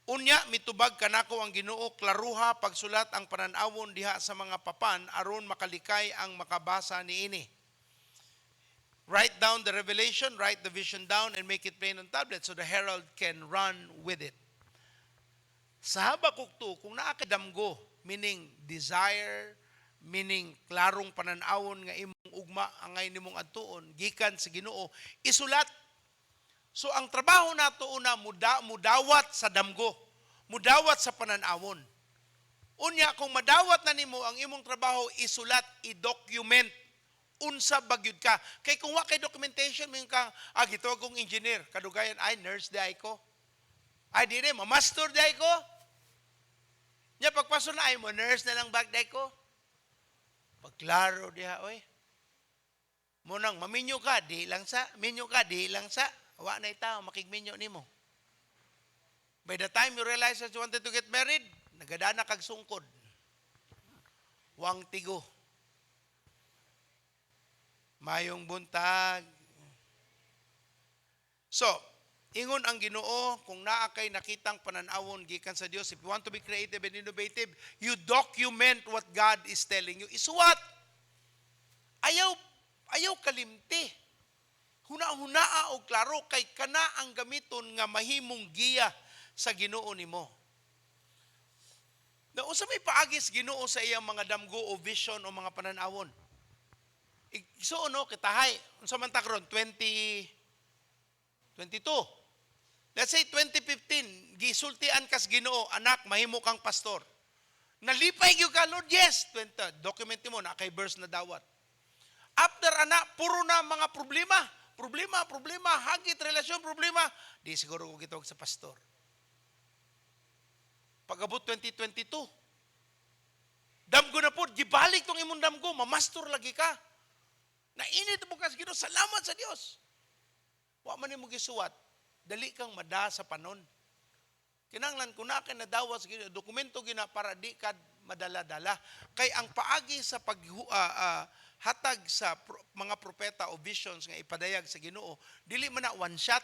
unya mitubag kanako ang Ginoo, klaruha pagsulat ang pananawon diha sa mga papan aron makalikay ang makabasa niini. Write down the revelation, write the vision down, and make it plain on tablets so the herald can run with it. Sa Habakuk 2, kung naakadamgo, meaning desire, meaning klarong pananawon nga imong ugma ang ngay nimong adtuon, gikan sa Ginoo, isulat. So ang trabaho nato una, mudawat sa damgo, mudawat sa pananawon. Unya, kung madawat na nimo ang imong trabaho, isulat, i-document, unsa bagyud ka. Kay kung wa kay documentation, may ka, gito akong engineer, kadugayan, ay, nurse di ay ko. Ay, di rin, mamastor di ay ko. Nya, pagpaso na, ay mo, nurse na lang bag di ay ko. Pagklaro diha, oy. Munang, maminyo ka, di lang sa. Minyo ka, di lang sa. Wa na itaw, makigminyo ni mo. By the time you realize that you wanted to get married, nagadana kag sungkod. Wang tigo. Mayong buntag. So, ingon ang Ginoo, kung naa kay nakitang pananawon gikan sa Dios, if you want to be creative and innovative, you document what God is telling you. Isuwat. Ayaw kalimti. Huna-hunaa og klaro kay kana ang gamiton nga mahimong giya sa Ginoo nimo. Na unsa may paagis Ginoo sa iyang mga damgo o vision o mga pananawon. So no kitahay unsa man ta karon 2022. Let's say 2015 gisultian kas Ginoo, anak mahimo kang pastor. Nalipay gyud ka Lord, yes. Document mo na kay verse na dawat. After anak puro na mga problema, hagit relasyon problema, di siguro ko gitawag sa pastor. Pag-abot 2022, damgo na po, gibalik tong imong damgo, mamastor lagi ka. Nainit mo kasi Ginoo, salamat sa Dios. Wa man mo gisuwat, dali kang mada sa panon. Kinanglan ko na kay nadawa sa Ginoo, dokumento gina para di ka madala-dala. Kay ang paagi sa hatag sa mga propeta o visions nga ipadayag sa Ginoo, dili man na one shot.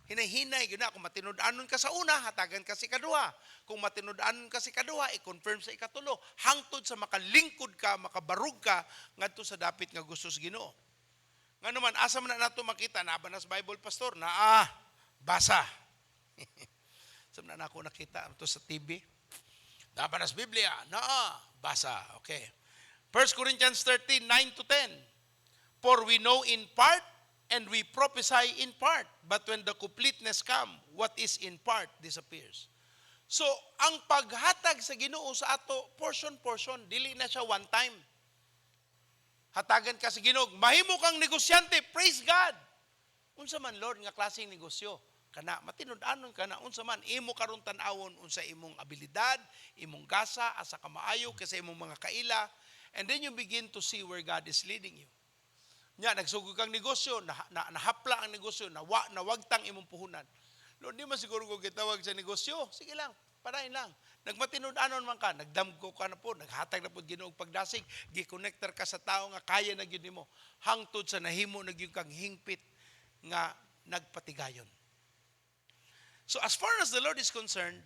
Hinay-hinay gyud na kung matinud-anon ka sa una, hatagan ka si kaduha. Kung matinud-anon ka si kaduha, i-confirm sa ikatulo. Hangtod sa makalingkod ka, makabarug ka ngadto sa dapit nga gusto sa Ginoo. Nga naman asa man na nato makita na ba nas Bible pastor na basa. Sa na ako nakita to sa TV. Na ba nas Biblia? Na basa. Okay. 1 Corinthians 13, 9 to 10. For we know in part, and we prophesy in part. But when the completeness come, what is in part disappears. So, ang paghatag sa Ginoo sa ato, portion, dili na siya one time. Hatagan ka sa Ginoo, mahimo kang negosyante, praise God. Unsa man Lord nga klaseng negosyo? Kana matinud-anon kana unsa man imo karon tan-awon unsa imong abilidad, imong gasa asa ka maayo kaysa imong mga kaila, and then you begin to see where God is leading you. Nya nagsugod kang negosyo, nahapla ang negosyo, nawagtang imong puhunan. Lord, di man siguro ko gitawag sa negosyo. Sige lang, parahin lang. Nagmatinud-anon man ka, nagdamgo ka na po, naghatag na po Ginoo og pagdasig, gi-connector ka sa tao nga kaya na gyud nimo. Hangtod sa nahimo na gyud kang hingpit nga nagpatigayon. So as far as the Lord is concerned,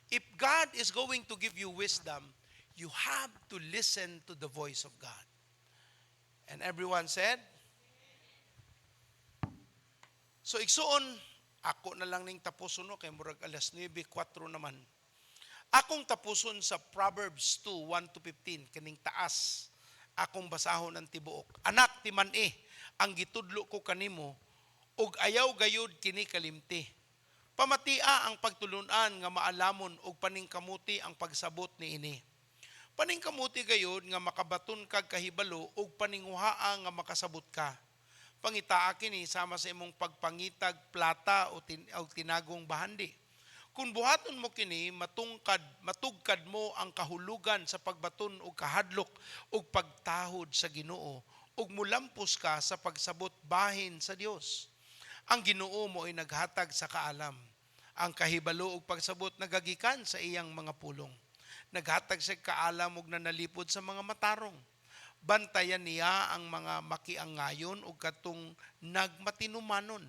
if God is going to give you wisdom, you have to listen to the voice of God. And everyone said, so igsuon, ako na lang ning tapuson no, kay murag alas 9:04 naman. Akong tapuson sa Proverbs 2, 1-15, kining taas, akong basahon ang tibuok. Anak, timan ang gitudlo ko kanimo, ug ayaw gayud kini kalimti. Pamatia ang pagtulunan nga maalamon, ug paningkamuti ang pagsabot ni ini. Paningkamuti gayud nga makabaton kag kahibalo ug paninguhaa nga makasabot ka. Pangitaa kini sama sa imong pagpangitag plata o tinagong bahandi. Kung buhaton mo kini matugkad mo ang kahulugan sa pagbaton ug kahadlok ug pagtahod sa Ginoo ug mulampos ka sa pagsabot bahin sa Dios. Ang Ginoo mo ay naghatag sa kaalam. Ang kahibalo ug pagsabot nagagikan sa iyang mga pulong. Naghatag sa kaalam ug nanalipod sa mga matarong. Bantayan niya ang mga makiangayon ug katong nagmatinumanon.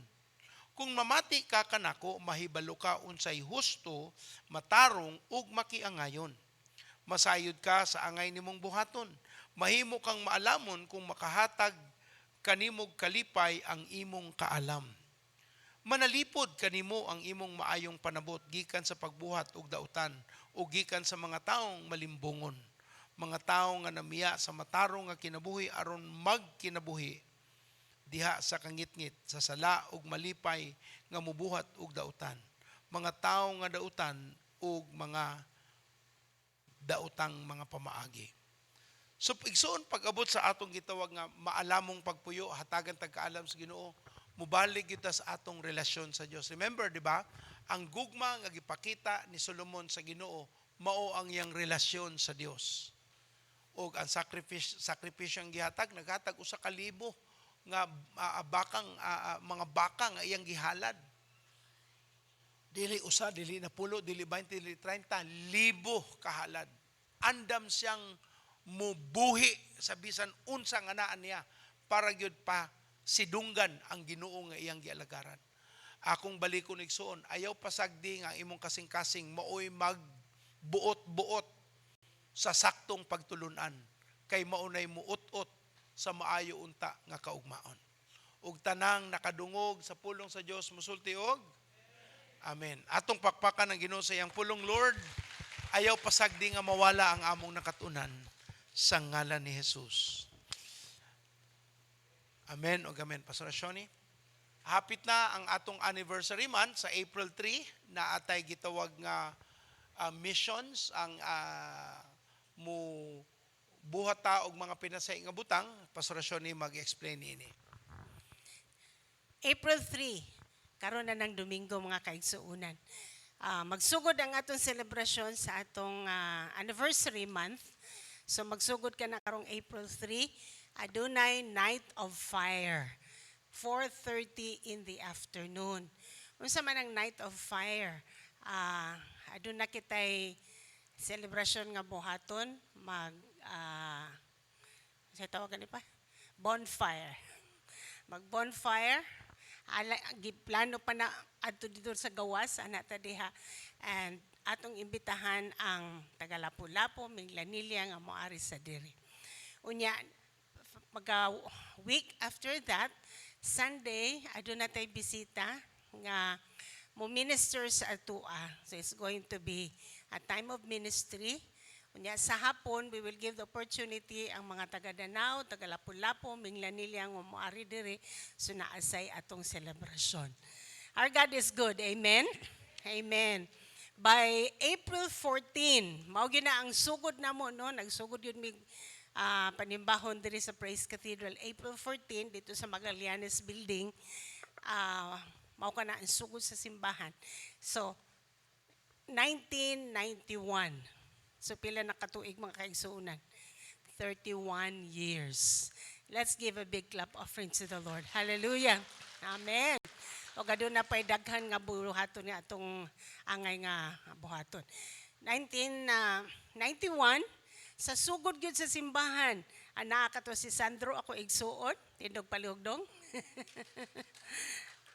Kung mamati ka kanako, mahibalo ka unsay husto, matarong ug makiangayon. Masayod ka sa angay nimong buhaton. Mahimo kang maalamon kung makahatag kanimog kalipay ang imong kaalam. Manalipod kanimo ang imong maayong panabot gikan sa pagbuhat ug dautan o gikan sa mga taong malimbungon. Mga tao nga namiya sa matarong nga kinabuhi aron magkinabuhi diha sa kangitngit, sa sala ug malipay nga mubuhat ug dautan. Mga tao nga dautan ug mga daotang mga pamaagi. So igsoon pag-abot sa atong gitawag nga maalamong pagpuyo, hatagan tagkaalam sa Ginoo, mubalik kita sa atong relasyon sa Dios. Remember, di ba? Ang gugma nga gipakita ni Solomon sa Ginoo mao ang iyang relasyon sa Dios. O ang sakripisyong gihatag, naghatag usa ka libo nga mga baka nga iyang gihalad. Dili usa, dili na pulo, dili 20, dili 30 libo kahalad. Andam siyang mubuhi sa bisan unsa nga naa niya para gyud pa sidunggan ang Ginoo nga iyang gialagaran. Akong balikon igsuon, ayaw pasagdi nga imong kasing-kasing maoy magbuot-buot sa saktong pagtulunan kay maunay muot-ot sa maayo unta nga kaugmaon. Ug tanang nakadungog sa pulong sa Dios musulti og amen. Atong pakpakan ng Ginoo sa iyang pulong, Lord. Ayaw pasagdi nga mawala ang among nakatunan sa ngalan ni Jesus. Amen o amen. Pastor Shoni, hapit na ang atong anniversary month sa April 3 na atay gitawag nga missions ang mo buhata og mga pinasay nga butang. Pastor Shoni mag-explain ini. April 3, karon na ng Domingo mga kaigsuunan. Magsugod ang atong celebration sa atong anniversary month. So magsugod ka na karong April 3, adunay Night of Fire, 4:30 in the afternoon. Unsa man ang Night of Fire? Aduna kitay celebration nga buhaton, sa tawagan ni pa? Bonfire. Mag-bonfire. Giplano pa na adto dito sa gawas ana ta diha, and atong imbitahan ang taga Lapu-Lapu, Minglanilla nga moari sa diri. Unya pagka week after that, Sunday aduna tay bisita nga mo minister sa atua. So it's going to be a time of ministry. Unya sa hapon, we will give the opportunity ang mga taga Danao, taga Lapu-Lapu, Minglanilla nga moari diri so naasay atong celebration. Our God is good. Amen. Amen. By April 14, mao gyud na ang sugod namo no, nagsugod yun mig panimbahon diri sa Praise Cathedral. April 14 dito sa Magallanes Building, mao ka na ang sugod sa simbahan. So 1991. So pila na katuig mga kaigsuunan? 31 years. Let's give a big clap offering to the Lord. Hallelujah. Amen. O gado na pa'y daghan nga buhaton ni atong angay nga buhaton. 1991, sa sugod gyud sa simbahan, anak kato si Sandro, ako igsuon, tindog palihugdong.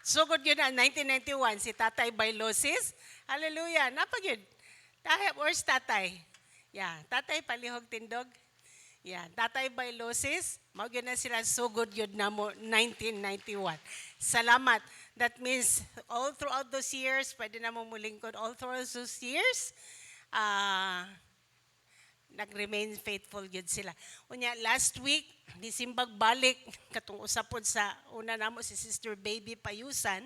Sugod gyud na 1991, si Tatay Bailosis. Hallelujah. Napagyud. Where's Tatay? Yeah, Tatay palihog tindog. Yeah, Tatay Bailosis, mao gyud na sila sugod gyud namo 1991. Salamat. That means all throughout those years, pwede na mo mulingkod all throughout those years, nag-remain faithful gyud sila. Unya last week, nisimbag balik katong usapod sa una namo si Sister Baby Payusan,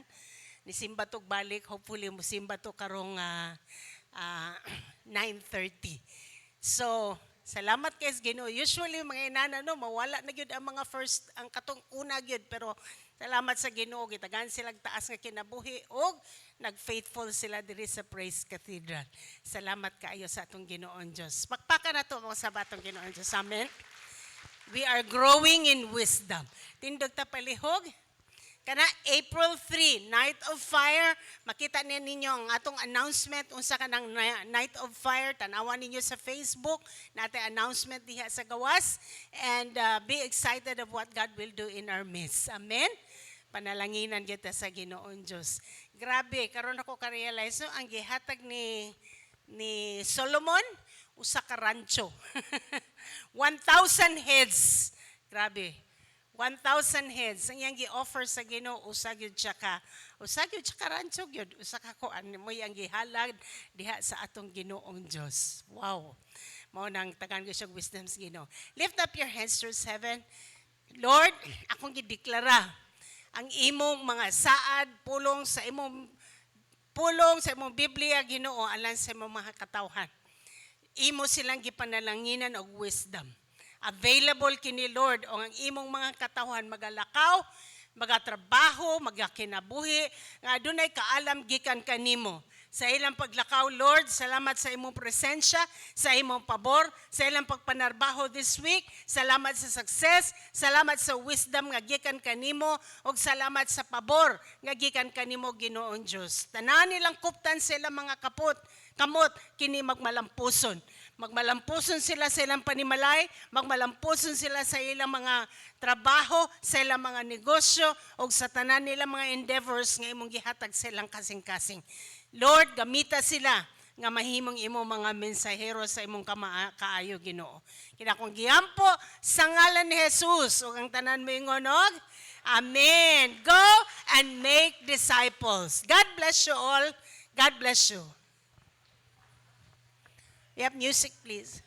nisimba tog balik, hopefully mo simba to karong 9:30. So, salamat kay Ginoo. Usually mga inana no mawala na gyud ang mga first ang katong una gyud, pero salamat sa Ginoo gitagan sila taas nga kinabuhi og nag-faithful sila diri sa Praise Cathedral. Salamat kaayo sa atong Ginoon Dios. Pakpakan nato mga sa batong Ginoon Dios. Amen. We are growing in wisdom. Tindog ta palihog. Kana April 3, Night of Fire, makita niya ninyo ang atong announcement unsa kanang Night of Fire, tanawan ninyo sa Facebook, natin announcement diha sa gawas, and be excited of what God will do in our midst. Amen? Panalanginan kita sa Ginoon Diyos. Grabe, karon ako ka-realize, so, ang gihatag ni Solomon, usa ka rancho. 1,000 heads. Grabe. 1,000 heads. Ang iyang gi-offer sa Ginoo, usa gyud siya ka rancho gyud, usa ka kuan mo yang gihalad diha sa atong Ginoong Dios. Wow. Mao nang tagan ko siya wisdom sa Ginoo. Lift up your hands towards heaven. Lord, akong gideklara ang imong mga saad, pulong sa imong Biblia, Ginoo, alang sa imong mga katawhan. Imo silang gipanalanginan og wisdom. available kini Lord o ang imong mga katawhan magalakaw, magatrabaho, magakinabuhi, nga adunay kaalam gikan kanimo. Sa ilang paglakaw, Lord, salamat sa imong presensya, sa imong pabor, sa ilang pagpanarbaho this week, salamat sa success, salamat sa wisdom nga gikan kanimo, ug salamat sa pabor nga gikan kanimo Ginoong Dios. Tanan nilang kuptan sila mga kamot, kini magmalampuson. Magmalampuson sila sa ilang panimalay, magmalampuson sila sa ilang mga trabaho, sa ilang mga negosyo, o sa tanan nilang mga endeavors nga imong gihatag sa ilang kasing-kasing. Lord, gamita sila nga mahimong imo mga mensahero sa imong kaayo Ginoo. Kina kong giampo sa ngalan ni Jesus ug ang tanan mo ingonog. Amen. Go and make disciples. God bless you all. God bless you. We have music, please.